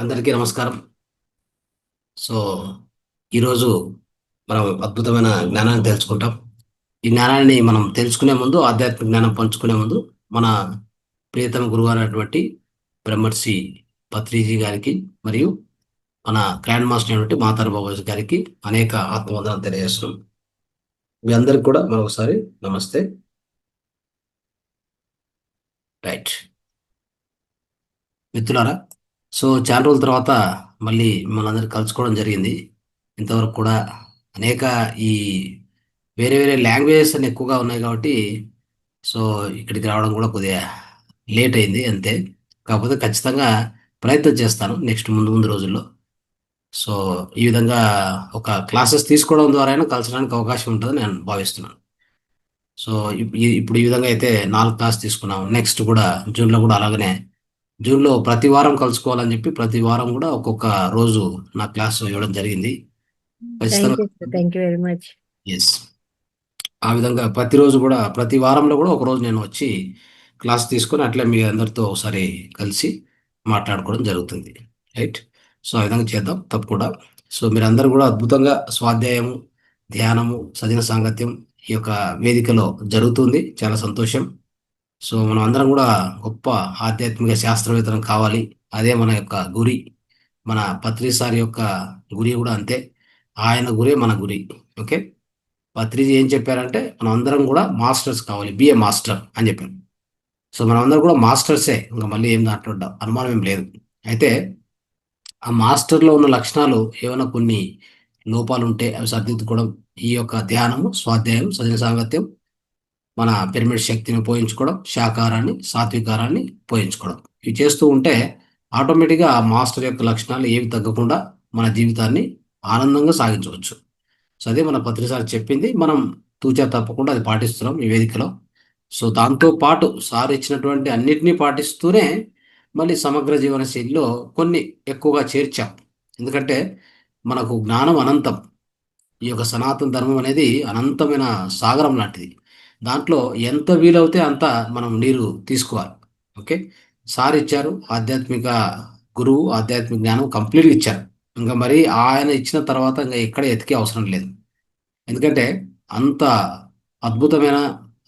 అందరికీ నమస్కారం. సో, ఈరోజు మనం అద్భుతమైన జ్ఞానాన్ని తెలుసుకుంటాం. ఈ జ్ఞానాన్ని మనం తెలుసుకునే ముందు, ఆధ్యాత్మిక జ్ఞానం పంచుకునే ముందు, మన ప్రియతమ గురువైనటువంటి బ్రహ్మర్షి పత్రిజీ గారికి మరియు మన గ్రాండ్ మాస్టర్ అయినటువంటి మాతారు బాబాజీ గారికి అనేక ఆత్మవందనాలు తెలియజేస్తున్నాం. మీ అందరికి కూడా మరొకసారి నమస్తే. రైట్. మిత్రులారా, సో చాలా రోజుల తర్వాత మళ్ళీ మిమ్మల్ని అందరికీ కలుసుకోవడం జరిగింది. ఇంతవరకు కూడా అనేక ఈ వేరే వేరే లాంగ్వేజెస్ అన్ని ఎక్కువగా ఉన్నాయి కాబట్టి సో ఇక్కడికి రావడం కూడా కొద్దిగా లేట్ అయింది అంతే. కాకపోతే ఖచ్చితంగా ప్రయత్నం చేస్తాను నెక్స్ట్ ముందు ముందు రోజుల్లో. సో ఈ విధంగా ఒక క్లాసెస్ తీసుకోవడం ద్వారా అయినా కలసడానికి అవకాశం ఉంటుందని నేను భావిస్తున్నాను. సో ఇప్పుడు ఈ విధంగా అయితే 4 క్లాస్ తీసుకున్నాం. నెక్స్ట్ కూడా జూన్లో కూడా అలాగనే జూన్లో ప్రతి వారం కలుసుకోవాలని చెప్పి ప్రతి వారం కూడా ఒక్కొక్క రోజు నా క్లాస్ ఇవ్వడం జరిగింది. థ్యాంక్ ఖచ్చితంగా. You sir. Thank you very much. Yes. ఆ విధంగా ప్రతిరోజు కూడా ప్రతి వారంలో కూడా ఒకరోజు నేను వచ్చి క్లాస్ తీసుకొని అట్లే మీ అందరితో ఒకసారి కలిసి మాట్లాడుకోవడం జరుగుతుంది. రైట్. సో ఆ విధంగా చేద్దాం తప్పకుండా. సో మీరందరూ కూడా అద్భుతంగా స్వాధ్యాయము, ధ్యానము, సజన సాంగత్యం ఈ యొక్క వేదికలో జరుగుతుంది. చాలా సంతోషం. సో మనం అందరం కూడా గొప్ప ఆధ్యాత్మిక శాస్త్రవేత్తలం కావాలి. అదే మన యొక్క గురి. మన పత్రి సార్ యొక్క గురి కూడా అంతే. ఆయన గురే మన గురి. ఓకే. పత్రిజీ ఏం చెప్పారంటే మనం అందరం కూడా మాస్టర్స్ కావాలి, బిఏ మాస్టర్ అని చెప్పారు. సో మనం అందరం కూడా మాస్టర్సే, ఇంకా మళ్ళీ ఏం దాంట్లో అనుమానం ఏం లేదు. అయితే ఆ మాస్టర్లో ఉన్న లక్షణాలు ఏమైనా కొన్ని లోపాలు ఉంటే అవి సరిదిద్దుకోవడం, ఈ యొక్క ధ్యానము, స్వాధ్యాయం, సజన సాంగత్యం, మన పిరమిడ్ శక్తిని ఉపయోగించుకోవడం, శాకాహారాన్ని, సాత్వికారాన్ని ఉపయోగించుకోవడం, ఇవి చేస్తూ ఉంటే ఆటోమేటిక్గా ఆ మాస్టర్ యొక్క లక్షణాలు ఏవి తగ్గకుండా మన జీవితాన్ని ఆనందంగా సాగించవచ్చు. సో అదే మన పత్రిసారి చెప్పింది. మనం తూచా తప్పకుండా అది పాటిస్తున్నాం ఈ వేదికలో. సో దాంతో పాటు సార్ ఇచ్చినటువంటి అన్నిటినీ పాటిస్తూనే మళ్ళీ సమగ్ర జీవన శైలిలో కొన్ని ఎక్కువగా చేర్చాం. ఎందుకంటే మనకు జ్ఞానం అనంతం. ఈ యొక్క సనాతన ధర్మం అనేది అనంతమైన సాగరం లాంటిది. దాంట్లో ఎంత వీలవుతే అంత మనం నీరు తీసుకోవాలి. ఓకే. సార్ ఇచ్చారు ఆధ్యాత్మిక గురువు, ఆధ్యాత్మిక జ్ఞానం కంప్లీట్గా ఇచ్చారు. ఇంకా మరి ఆయన ఇచ్చిన తర్వాత ఇంకా ఎక్కడ ఎతికే అవసరం లేదు. ఎందుకంటే అంత అద్భుతమైన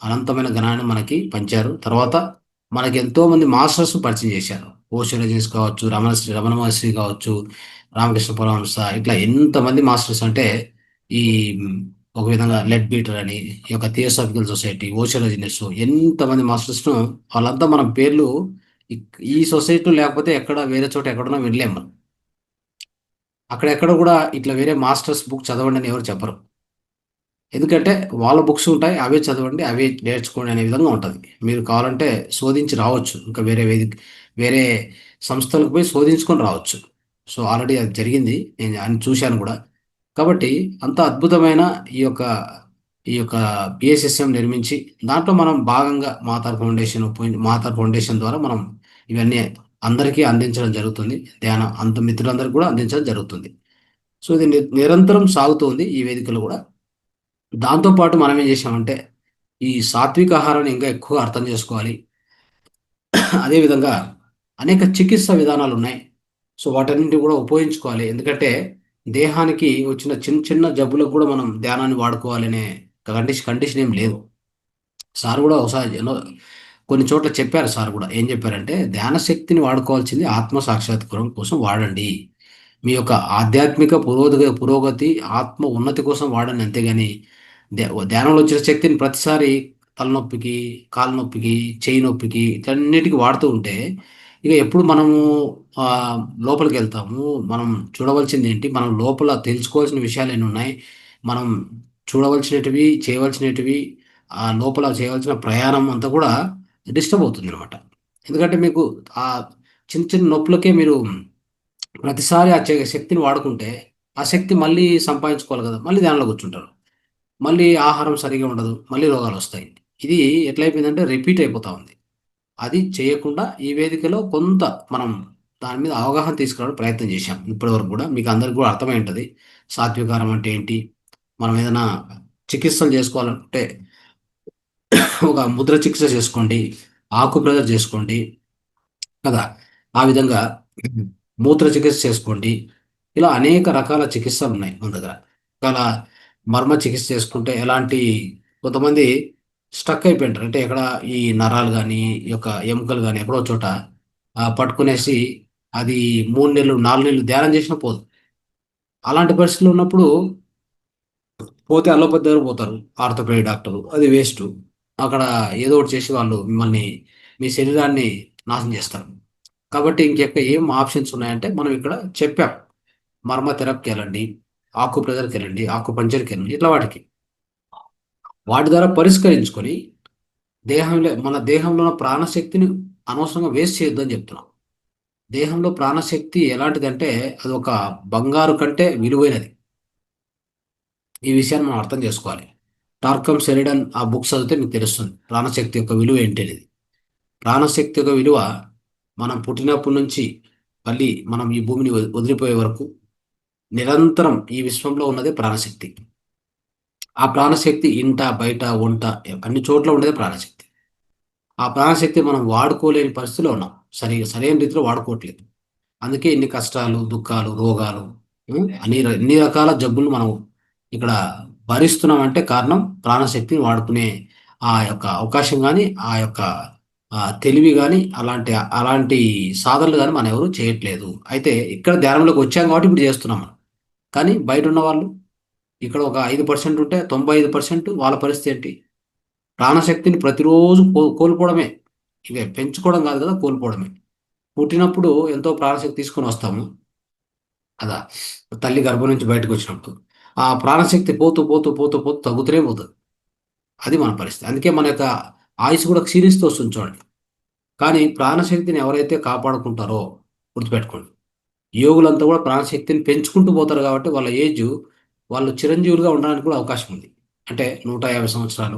అనంతమైన జ్ఞానాన్ని మనకి పంచారు. తర్వాత మనకి ఎంతో మంది మాస్టర్స్ పరిచయం చేశారు. ఓషోలజీస్ కావచ్చు, రమణ మహర్షి కావచ్చు, రామకృష్ణ పరమహంస, ఇట్లా ఎంతమంది మాస్టర్స్ అంటే ఈ ఒక విధంగా లెడ్ బీటర్ అని, ఈ యొక్క థియోసాఫికల్ సొసైటీ, ఓషోలజినెస్, ఎంతమంది మాస్టర్స్ను వాళ్ళంతా మనం పేర్లు ఈ సొసైటీలో లేకపోతే ఎక్కడ వేరే చోట ఎక్కడున్నా వినలేం మనం. అక్కడెక్కడ కూడా ఇట్లా వేరే మాస్టర్స్ బుక్ చదవండి అని ఎవరు చెప్పరు. ఎందుకంటే వాళ్ళ బుక్స్ ఉంటాయి, అవే చదవండి, అవే నేర్చుకోండి అనే విధంగా ఉంటుంది. మీరు కావాలంటే శోధించి రావచ్చు, ఇంకా వేరే వేరే సంస్థలకు పోయి శోధించుకొని రావచ్చు. సో ఆల్రెడీ అది జరిగింది, నేను అని చూశాను కూడా. కాబట్టి అంత అద్భుతమైన ఈ యొక్క ఈ యొక్క పిఎస్ఎస్ఎం నిర్మించి దాంట్లో మనం భాగంగా మాతార్ ఫౌండేషన్ ద్వారా మనం ఇవన్నీ అందరికీ అందించడం జరుగుతుంది. ధ్యానం అంత మిత్రులందరికీ కూడా అందించడం జరుగుతుంది. సో ఇది నిరంతరం సాగుతుంది ఈ వేదికలో కూడా. దాంతోపాటు మనం ఏం చేసామంటే ఈ సాత్విక ఆహారాన్ని ఇంకా ఎక్కువ అర్థం చేసుకోవాలి. అదేవిధంగా అనేక చికిత్స విధానాలు ఉన్నాయి. సో వాటన్నింటిని కూడా ఉపయోగించుకోవాలి. ఎందుకంటే దేహానికి వచ్చిన చిన్న చిన్న జబ్బులకు కూడా మనం ధ్యానాన్ని వాడుకోవాలనే కండిషన్ ఏం లేదు. సార్ కూడా ఒకసారి కొన్ని చోట్ల చెప్పారు. సార్ కూడా ఏం చెప్పారంటే ధ్యాన శక్తిని వాడుకోవాల్సింది ఆత్మ సాక్షాత్కారం కోసం వాడండి. మీ యొక్క ఆధ్యాత్మిక పురోగతి, ఆత్మ ఉన్నతి కోసం వాడండి. అంతేగాని ధ్యానంలో వచ్చిన శక్తిని ప్రతిసారి తలనొప్పికి, కాలు నొప్పికి, చేయి నొప్పికి ఇట్లన్నిటికి వాడుతూ ఉంటే ఇక ఎప్పుడు మనము ఆ, లోపలికి వెళ్తాము. మనం చూడవలసింది ఏంటి, మనం లోపల తెలుసుకోవాల్సిన విషయాలు ఎన్ని ఉన్నాయి, మనం చూడవలసినటివి, చేయవలసినటివి, ఆ లోపల చేయవలసిన ప్రయాణం అంతా కూడా డిస్టర్బ్ అవుతుంది అనమాట. ఎందుకంటే మీకు ఆ చిన్న చిన్న నొప్పులకే మీరు ప్రతిసారి ఆ శక్తిని వాడుకుంటే ఆ శక్తి మళ్ళీ సంపాదించుకోవాలి కదా, మళ్ళీ దానిలో కూర్చుంటారు. మళ్ళీ ఆహారం సరిగా ఉండదు, మళ్ళీ రోగాలు వస్తాయి. ఇది ఎట్లయిపోయిందంటే రిపీట్ అయిపోతా ఉంది. అది చేయకుండా ఈ వేదికలో కొంత మనం దాని మీద అవగాహన తీసుకురావడం ప్రయత్నం చేశాం. ఇప్పటివరకు కూడా మీకు అందరికి కూడా అర్థమై ఉంటుంది సాత్వికారం అంటే ఏంటి. మనం ఏదైనా చికిత్సలు చేసుకోవాలంటే ఒక ముద్ర చికిత్స చేసుకోండి, ఆకు ప్రెజర్ చేసుకోండి కదా. ఆ విధంగా మూత్ర చికిత్స చేసుకోండి. ఇలా అనేక రకాల చికిత్సలు ఉన్నాయి మన దగ్గర. చాలా మర్మ చికిత్స చేసుకుంటే ఎలాంటి కొంతమంది స్టక్ అయిపోయింటారు. అంటే ఎక్కడ ఈ నరాలు కానీ, ఈ యొక్క ఎముకలు కానీ ఎక్కడో చోట పట్టుకునేసి అది 3 నెలలు, 4 నెలలు ధ్యానం చేసినా పోదు. అలాంటి పరిస్థితుల్లో ఉన్నప్పుడు పోతే అల్లోపతి దగ్గర పోతారు. Orthopedic doctor. అది వేస్టు. అక్కడ ఏదో ఒకటి చేసి వాళ్ళు మిమ్మల్ని మీ శరీరాన్ని నాశనం చేస్తారు. కాబట్టి ఏం ఆప్షన్స్ ఉన్నాయంటే మనం ఇక్కడ చెప్పాం. మర్మ థెరపీకెళ్ళండి, ఆక్యుప్రెషర్‌కెళ్ళండి, ఆక్యుపంక్చర్‌కెళ్ళండి. ఇట్లా వాటికి. వాటి ద్వారా పరిష్కరించుకొని మన దేహంలో ఉన్న ప్రాణశక్తిని అనవసరంగా వేస్ట్ చేయొద్దని చెప్తున్నాం. దేహంలో ప్రాణశక్తి ఎలాంటిదంటే అదొక బంగారు కంటే విలువైనది. ఈ విషయాన్ని మనం అర్థం చేసుకోవాలి. టార్కమ్ షెరిడన్ ఆ బుక్స్ చదివితే మీకు తెలుస్తుంది. ప్రాణశక్తి యొక్క విలువ ఏంటి అనేది. ప్రాణశక్తి యొక్క విలువ మనం పుట్టినప్పటి నుంచి మళ్ళీ మనం ఈ భూమిని వదిలిపోయే వరకు నిరంతరం ఈ విశ్వంలో ఉన్నదే ప్రాణశక్తి. ఆ ప్రాణశక్తి ఇంట, బయట, ఒంట అన్ని చోట్ల ఉండేదే ప్రాణశక్తి. ఆ ప్రాణశక్తి మనం వాడుకోలేని పరిస్థితిలో ఉన్నాం. సరైన రీతిలో వాడుకోవట్లేదు. అందుకే ఇన్ని కష్టాలు, దుఃఖాలు, రోగాలు, అన్ని రకాల జబ్బులు మనం ఇక్కడ భరిస్తున్నామంటే కారణం ప్రాణశక్తిని వాడుకునే ఆ యొక్క అవకాశం గానీ, ఆ యొక్క తెలివి గానీ, అలాంటి అలాంటి సాధనలు గానీ మనం ఎవరు చేయట్లేదు. అయితే ఇక్కడ ధ్యానంలోకి వచ్చాం కాబట్టి ఇప్పుడు చేస్తున్నాం మనం. కానీ బయటున్న వాళ్ళు ఇక్కడ ఒక 5% ఉంటే 95% వాళ్ళ పరిస్థితి ఏంటి? ప్రాణశక్తిని ప్రతిరోజు కోల్పోవడమే. ఇక పెంచుకోవడం కాదు కదా! కోల్పోవడమే. పుట్టినప్పుడు ఎంతో ప్రాణశక్తి తీసుకొని వస్తాము. కదా! తల్లి గర్భం నుంచి బయటకొచ్చినప్పుడు. ఆ ప్రాణశక్తి పోతూ, పోతూ, పోతూ, పోతూ తగ్గుతూనే పోతది. అది మన పరిస్థితి. అందుకే మన యొక్క ఆయుస్సు కూడా క్షీణిస్తూ వస్తుంది చూడండి. కానీ ప్రాణశక్తిని ఎవరైతే కాపాడుకుంటారో గుర్తుపెట్టుకోండి. యోగులంతా కూడా ప్రాణశక్తిని పెంచుకుంటూ పోతారు కాబట్టి వాళ్ళ వాళ్ళు చిరంజీవులుగా ఉండడానికి కూడా అవకాశం ఉంది. అంటే 150 సంవత్సరాలు,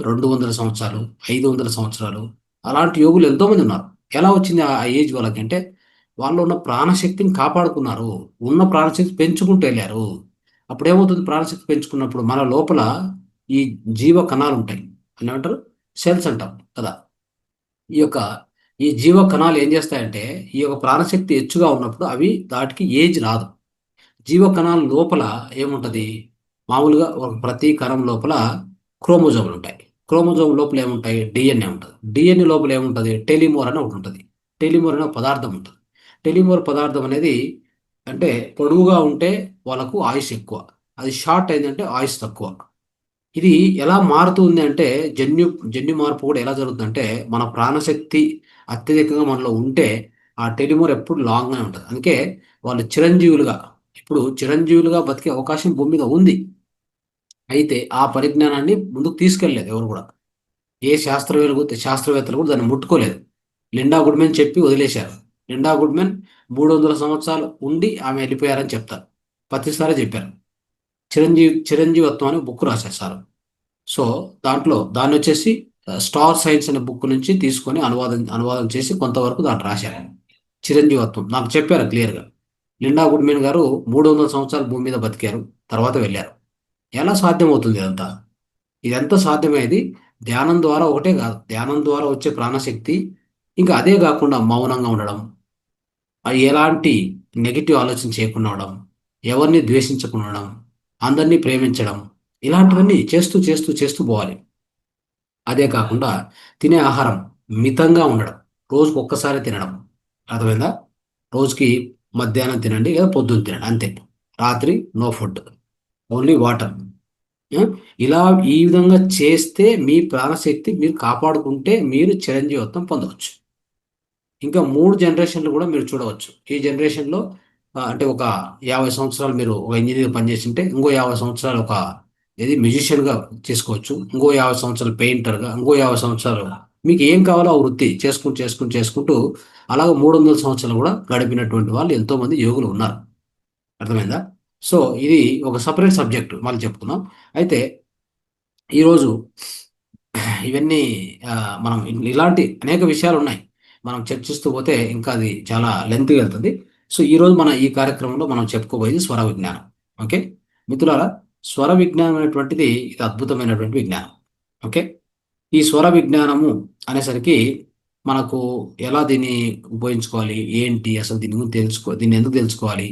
200 సంవత్సరాలు, 500 సంవత్సరాలు అలాంటి యోగులు ఎంతోమంది ఉన్నారు. ఎలా వచ్చింది ఆ ఏజ్ వాళ్ళకి అంటే, వాళ్ళు ఉన్న ప్రాణశక్తిని కాపాడుకున్నారు. ఉన్న ప్రాణశక్తి పెంచుకుంటూ ఎళ్లారు. అప్పుడేమవుతుంది ప్రాణశక్తి పెంచుకున్నప్పుడు మన లోపల ఈ జీవ కణాలుంటాయి. దాన్నేమంటారు? సెల్స్ అంటాం కదా! ఈ యొక్క ఈ జీవ కణాలు ఏం చేస్తాయంటే, ఈ యొక్క ప్రాణశక్తి హెచ్చుగా ఉన్నప్పుడు అవి వాటికి ఏజ్ రాదు. జీవ కణాల లోపల ఏముంటది? మామూలుగా ఒక ప్రతి కణం లోపల క్రోమోజోములుంటాయి. క్రోమోజోమ్ లోపల ఏముంటాయి? డీఎన్ఏ ఉంటది. డీఎన్ఏ లోపల ఏముంటది? టెలిమోర్ అని ఒకటుంటది. టెలిమోర్ అనే పదార్థం ఉంటది. టెలిమోర్ పదార్థం అనేది అంటే పొడవుగా ఉంటే వాళ్ళకు ఆయుష్ ఎక్కువ. అది షార్ట్ అయిందంటే ఆయుష్ తక్కువ. ఇది ఎలా మారుతుంది అంటే జన్యు జన్యు మార్పు కూడా ఎలా జరుగుతుందంటే మన ప్రాణశక్తి అత్యధికంగా మనలో ఉంటే ఆ టెలిమోర్ ఎప్పుడు లాంగ్‌గానే ఉంటది. అందుకే వాళ్ళు చిరంజీవులుగా ఇప్పుడు చిరంజీవులుగా బతికే అవకాశం భూమి మీద ఉంది. అయితే ఆ పరిజ్ఞానాన్ని ముందుకు తీసుకెళ్ళలేదు ఎవరు గూడా. ఏ శాస్త్రవేత్తలు కూడా దాన్ని ముట్టుకోలేదు. లిండా గుడ్మెన్ చెప్పి వదిలేశారు. లిండా గుడ్మెన్ 300 సంవత్సరాలు ఉండి ఆమె ఎళ్ళిపోయారని చెప్తారు. ప్రతిసారి చెప్పారు. చిరంజీవత్వం అని బుక్ రాశారు సారు. సో, దాన్నొచ్చేసి 'స్టార్ సైన్స్' అనే బుక్ నుంచి తీసుకొని అనువాదం చేసి కొంతవరకు దాంట్లో రాశారు. చిరంజీవత్వం. నాకు చెప్పారు క్లియర్‌గా. లిండా గుడ్మెన్ గారు 300 సంవత్సరాలు భూమి మీద బతికారు. తర్వాత వెళ్లారు. ఎలా సాధ్యమవుతుంది ఇదంతా? ఇదంతా సాధ్యమయ్యేది ధ్యానం ద్వారా ఒకటే కాదు. ధ్యానం ద్వారా వచ్చే ప్రాణశక్తి, ఇంకా అదే గాకుండా మౌనంగా ఉండడం, ఎలాంటి నెగెటివ్ ఆలోచన చేయకుండా ఉండడం, ఎవరిని ద్వేషించకుండా ఉండడం, అందరిని ప్రేమించడం, ఇలాంటివన్నీ చేస్తూ, చేస్తూ, చేస్తూ పోవాలి. అదే కాకుండా తినే ఆహారం మితంగా ఉండడం. రోజుకొక్కసారి తినడం. అర్థమైందా? రోజుకి మధ్యాహ్నం తినండి లేదా పొద్దున తినండి అంతే. రాత్రి నో ఫుడ్. Only water. హ్మ్. ఇలా ఈ విధంగా చేస్తే మీ ప్రాణశక్తి మీరు కాపాడుకుంటే మీరు చిరంజీవత్వం పొందవచ్చు. ఇంకా 3 జనరేషన్‌లు గూడా మీరు చూడవచ్చు. ఈ జనరేషన్‌లో అంటే ఒక 50 సంవత్సరాలు మీరు ఒక ఇంజినీర్‌గా పనిచేసుంటే, ఇంకో 50 సంవత్సరాలు మ్యూజిషియన్‌గా చేసుకోవచ్చు. ఇంకో 50 సంవత్సరాలు పెయింటర్‌గా, ఇంకో 50 సంవత్సరాలు మీకు ఏం కావాలో ఆ వృత్తి చేసుకుంటూ అలాగ 300 సంవత్సరాలు గూడా గడిపినటువంటి వాళ్ళు ఎంతోమంది యోగులు ఉన్నారు. అర్థమైందా? సో, ఇది ఒక సెపరేట్ సబ్జెక్ట్ మళ్ళీ చెప్పుకుందాం. అయితే ఈరోజు ఇవన్నీ మనం ఇలాంటి అనేక విషయాలున్నాయి. మనం చర్చిస్తూ పోతే ఇంకా అది చాలా లెంగ్త్‌గా వెళ్తది. సో, ఈరోజు ఈ కార్యక్రమంలో మనం చెప్పుకోబోయేది స్వర విజ్ఞానం. ఓకే. మిత్రులారా, స్వర విజ్ఞానం అనేటువంటిది ఇది అద్భుతమైనటువంటి విజ్ఞానం. ఓకే. ఈ స్వర విజ్ఞానము అనేసరికి మనకు ఎలా దీన్ని ఉపయోగించుకోవాలి, ఏంటి అసలు దీని గురించి దీన్ని ఎందుకు తెలుసుకోవాలి,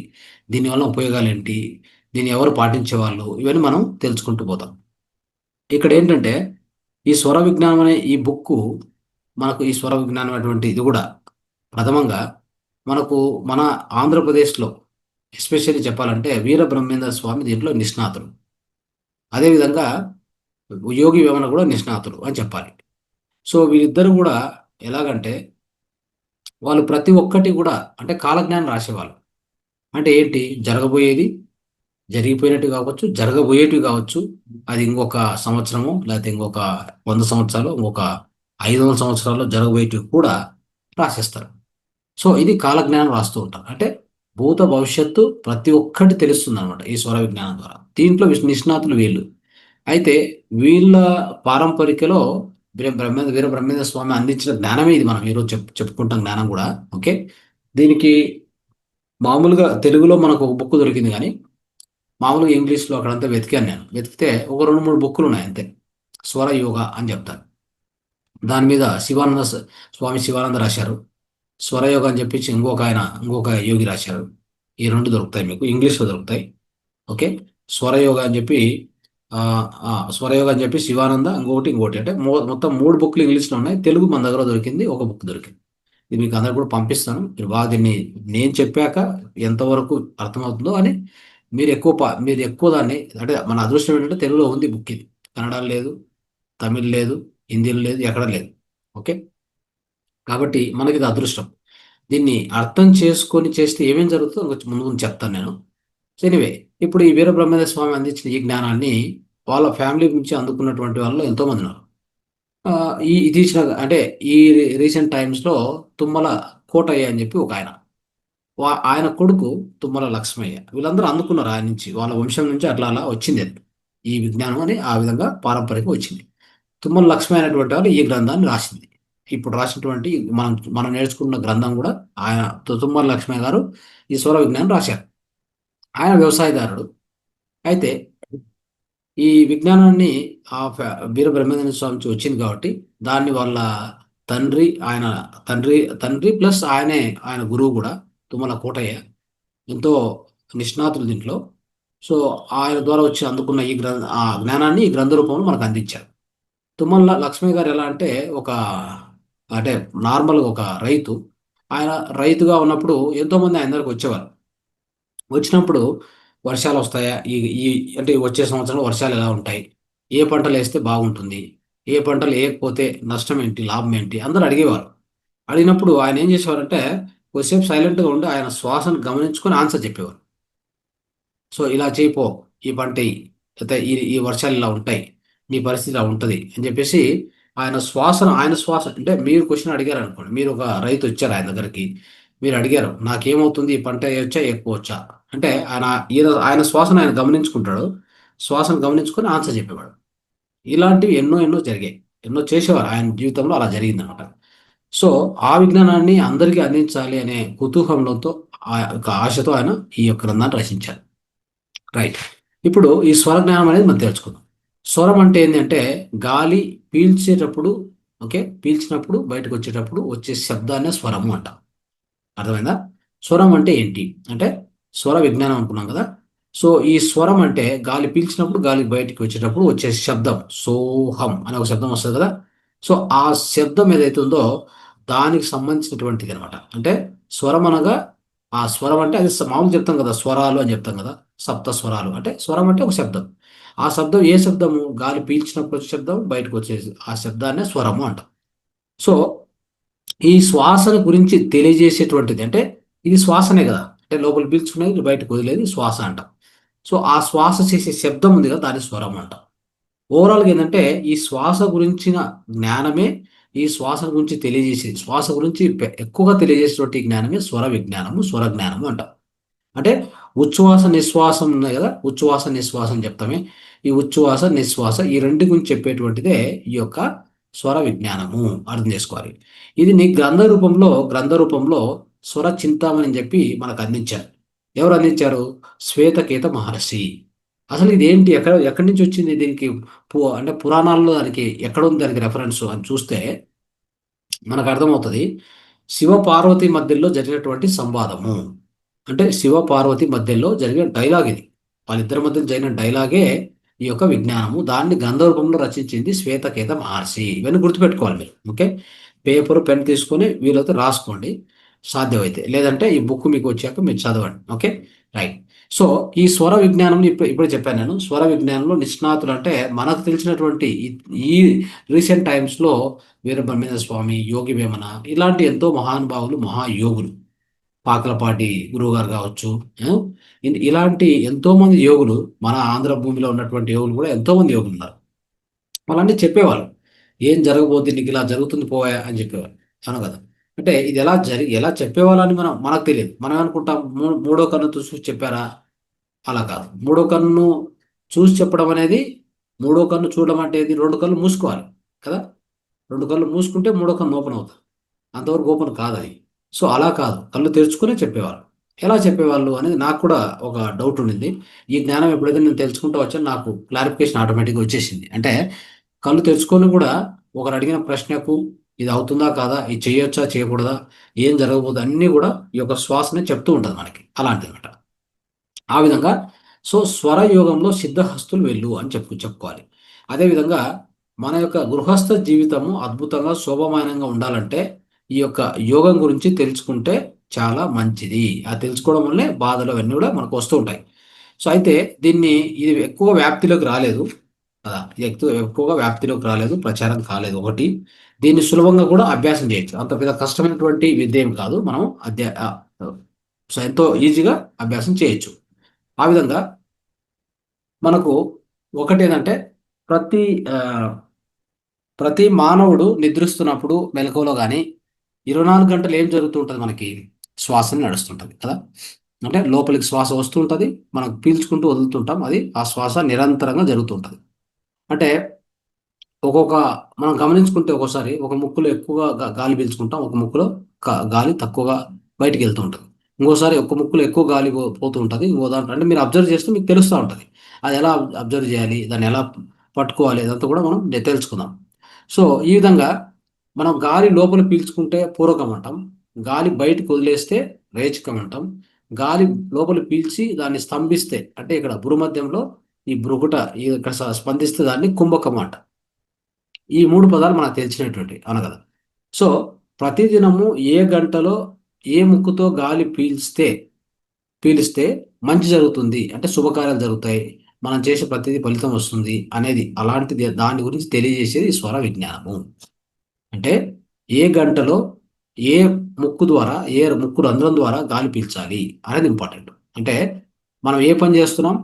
దీనివల్ల ఉపయోగాలు ఏంటి, దీన్ని ఎవరు పాటించేవాళ్ళు, ఇవన్నీ మనం తెలుసుకుంటూ పోతాం. ఇక్కడ ఏంటంటే ఈ స్వర విజ్ఞానం అనే ఈ బుక్కు మనకు ఈ స్వర విజ్ఞానం అటువంటి ఇది కూడా ప్రథమంగా మనకు మన ఆంధ్రప్రదేశ్లో ఎస్పెషల్లీ చెప్పాలంటే వీర బ్రహ్మేంద్ర స్వామి దీంట్లో నిష్ణాతులు. అదేవిధంగా యోగి వేమన కూడా నిష్ణాతులు అని చెప్పాలి. సో వీళ్ళిద్దరూ కూడా ఎలాగంటే వాళ్ళు ప్రతి ఒక్కటి కూడా అంటే కాలజ్ఞానం రాసేవాళ్ళు. అంటే ఏంటి జరగబోయేది, జరిగిపోయినట్టు కావచ్చు, జరగబోయేటివి కావచ్చు. అది ఇంకొక సంవత్సరము, లేకపోతే ఇంకొక 100 సంవత్సరాలు, ఇంకొక 500 సంవత్సరాల్లో జరగబోయేటివి కూడా రాసేస్తారు. సో ఇది కాలజ్ఞానం రాస్తూ ఉంటారు. అంటే భూత భవిష్యత్తు ప్రతి ఒక్కటి తెలుస్తుందనమాట ఈ స్వర విజ్ఞానం ద్వారా. దీంట్లో నిష్ణాతులు వీళ్ళు. అయితే వీళ్ళ పారంపరికలో వీర బ్రహ్మేంద్ర స్వామి అందించిన జ్ఞానమే ఇది మనం ఈరోజు చెప్పుకుంటాం జ్ఞానం కూడా. ఓకే. దీనికి మామూలుగా తెలుగులో మనకు ఒక బుక్ దొరికింది కానీ మామూలుగా ఇంగ్లీష్లో అక్కడంతా వెతికాను నేను. వెతికితే ఒక 2, 3 బుక్కులు ఉన్నాయి అంతే. స్వర యోగ అని చెప్తారు. దాని మీద స్వామి శివానంద రాశారు. స్వరయోగ అని చెప్పించి ఇంకొక యోగి రాశారు. ఈ 2 దొరుకుతాయి మీకు. ఇంగ్లీష్లో దొరుకుతాయి. ఓకే. స్వరయోగ అని చెప్పి స్వరయోగ అని చెప్పి శివానంద ఇంకోటి అంటే మొత్తం 3 బుక్లు ఇంగ్లీష్లో ఉన్నాయి. తెలుగు మన దగ్గర దొరికింది, ఒక బుక్ దొరికింది. ఇది మీకు అందరు కూడా పంపిస్తాను. మీరు బాగా దీన్ని నేను చెప్పాక ఎంతవరకు అర్థమవుతుందో అని మీరు ఎక్కువ దాన్ని అంటే మన అదృష్టం ఏంటంటే తెలుగులో ఉంది బుక్ ఇది. కన్నడ లేదు, తమిళ్ లేదు, హిందీలో లేదు, ఎక్కడ లేదు. ఓకే. కాబట్టి మనకి ఇది అదృష్టం. దీన్ని అర్థం చేసుకొని చేస్తే ఏమేం జరుగుతుందో కొంచెం ముందు ముందు చెప్తాను నేను. సో ఎనివే ఇప్పుడు ఈ వీరబ్రహ్మేంద్ర స్వామి అందించిన ఈ జ్ఞానాన్ని వాళ్ళ ఫ్యామిలీ నుంచి అందుకున్నటువంటి వాళ్ళు ఎంతోమంది ఉన్నారు. ఇది ఇచ్చిన అంటే ఈ రీసెంట్ టైమ్స్లో తుమ్మల కోటయ్య అని చెప్పి ఒక ఆయన, ఆయన కొడుకు తుమ్మల లక్ష్మయ్య, వీళ్ళందరూ అందుకున్నారు ఆయన నుంచి. వాళ్ళ వంశం నుంచి అట్లా అలా వచ్చింది అది. ఈ విజ్ఞానం అని ఆ విధంగా పారంపరికంగా వచ్చింది. తుమ్మల లక్ష్మయ్య అనేటువంటి వాళ్ళు ఈ గ్రంథాన్ని రాసింది. ఇప్పుడు రాసినటువంటి మనం మనం నేర్చుకున్న గ్రంథం కూడా ఆయన తుమ్మల లక్ష్మయ్య గారు ఈ సౌర విజ్ఞానం రాశారు. ఆయన వ్యవసాయదారుడు. అయితే ఈ విజ్ఞానాన్ని వీర బ్రహ్మేంద్ర స్వామి నుంచి వచ్చింది కాబట్టి దాన్ని వాళ్ళ తండ్రి ఆయన తండ్రి ప్లస్ ఆయన గురువు కూడా తుమ్మల కోటయ్య ఎంతో నిష్ణాతులు దీంట్లో. సో ఆయన ద్వారా వచ్చి అందుకున్న ఆ జ్ఞానాన్ని ఈ గ్రంథ రూపంలో మనకు అందించారు. తుమ్మల లక్ష్మి గారు ఎలా అంటే అంటే నార్మల్గా ఒక రైతు. ఆయన రైతుగా ఉన్నప్పుడు ఎంతోమంది ఆయన దగ్గరకు వచ్చేవారు. వచ్చినప్పుడు వర్షాలు వస్తాయా, ఈ ఈ అంటే వచ్చే సంవత్సరంలో వర్షాలు ఎలా ఉంటాయి, ఏ పంటలు వేస్తే బాగుంటుంది, ఏ పంటలు వేయకపోతే నష్టం ఏంటి, లాభం ఏంటి, అందరూ అడిగేవారు. అడిగినప్పుడు ఆయన ఏం చేసేవారంటే కొద్దిసేపు సైలెంట్గా ఉండి ఆయన శ్వాసను గమనించుకొని ఆన్సర్ చెప్పేవారు. సో ఇలా చేయిపో, ఈ పంట అయితే ఈ వర్షాలు ఇలా ఉంటాయి, నీ పరిస్థితి ఇలా ఉంటుంది అని చెప్పేసి ఆయన శ్వాస అంటే మీరు క్వశ్చన్ అడిగారు అనుకోండి. మీరు ఒక రైతు వచ్చారు ఆయన దగ్గరికి, మీరు అడిగారు నాకేమవుతుంది, ఈ పంట వేయొచ్చా వేయకపోవచ్చా అంటే ఆయన శ్వాసను ఆయన గమనించుకుంటాడు. శ్వాసను గమనించుకొని ఆన్సర్ చెప్పేవాడు. ఇలాంటివి ఎన్నో ఎన్నో జరిగాయి. ఎన్నో చేసేవారు ఆయన జీవితంలో. అలా జరిగిందనమాట. సో ఆ విజ్ఞానాన్ని అందరికీ అందించాలి అనే కుతూహలంతో ఆ యొక్క ఆశతో ఆయన ఈ యొక్క గ్రంథాన్ని రచించారు. రైట్. ఇప్పుడు ఈ స్వర జ్ఞానం అనేది మనం తెలుసుకుందాం. స్వరం అంటే ఏంటంటే గాలి పీల్చేటప్పుడు, ఓకే, పీల్చినప్పుడు బయటకు వచ్చేటప్పుడు వచ్చే శబ్దాన్నే స్వరము అంటాం. అర్థమైందా? స్వరం అంటే ఏంటి అంటే స్వర విజ్ఞానం అనుకున్నాం కదా. సో ఈ స్వరం అంటే గాలి పీల్చినప్పుడు గాలి బయటికి వచ్చేటప్పుడు వచ్చే శబ్దం సోహం అనే ఒక శబ్దం వస్తుంది కదా. సో ఆ శబ్దం ఏదైతే ఉందో దానికి సంబంధించినటువంటిది అనమాట. అంటే స్వరం అనగా ఆ స్వరం అంటే అది మామూలు చెప్తాం కదా, స్వరాలు అని చెప్తాం కదా, సప్త స్వరాలు. అంటే స్వరం అంటే ఒక శబ్దం. ఆ శబ్దం ఏ శబ్దము, గాలి పీల్చినప్పుడు వచ్చే శబ్దం, బయటకు వచ్చేసి ఆ శబ్దాన్నే స్వరము అంటాం. సో ఈ శ్వాసను గురించి తెలియజేసేటువంటిది అంటే ఇది శ్వాసనే కదా, అంటే లోపల పీల్చుకునేది బయటకు వదిలేది శ్వాస అంటాం. సో ఆ శ్వాస చేసే శబ్దం ఉంది కదా, దాన్ని స్వరం అంటాం. ఓవరాల్గా ఏంటంటే ఈ శ్వాస గురించిన జ్ఞానమే, ఈ శ్వాస గురించి తెలియజేసేది, శ్వాస గురించి ఎక్కువగా తెలియజేసేటువంటి జ్ఞానమే స్వర విజ్ఞానము, స్వర జ్ఞానము అంటాం. అంటే ఉచ్ఛ్వాస నిశ్వాసం ఉన్నాయి కదా, ఉచ్ఛ్వాస నిశ్వాసం చెప్తామే. ఈ ఉచ్ఛ్వాస నిశ్వాస ఈ రెండు గురించి చెప్పేటువంటిదే ఈ యొక్క స్వర విజ్ఞానము. అర్థం చేసుకోవాలి. ఇది నీ గ్రంథ రూపంలో స్వర చింతామణి అని చెప్పి మనకు అందించారు. ఎవరు అందించారు? శ్వేతకేత మహర్షి. అసలు ఇది ఏంటి, ఎక్కడి నుంచి వచ్చింది, దీనికి అంటే పురాణాల్లో దానికి ఎక్కడ ఉంది దానికి రెఫరెన్స్ అని చూస్తే మనకు అర్థమవుతుంది. శివ పార్వతి మధ్యలో జరిగినటువంటి సంవాదము. అంటే శివ పార్వతి మధ్యలో జరిగిన డైలాగ్ ఇది. వాళ్ళిద్దరి మధ్య జరిగిన డైలాగే ఈ యొక్క విజ్ఞానము. దాన్ని గంధర్వంలో రచించింది శ్వేతకేత మహర్షి. ఇవన్నీ గుర్తుపెట్టుకోవాలి మీరు. ఓకే. పేపరు పెన్ తీసుకొని వీలైతే రాసుకోండి సాధ్యమైతే. లేదంటే ఈ బుక్ మీకు వచ్చాక మీరు చదవండి. ఓకే. రైట్. సో ఈ స్వర విజ్ఞానం ఇప్పుడు చెప్పాను నేను. స్వర విజ్ఞానంలో నిష్ణాతులు అంటే మనకు తెలిసినటువంటి ఈ రీసెంట్ టైమ్స్లో వీరబ్రహ్మేంద్ర స్వామి, యోగి వేమన ఇలాంటి ఎంతో మహానుభావులు, మహాయోగులు, పాకలపాటి గురువుగారు కావచ్చు. ఆ, ఇలాంటి ఎంతో మంది యోగులు, మన ఆంధ్ర భూమిలో ఉన్నటువంటి యోగులు కూడా ఎంతో మంది యోగులు ఉన్నారు. వాళ్ళన్నీ చెప్పేవాళ్ళు. ఏం జరగబోద్ది, నీకు ఇలా జరుగుతుంది పోయా అని చెప్పేవాళ్ళు. అవును కదా. అంటే ఇది ఎలా చెప్పేవాళ్ళని మనకు తెలియదు. మనం అనుకుంటాం మూడో కన్ను చూసి చెప్పారా. అలా కాదు. మూడో కన్ను చూసి చెప్పడం అనేది, మూడో కన్ను చూడడం అంటే ఇది రెండు కళ్ళు మూసుకోవాలి కదా. రెండు కళ్ళు మూసుకుంటే మూడో కన్ను ఓపెన్ అవుతుంది. అంతవరకు ఓపెన్ కాదు అది. సో అలా కాదు, కళ్ళు తెరుచుకునే చెప్పేవాళ్ళు. ఎలా చెప్పేవాళ్ళు అనేది నాకు కూడా ఒక డౌట్ ఉండింది. ఈ జ్ఞానం ఎప్పుడైతే నేను తెలుసుకుంటూ వచ్చానో నాకు క్లారిఫికేషన్ ఆటోమేటిక్గా వచ్చేసింది. అంటే కళ్ళు తెరుచుకొని కూడా ఒకరు అడిగిన ప్రశ్నకు ఇది అవుతుందా కాదా, ఇది చేయొచ్చా చేయకూడదా, ఏం జరగబోదు అన్నీ కూడా ఈ యొక్క శ్వాసనే చెప్తూ ఉంటుంది మనకి. అలాంటిది అనమాట. ఆ విధంగా సో స్వరయోగంలో సిద్ధహస్తులు వెళ్ళు అని చెప్పుకోవాలి. అదేవిధంగా మన యొక్క గృహస్థ జీవితము అద్భుతంగా శోభమానంగా ఉండాలంటే ఈ యొక్క యోగం గురించి తెలుసుకుంటే చాలా మంచిది. అది తెలుసుకోవడం వల్లే బాధలు అవన్నీ కూడా మనకు వస్తూ ఉంటాయి. సో అయితే ఇది ఎక్కువ వ్యాప్తిలోకి రాలేదు కదా. ఇది ఎక్కువగా వ్యాప్తిలోకి రాలేదు, ప్రచారం కాలేదు ఒకటి. దీన్ని సులభంగా కూడా అభ్యాసం చేయొచ్చు. అంత పెద్ద కష్టమైనటువంటి విద్య ఏం కాదు. మనం సో ఎంతో ఈజీగా అభ్యాసం చేయొచ్చు. ఆ విధంగా మనకు ఒకటేంటంటే ప్రతి ప్రతి మానవుడు నిద్రిస్తున్నప్పుడు మెలకువలో కానీ 24 గంటలు ఏం జరుగుతూ ఉంటుంది మనకి, శ్వాసని నడుస్తుంటుంది కదా. అంటే లోపలికి శ్వాస వస్తుంటుంది, మనం పీల్చుకుంటూ వదులుతుంటాం. అది ఆ శ్వాస నిరంతరంగా జరుగుతుంటుంది. అంటే ఒక్కొక్క మనం గమనించుకుంటే ఒక్కోసారి ఒక ముక్కులో ఎక్కువగా గాలి పీల్చుకుంటాం, ఒక ముక్కులో గాలి తక్కువగా బయటికి వెళ్తూ ఉంటుంది. ఇంకోసారి ఒక ముక్కులో ఎక్కువ గాలి పోతూ ఉంటుంది, ఇంకో దాంట్లో అంటే మీరు అబ్జర్వ్ చేస్తే మీకు తెలుస్తూ ఉంటుంది. అది ఎలా అబ్జర్వ్ చేయాలి, దాన్ని ఎలా పట్టుకోవాలి, అదంతా కూడా మనం తెలుసుకుందాం. సో ఈ విధంగా మనం గాలి లోపల పీల్చుకుంటే పూరకం అంటాం, గాలి బయటకు వదిలేస్తే రేచకం అంటాం, గాలి లోపల పీల్చి దాన్ని స్తంభిస్తే అంటే ఇక్కడ భూమధ్యంలో ఈ భృకుట ఇక్కడ స్పందిస్తే దాన్ని కుంభకం అంట. ఈ 3 పదాలు మనకు తెలిసినటువంటి అవును కదా. సో ప్రతిదినము ఏ గంటలో ఏ ముక్కుతో గాలి పీలిస్తే మంచి జరుగుతుంది, అంటే శుభకార్యాలు జరుగుతాయి, మనం చేసే ప్రతిదీ ఫలితం వస్తుంది అనేది, అలాంటిది దాని గురించి తెలియజేసేది ఈ స్వర విజ్ఞానము. అంటే ఏ గంటలో ఏ ముక్కు ద్వారా, ఏ ముక్కు రంధ్రం ద్వారా గాలి పీల్చాలి అనేది ఇంపార్టెంట్. అంటే మనం ఏ పని చేస్తున్నాం,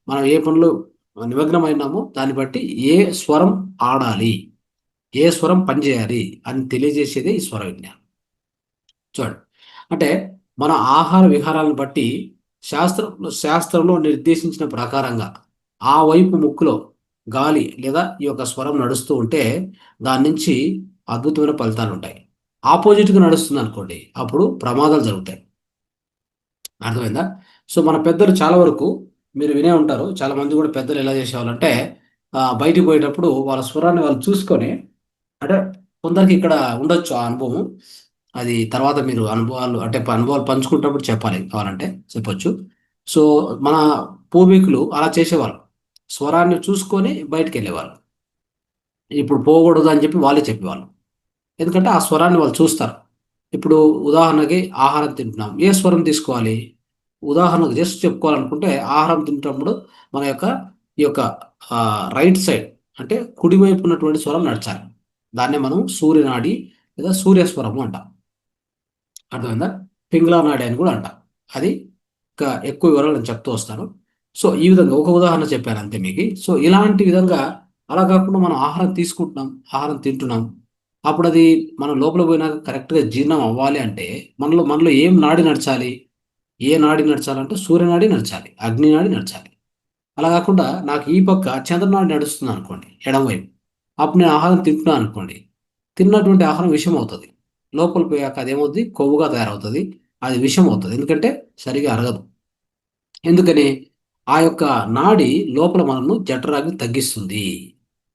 మనం ఏ పనిలో నిమగ్నమైనామో దాన్ని బట్టి ఏ స్వరం ఆడాలి, ఏ స్వరం పనిచేయాలి అని తెలియజేసేదే ఈ స్వర విజ్ఞానం. చూడండి. అంటే మన ఆహార విహారాలను బట్టి శాస్త్రంలో నిర్దేశించిన ప్రకారంగా ఆ వైపు ముక్కులో గాలి లేదా ఈ యొక్క స్వరం నడుస్తూ ఉంటే దాని నుంచి అద్భుతమైన ఫలితాలు ఉంటాయి. ఆపోజిట్గా నడుస్తుంది అనుకోండి, అప్పుడు ప్రమాదాలు జరుగుతాయి. అర్థమైందా. సో మన పెద్దలు చాలా వరకు మీరు వినే ఉంటారు. చాలా మంది కూడా పెద్దలు ఎలా చేసేవాళ్ళంటే బయటికి పోయేటప్పుడు వాళ్ళ స్వరాన్ని వాళ్ళు చూసుకొని, అంటే కొందరికి ఇక్కడ ఉండొచ్చు ఆ అనుభవం. అది తర్వాత మీరు అనుభవాలు పంచుకుంటున్నప్పుడు చెప్పాలి, కావాలంటే చెప్పొచ్చు. సో మన పూర్వీకులు అలా చేసేవాళ్ళు. స్వరాన్ని చూసుకొని బయటికి వెళ్ళేవాళ్ళు. ఇప్పుడు పోకూడదు అని చెప్పి వాళ్ళే చెప్పేవాళ్ళు. ఎందుకంటే ఆ స్వరాన్ని వాళ్ళు చూస్తారు. ఇప్పుడు ఉదాహరణకి ఆహారం తింటున్నాం, ఏ స్వరం తీసుకోవాలి. ఉదాహరణకు జస్ట్ చెప్పుకోవాలనుకుంటే ఆహారం తింటున్నప్పుడు మన యొక్క ఈ యొక్క రైట్ సైడ్ అంటే కుడివైపు ఉన్నటువంటి స్వరం నడచాలి. దాన్నే మనం సూర్యనాడి లేదా సూర్యస్వరము అంటాం. అర్థమైందా. పింగళా నాడి అని కూడా అంటాం. అది ఇంకా ఎక్కువ వివరాలు నేను చెప్తూ వస్తాను. సో ఈ విధంగా ఒక ఉదాహరణ చెప్పాను అంతే మీకు. సో ఇలాంటి విధంగా అలా కాకుండా మనం ఆహారం తీసుకుంటున్నాం, ఆహారం తింటున్నాం, అప్పుడు అది మన లోపల పోయినాక కరెక్ట్గా జీర్ణం అవ్వాలి అంటే మనలో ఏం నాడి నడచాలి, ఏ నాడి నడచాలంటే సూర్యనాడి నడచాలి, అగ్నినాడి నడచాలి. అలా కాకుండా నాకు ఈ పక్క చంద్రనాడి నడుస్తుంది అనుకోండి ఎడమవైపు, అప్పుడు నేను ఆహారం తింటున్నాను అనుకోండి, తిన్నటువంటి ఆహారం విషం అవుతుంది. లోపల పోయాక అదేమవుతుంది, కొవ్వుగా తయారవుతుంది, అది విషం అవుతుంది. ఎందుకంటే సరిగా అరగదు. ఎందుకని, ఆ యొక్క నాడి లోపల మనను జఠరాగ్ని తగ్గిస్తుంది.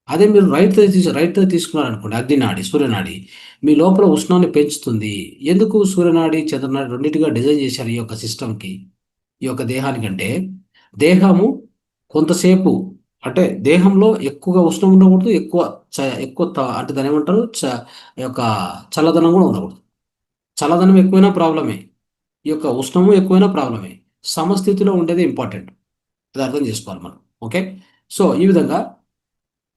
అదే మీరు రైట్తో తీసుకున్నారనుకోండి, అగ్నినాడి, సూర్యనాడి మీ లోపల ఉష్ణాన్ని పెంచుతుంది. ఎందుకు సూర్యనాడి, చంద్రనాడి రెండింటిగా డిజైన్ చేశారు ఈ యొక్క సిస్టమ్కి, ఈ యొక్క దేహానికంటే దేహము కొంతసేపు, అంటే దేహంలో ఎక్కువగా ఉష్ణం ఉండకూడదు, అంటే దాని ఏమంటారు, ఈ యొక్క చల్లదనం కూడా ఉండకూడదు. చల్లదనం ఎక్కువైనా ప్రాబ్లమే, ఈ యొక్క ఉష్ణము ఎక్కువైనా ప్రాబ్లమే. సమస్థితిలో ఉండేది ఇంపార్టెంట్. అది అర్థం చేసుకోవాలి మనం. ఓకే. సో ఈ విధంగా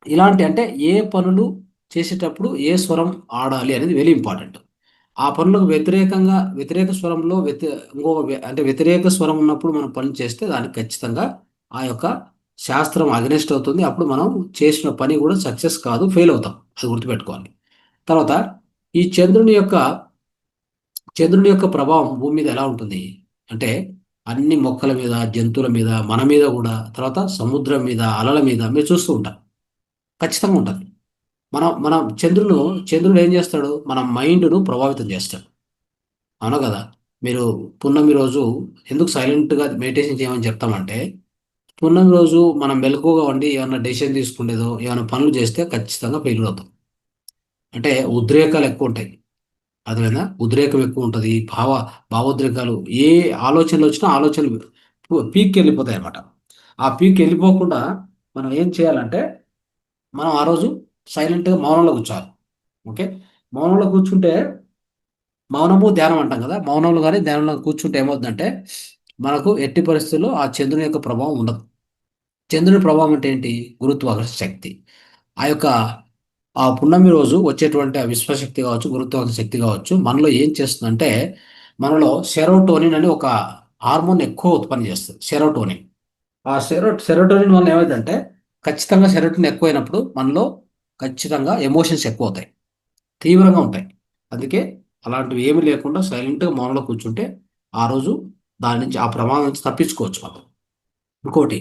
ఇలాంటి, అంటే ఏ పనులు చేసేటప్పుడు ఏ స్వరం ఆడాలి అనేది వెరీ ఇంపార్టెంట్. ఆ పనులకు వ్యతిరేకంగా వ్యతిరేక స్వరంలో అంటే వ్యతిరేక స్వరం ఉన్నప్పుడు మనం పని చేస్తే దానికి ఖచ్చితంగా ఆ యొక్క శాస్త్రం అగ్నెస్ట్ అవుతుంది. అప్పుడు మనం చేసిన పని కూడా సక్సెస్ కాదు, ఫెయిల్ అవుతాం. అది గుర్తుపెట్టుకోవాలి. తర్వాత ఈ చంద్రుని యొక్క ప్రభావం భూమి మీద ఎలా ఉంటుంది అంటే, అన్ని మొక్కల మీద, జంతువుల మీద, మన మీద కూడా, తర్వాత సముద్రం మీద, అలల మీద మీరు చూస్తూ ఉంటారు. ఖచ్చితంగా ఉంటుంది. మనం చంద్రుడు ఏం చేస్తాడు, మన మైండ్ను ప్రభావితం చేస్తాడు. అవునా కదా. మీరు పున్నమి రోజు ఎందుకు సైలెంట్గా మెడిటేషన్ చేయమని చెప్తామంటే, పున్నమి రోజు మనం మెలకువగా ఉండి ఏమైనా డెసిషన్ తీసుకునేదో ఏమైనా పనులు చేస్తే ఖచ్చితంగా ఫెయిల్ అవుతాం. అంటే ఉద్రేకాలు ఎక్కువ ఉంటాయి. అర్థమైందా. ఉద్రేకం ఎక్కువ ఉంటుంది. భావోద్రేకాలు, ఏ ఆలోచనలు వచ్చినా ఆలోచనలు పీక్కి వెళ్ళిపోతాయి అన్నమాట. ఆ పీక్ వెళ్ళిపోకుండా మనం ఏం చేయాలంటే, మనం ఆ రోజు సైలెంట్గా మౌనంలో కూర్చోవాలి. ఓకే. మౌనంలో కూర్చుంటే, మౌనము ధ్యానం అంటాం కదా, మౌనంలో కానీ ధ్యానంలో కూర్చుంటే ఏమవుతుందంటే, మనకు ఎట్టి పరిస్థితుల్లో ఆ చంద్రుని యొక్క ప్రభావం ఉండదు. చంద్రుని ప్రభావం అంటే ఏంటి, గురుత్వాకర్షణ శక్తి. ఆ యొక్క ఆ పున్నమి రోజు వచ్చేటువంటి ఆ విశ్వశక్తి కావచ్చు, గురుత్వాకర్షణ శక్తి కావచ్చు, మనలో ఏం చేస్తుందంటే, మనలో సెరోటోనిన్ అని ఒక హార్మోన్ ఎక్కువ ఉత్పత్తి చేస్తుంది, సెరోటోనిన్. ఆ సెరోటోనిన్ వల్ల ఏమైందంటే, ఖచ్చితంగా సెరోటోనిన్ ఎక్కువైనప్పుడు మనలో ఖచ్చితంగా ఎమోషన్స్ ఎక్కువ అవుతాయి, తీవ్రంగా ఉంటాయి. అందుకే అలాంటివి ఏమీ లేకుండా సైలెంట్గా మౌనంలో కూర్చుంటే ఆ రోజు దాని నుంచి, ఆ ప్రమాదం నుంచి తప్పించుకోవచ్చు మనం. ఇంకోటి,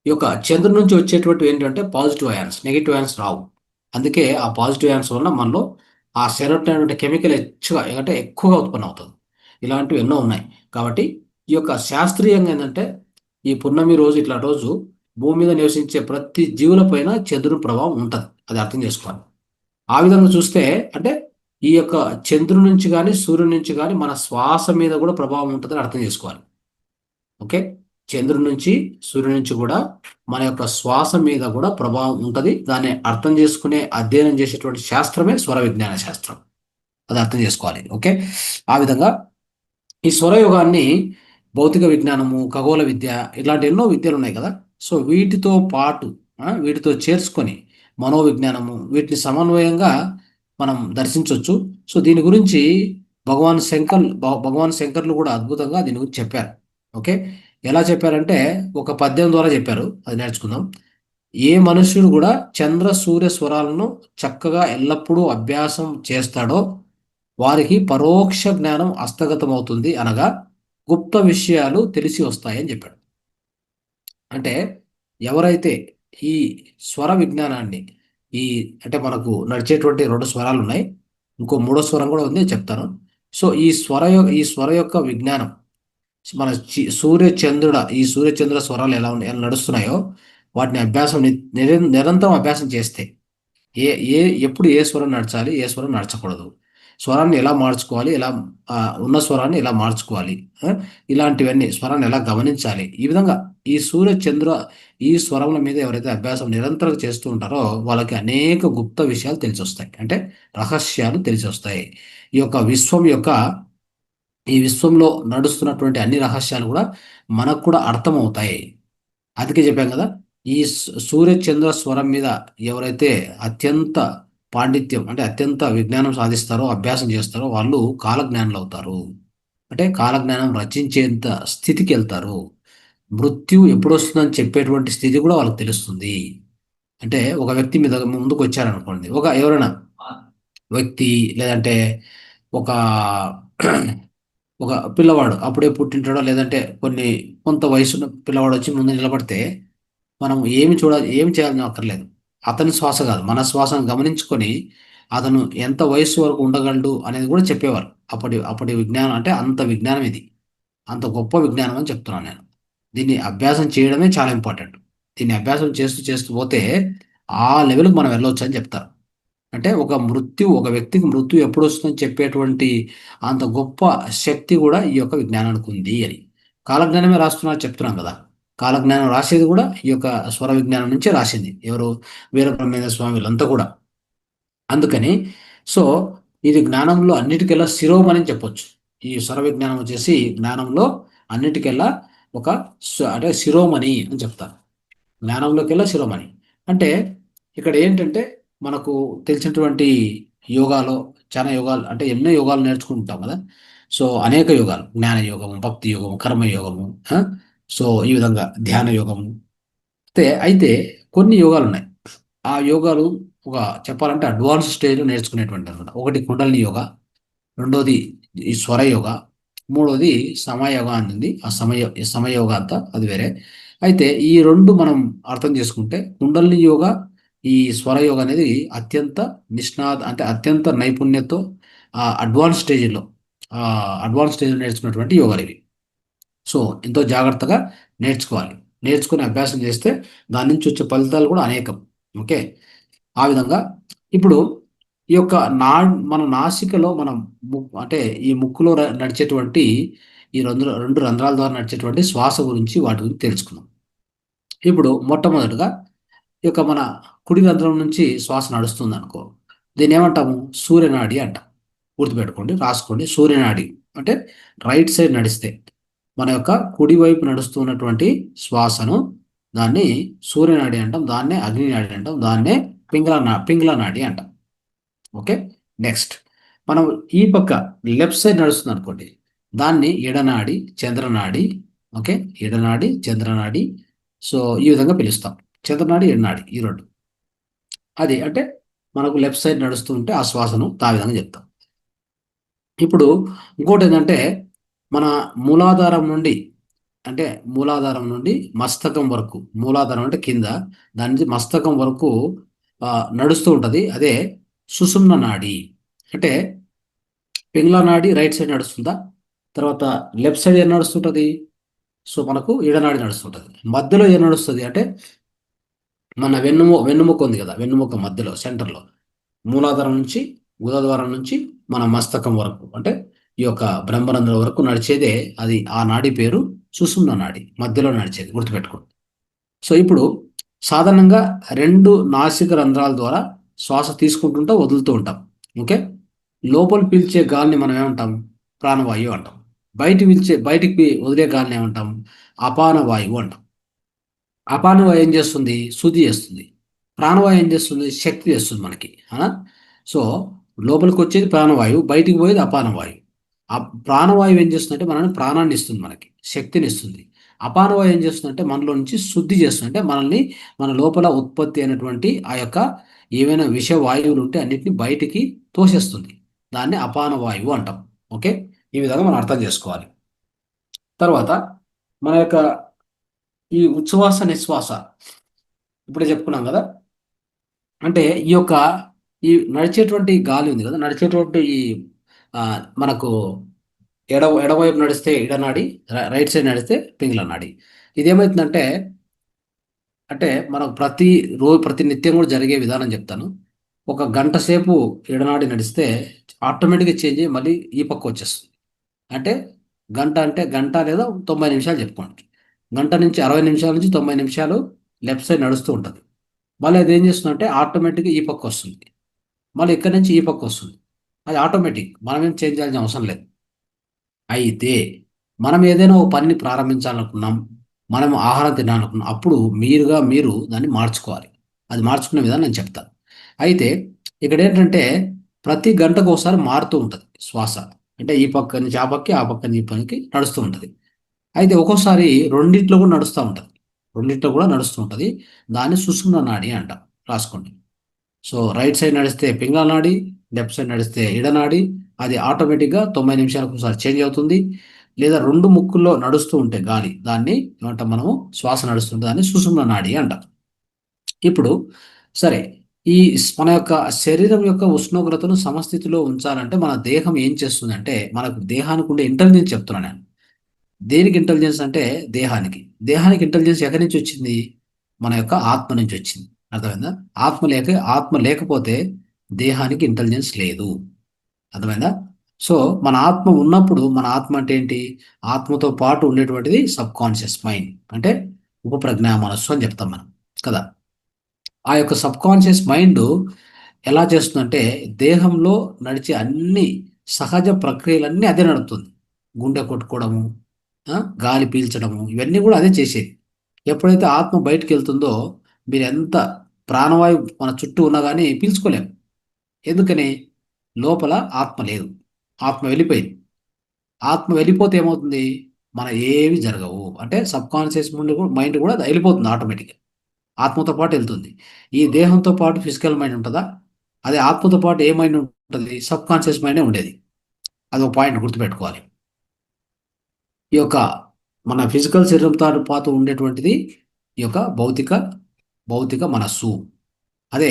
ఈ యొక్క చంద్రుడి నుంచి వచ్చేటువంటివి ఏంటంటే పాజిటివ్ అయాన్స్, నెగిటివ్ అయాన్స్ రావు. అందుకే ఆ పాజిటివ్ అయాన్స్ వల్ల మనలో ఆ సెరోటోనిన్ అనే కెమికల్ ఎక్కువగా ఉత్పన్నం అవుతుంది. ఇలాంటివి ఎన్నో ఉన్నాయి. కాబట్టి ఈ యొక్క శాస్త్రీయంగా ఏంటంటే, ఈ పున్నమి రోజు ఇట్లా రోజు భూమి మీద నివసించే ప్రతి జీవులపైన చంద్రుని ప్రభావం ఉంటుంది. అది అర్థం చేసుకోవాలి. ఆ విధంగా చూస్తే, అంటే ఈ యొక్క చంద్రుడి నుంచి కానీ సూర్యుడి నుంచి కానీ మన శ్వాస మీద కూడా ప్రభావం ఉంటుందని అర్థం చేసుకోవాలి. ఓకే. చంద్రుడి నుంచి, సూర్యుడి నుంచి కూడా మన యొక్క శ్వాస మీద కూడా ప్రభావం ఉంటుంది. దాన్ని అర్థం చేసుకునే, అధ్యయనం చేసేటువంటి శాస్త్రమే స్వర విజ్ఞాన శాస్త్రం. అది అర్థం చేసుకోవాలి. ఓకే. ఆ విధంగా ఈ స్వరయోగాన్ని భౌతిక విజ్ఞానము, ఖగోళ విద్య, ఇలాంటి ఎన్నో విద్యలు ఉన్నాయి కదా. సో వీటితో పాటు, వీటితో చేర్చుకొని మనోవిజ్ఞానము, వీటిని సమన్వయంగా మనం దర్శించవచ్చు. సో దీని గురించి భగవాన్ శంకర్లు కూడా అద్భుతంగా దీని గురించి చెప్పారు. ఓకే. ఎలా చెప్పారంటే, ఒక పద్యం ద్వారా చెప్పారు, అది నేర్చుకుందాం. ఏ మనుష్యుడు కూడా చంద్ర సూర్య స్వరాలను చక్కగా ఎల్లప్పుడూ అభ్యాసం చేస్తాడో వారికి పరోక్ష జ్ఞానం హస్తగతమవుతుంది అనగా గుప్త విషయాలు తెలిసి వస్తాయని చెప్పాడు. అంటే ఎవరైతే ఈ స్వర విజ్ఞానాన్ని, ఈ అంటే మనకు నడిచేటువంటి రెండు స్వరాలు ఉన్నాయి, ఇంకో మూడో స్వరం కూడా ఉంది, చెప్తాను. సో ఈ స్వర యొక్క విజ్ఞానం, మన సూర్య చంద్ర స్వరాలు ఎలా నడుస్తున్నాయో వాటిని అభ్యాసం నిరంతరం అభ్యాసం చేస్తే, ఏ ఏ ఎప్పుడు ఏ స్వరం నడచాలి, ఏ స్వరం నడచకూడదు, స్వరాన్ని ఎలా మార్చుకోవాలి, ఆ, ఉన్న స్వరాన్ని ఎలా మార్చుకోవాలి, ఆ, ఇలాంటివన్నీ స్వరాన్ని ఎలా గమనించాలి, ఈ విధంగా ఈ సూర్య చంద్ర ఈ స్వరముల మీద ఎవరైతే అభ్యాసం నిరంతరం చేస్తూ ఉంటారో వాళ్ళకి అనేక గుప్త విషయాలు తెలిసి వస్తాయి, అంటే రహస్యాలు తెలిసి వస్తాయి. ఈ యొక్క ఈ విశ్వంలో నడుస్తున్నటువంటి అన్ని రహస్యాలు కూడా మనకు కూడా అర్థమవుతాయి. అందుకే చెప్పాం కదా, ఈ సూర్య చంద్ర స్వరం మీద ఎవరైతే అత్యంత పాండిత్యం, అంటే అత్యంత విజ్ఞానం సాధిస్తారో, అభ్యాసం చేస్తారో వాళ్ళు కాలజ్ఞానులు అవుతారు. అంటే కాలజ్ఞానం రచించేంత స్థితికి వెళ్తారు. మృత్యు ఎప్పుడు వస్తుందని చెప్పేటువంటి స్థితి కూడా వాళ్ళకి తెలుస్తుంది. అంటే ఒక వ్యక్తి మీద ముందుకు వచ్చారనుకోండి, ఎవరైనా వ్యక్తి, లేదంటే ఒక ఒక పిల్లవాడు అప్పుడే పుట్టింటాడో, లేదంటే కొంత వయసున్న పిల్లవాడు వచ్చి ముందు నిలబడితే మనం ఏమి చేయాలని అక్కర్లేదు. అతని శ్వాస కాదు, మన శ్వాసను గమనించుకొని అతను ఎంత వయస్సు వరకు ఉండగలడు అనేది కూడా చెప్పేవారు. అప్పటి అప్పటి విజ్ఞానం, అంటే అంత విజ్ఞానం ఇది, అంత గొప్ప విజ్ఞానం అని చెప్తున్నాను నేను. దీన్ని అభ్యాసం చేయడమే చాలా ఇంపార్టెంట్. దీన్ని అభ్యాసం చేస్తూ చేస్తూ పోతే ఆ లెవెల్కి మనం వెళ్ళవచ్చు అని చెప్తారు. అంటే ఒక వ్యక్తికి మృత్యు ఎప్పుడు వస్తుందని చెప్పేటువంటి అంత గొప్ప శక్తి కూడా ఈ యొక్క విజ్ఞానానికి ఉంది అని. కాలజ్ఞానమే రాస్తున్నారు చెప్తున్నాం కదా. కాలజ్ఞానం రాసేది కూడా ఈ యొక్క స్వర విజ్ఞానం నుంచే రాసింది. ఎవరు? వీరబ్రహ్మేంద్ర స్వామి వీళ్ళంతా కూడా. అందుకని సో ఇది జ్ఞానంలో అన్నిటికెల్లా శిరోమణి అని చెప్పొచ్చు. ఈ స్వర విజ్ఞానం వచ్చేసి జ్ఞానంలో అన్నిటికెల్లా ఒక అంటే శిరోమణి అని చెప్తారు. జ్ఞానంలోకెల్లా శిరోమణి. అంటే ఇక్కడ ఏంటంటే మనకు తెలిసినటువంటి యోగాలో చాలా యోగాలు అంటే ఎన్నో యోగాలు నేర్చుకుంటాం కదా. సో అనేక యోగాలు, జ్ఞాన యోగము, భక్తి యోగము, కర్మ యోగము, ఆ? సో ఈ విధంగా ధ్యాన యోగము. అయితే కొన్ని యోగాలు ఉన్నాయి. ఆ యోగాలు ఒక చెప్పాలంటే అడ్వాన్స్ స్టేజ్లో నేర్చుకునేటువంటి అనమాట. ఒకటి కుండలిని యోగా, రెండోది ఈ స్వర యోగ, మూడోది సమయోగ అని ఉంది. ఆ సమయోగ అంతా అది వేరే. అయితే ఈ రెండు మనం అర్థం చేసుకుంటే కుండలిని యోగ, ఈ స్వర యోగ అనేది అత్యంత అంటే అత్యంత నైపుణ్యతో ఆ అడ్వాన్స్ స్టేజ్లో ఆ అడ్వాన్స్ స్టేజ్లో నేర్చుకున్నటువంటి యోగాలు ఇవి. సో ఎంతో జాగ్రత్తగా నేర్చుకోవాలి. నేర్చుకుని అభ్యాసం చేస్తే దాని నుంచి వచ్చే ఫలితాలు కూడా అనేకం. ఓకే. ఆ విధంగా ఇప్పుడు ఈ యొక్క నా మన నాసికలో మనం అంటే ఈ ముక్కులో నడిచేటువంటి ఈ రెండు రంధ్రాల ద్వారా నడిచేటువంటి శ్వాస గురించి వాటి గురించి తెలుసుకుందాం. ఇప్పుడు మొట్టమొదటిగా ఈ యొక్క మన కుడి రంధ్రం నుంచి శ్వాస నడుస్తుంది అనుకో, దీన్ని ఏమంటాము? సూర్యనాడి అంటాం. గుర్తుపెట్టుకోండి, రాసుకోండి. సూర్యనాడి అంటే రైట్ సైడ్ నడిస్తే మన యొక్క కుడి వైపు నడుస్తున్నటువంటి శ్వాసను దాన్ని సూర్యనాడి అంటాం. దాన్నే అగ్నినాడి అంటాం. దాన్నే పింగళ నాడి అంటాం. ఓకే. నెక్స్ట్ మనం ఈ పక్క లెఫ్ట్ సైడ్ నడుస్తుంది అనుకోండి, దాన్ని ఎడనాడి చంద్రనాడి. ఓకే. ఎడనాడి చంద్రనాడి. సో ఈ విధంగా పిలుస్తాం. చంద్రనాడి ఎడనాడి ఈ రెండు. అది అంటే మనకు లెఫ్ట్ సైడ్ నడుస్తూ ఉంటే ఆ శ్వాసను ఆ విధంగా చెప్తాం. ఇప్పుడు ఇంకోటి ఏంటంటే మన మూలాధారం నుండి అంటే మూలాధారం నుండి మస్తకం వరకు, మూలాధారం అంటే కింద, దాని నుంచి మస్తకం వరకు నడుస్తూ ఉంటుంది. అదే సుషుమ్న నాడి. అంటే పింగ్లా నాడి రైట్ సైడ్ నడుస్తుందా, తర్వాత లెఫ్ట్ సైడ్ ఏం నడుస్తుంటుంది? సో మనకు ఈడనాడి నడుస్తుంటుంది. మధ్యలో ఏం నడుస్తుంది అంటే మన వెన్నుముక ఉంది కదా, వెన్నుముక మధ్యలో సెంటర్లో మూలాధారం నుంచి గుదద్వారం నుంచి మన మస్తకం వరకు అంటే ఈ యొక్క బ్రహ్మరంధ్రం వరకు నడిచేదే అది. ఆ నాడి పేరు సుషుమ్న నాడి, మధ్యలో నడిచేది. గుర్తుపెట్టుకోండి. సో ఇప్పుడు సాధారణంగా రెండు నాసిక రంధ్రాల ద్వారా శ్వాస తీసుకుంటుంటా వదులుతూ ఉంటాం. ఓకే. లోపల పీల్చే గాలిని మనం ఏమంటాం? ప్రాణవాయువు అంటాం. బయటికి వదిలే గాలిని ఏమంటాం? అపాన వాయువు అంటాం. అపానవాయు ఏం చేస్తుంది? శుద్ధి చేస్తుంది. ప్రాణవాయు ఏం చేస్తుంది? శక్తి చేస్తుంది మనకి. సో లోపలికి వచ్చేది ప్రాణవాయువు, బయటికి పోయేది అపానవాయువు. ఆ ప్రాణవాయువు ఏం చేస్తుందంటే మనల్ని ప్రాణాన్ని ఇస్తుంది, మనకి శక్తిని ఇస్తుంది. అపానవాయువు ఏం చేస్తుందంటే మనలో నుంచి శుద్ధి చేస్తుంది. అంటే మనల్ని మన లోపల ఉత్పత్తి అయినటువంటి ఆ యొక్క ఏవైనా విష వాయువులు ఉంటే అన్నిటిని బయటికి తోసేస్తుంది. దాన్ని అపాన వాయువు అంటాం. ఓకే. ఈ విధంగా మనం అర్థం చేసుకోవాలి. తర్వాత మన యొక్క ఈ ఉచ్ఛ్వాస నిశ్వాస ఇప్పుడే చెప్పుకున్నాం కదా. అంటే ఈ యొక్క ఈ నడిచేటువంటి గాలి ఉంది కదా, నడిచేటువంటి ఈ ఆ, మనకు ఎడవైపు నడిస్తే ఇడనాడి, రైట్ సైడ్ నడిస్తే పింగళ నాడి. ఇదేమవుతుందంటే మనం ప్రతి నిత్యం కూడా జరిగే విధానం చెప్తాను. ఒక గంట సేపు ఎడనాడి నడిస్తే ఆటోమేటిక్గా చేంజ్ అయ్యి మళ్ళీ ఈ పక్క వచ్చేస్తుంది. అంటే గంట లేదా 90 నిమిషాలు చెప్పుకోండి. గంట నుంచి 60 నిమిషాల నుంచి 90 నిమిషాలు లెఫ్ట్ సైడ్ నడుస్తూ ఉంటుంది. మళ్ళీ అది ఏం చేస్తుందంటే ఆటోమేటిక్గా ఈ పక్క వస్తుంది. మళ్ళీ ఇక్కడ నుంచి ఈ పక్క వస్తుంది. అది ఆటోమేటిక్, మనం ఏం చేంజ్ చేయాల్సిన అవసరం లేదు. అయితే మనం ఏదైనా ఒక పనిని ప్రారంభించాలనుకున్నాం, మనం ఆహారం తినాలనుకున్నాం, అప్పుడు మీరు దాన్ని మార్చుకోవాలి. అది మార్చుకునే విధానం నేను చెప్తాను. అయితే ఇక్కడ ఏంటంటే ప్రతి గంటకు ఒకసారి మారుతూ ఉంటుంది శ్వాస. అంటే ఈ పక్క నుంచి ఆ పక్కకి, ఆ పక్క నుంచి ఈ పక్కకి నడుస్తూ ఉంటుంది. అయితే ఒక్కోసారి రెండిట్లో కూడా నడుస్తూ ఉంటుంది. రెండిట్లో కూడా నడుస్తూ ఉంటుంది. దాన్ని సుషుమ్న నాడి అంటాం. రాసుకోండి. సో రైట్ సైడ్ నడిస్తే పింగళ నాడి, లెఫ్ట్ సైడ్ నడిస్తే ఇడనాడి. అది ఆటోమేటిక్గా 90 నిమిషాలకు ఒకసారి చేంజ్ అవుతుంది. లేదా రెండు ముక్కుల్లో నడుస్తూ ఉంటే గాలి, దాన్ని ఏమంటాం మనము? శ్వాస నడుస్తుంటే దాన్ని సుషుమ్న నాడి అంటాం. ఇప్పుడు సరే, ఈ మన యొక్క శరీరం యొక్క ఉష్ణోగ్రతను సమస్థితిలో ఉంచాలంటే మన దేహం ఏం చేస్తుందంటే, మనకు దేహానికి ఉండే ఇంటెలిజెన్స్ చెప్తున్నాను నేను. దేనికి ఇంటెలిజెన్స్ అంటే దేహానికి ఇంటెలిజెన్స్ ఎక్కడి నుంచి వచ్చింది? మన యొక్క ఆత్మ నుంచి వచ్చింది. అర్థమైందా? ఆత్మ లేకపోతే దేహానికి ఇంటెలిజెన్స్ లేదు. అర్థమైందా? సో మన ఆత్మ ఉన్నప్పుడు, మన ఆత్మ అంటే ఏంటి? ఆత్మతో పాటు ఉండేటువంటిది సబ్ కాన్షియస్ మైండ్, అంటే ఉపప్రజ్ఞా మనస్సు అని చెప్తాం మనం కదా. ఆ యొక్క సబ్ కాన్షియస్ మైండ్ ఎలా చేస్తుందంటే దేహంలో నడిచే అన్ని సహజ ప్రక్రియలన్నీ అదే నడుపుతుంది. గుండె కొట్టుకోవడము, ఆ, గాలి పీల్చడము, ఇవన్నీ కూడా అదే చేసేది. ఎప్పుడైతే ఆత్మ బయటికి వెళ్తుందో మీరు ఎంత ప్రాణవాయువు మన చుట్టూ ఉన్నా కానీ పీల్చుకోలేము. ఎందుకని? లోపల ఆత్మ లేదు, ఆత్మ వెళ్ళిపోయింది. ఆత్మ వెళ్ళిపోతే ఏమవుతుంది? మన ఏవి జరగవు. అంటే సబ్ కాన్షియస్ మైండ్ కూడా అది వెళ్ళిపోతుంది ఆటోమేటిక్గా, ఆత్మతో పాటు వెళ్తుంది. ఈ దేహంతో పాటు ఫిజికల్ మైండ్ ఉంటుందా? అదే ఆత్మతో పాటు ఏ మైండ్ ఉంటుంది? సబ్ కాన్షియస్ మైండే ఉండేది. అది ఒక పాయింట్ గుర్తుపెట్టుకోవాలి. ఈ యొక్క మన ఫిజికల్ శరీరంతో పాటు ఉండేటువంటిది ఈ యొక్క భౌతిక మనస్సు. అదే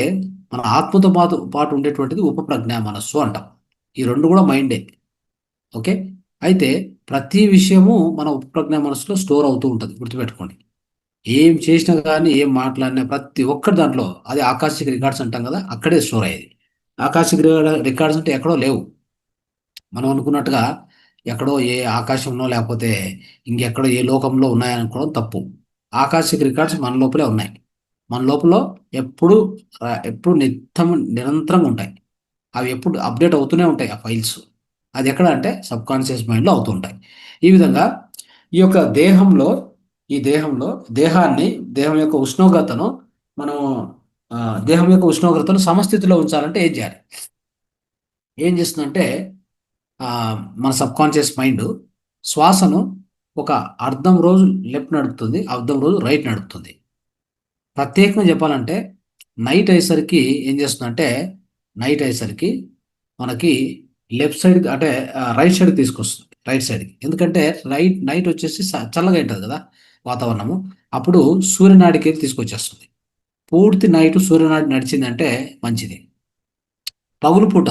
మన ఆత్మతో పాటు ఉండేటువంటిది ఉపప్రజ్ఞా మనస్సు అంటాం. ఈ రెండు కూడా మైండే. ఓకే. అయితే ప్రతి విషయము మన ఉపప్రజ్ఞా మనస్సులో స్టోర్ అవుతూ ఉంటుంది, గుర్తుపెట్టుకోండి. ఏం చేసినా కానీ, ఏం మాట్లాడినా ప్రతి ఒక్కటి దాంట్లో అది ఆకాశిక రికార్డ్స్ అంటాం కదా, అక్కడే స్టోర్ అయ్యేది. ఆకాశిక రికార్డ్స్ అంటే ఎక్కడో లేవు. మనం అనుకున్నట్టుగా ఎక్కడో ఏ ఆకాశంలో లేకపోతే ఇంకెక్కడో ఏ లోకంలో ఉన్నాయనుకోవడం తప్పు. ఆకాశిక రికార్డ్స్ మన లోపలే ఉన్నాయి. మన లోపల ఎప్పుడు ఎప్పుడు నిరంతరంగా ఉంటాయి. అవి ఎప్పుడు అప్డేట్ అవుతూనే ఉంటాయి ఆ ఫైల్స్. అది ఎక్కడ అంటే సబ్ కాన్షియస్ మైండ్లో అవుతూ ఉంటాయి. ఈ విధంగా ఈ యొక్క ఈ దేహంలో దేహాన్ని, దేహం యొక్క ఉష్ణోగ్రతను మనం ఆ, దేహం యొక్క ఉష్ణోగ్రతను సమస్థితిలో ఉంచాలంటే ఏం చేయాలి? ఏం చేస్తుందంటే ఆ, మన సబ్ కాన్షియస్ మైండ్ శ్వాసను ఒక అర్ధం రోజు లెఫ్ట్ నడుపుతుంది, అర్ధం రోజు రైట్ నడుపుతుంది. ప్రత్యేకంగా చెప్పాలంటే నైట్ అయ్యేసరికి ఏం చేస్తుందంటే, నైట్ అయ్యేసరికి మనకి లెఫ్ట్ సైడ్ అంటే రైట్ సైడ్ తీసుకొస్తుంది, రైట్ సైడ్కి. ఎందుకంటే నైట్ వచ్చేసి చల్లగా ఉంటుంది కదా వాతావరణము. అప్పుడు సూర్యనాడికి తీసుకొచ్చేస్తుంది. పూర్తి నైట్ సూర్యనాడి నడిచిందంటే మంచిది. పగులు పూట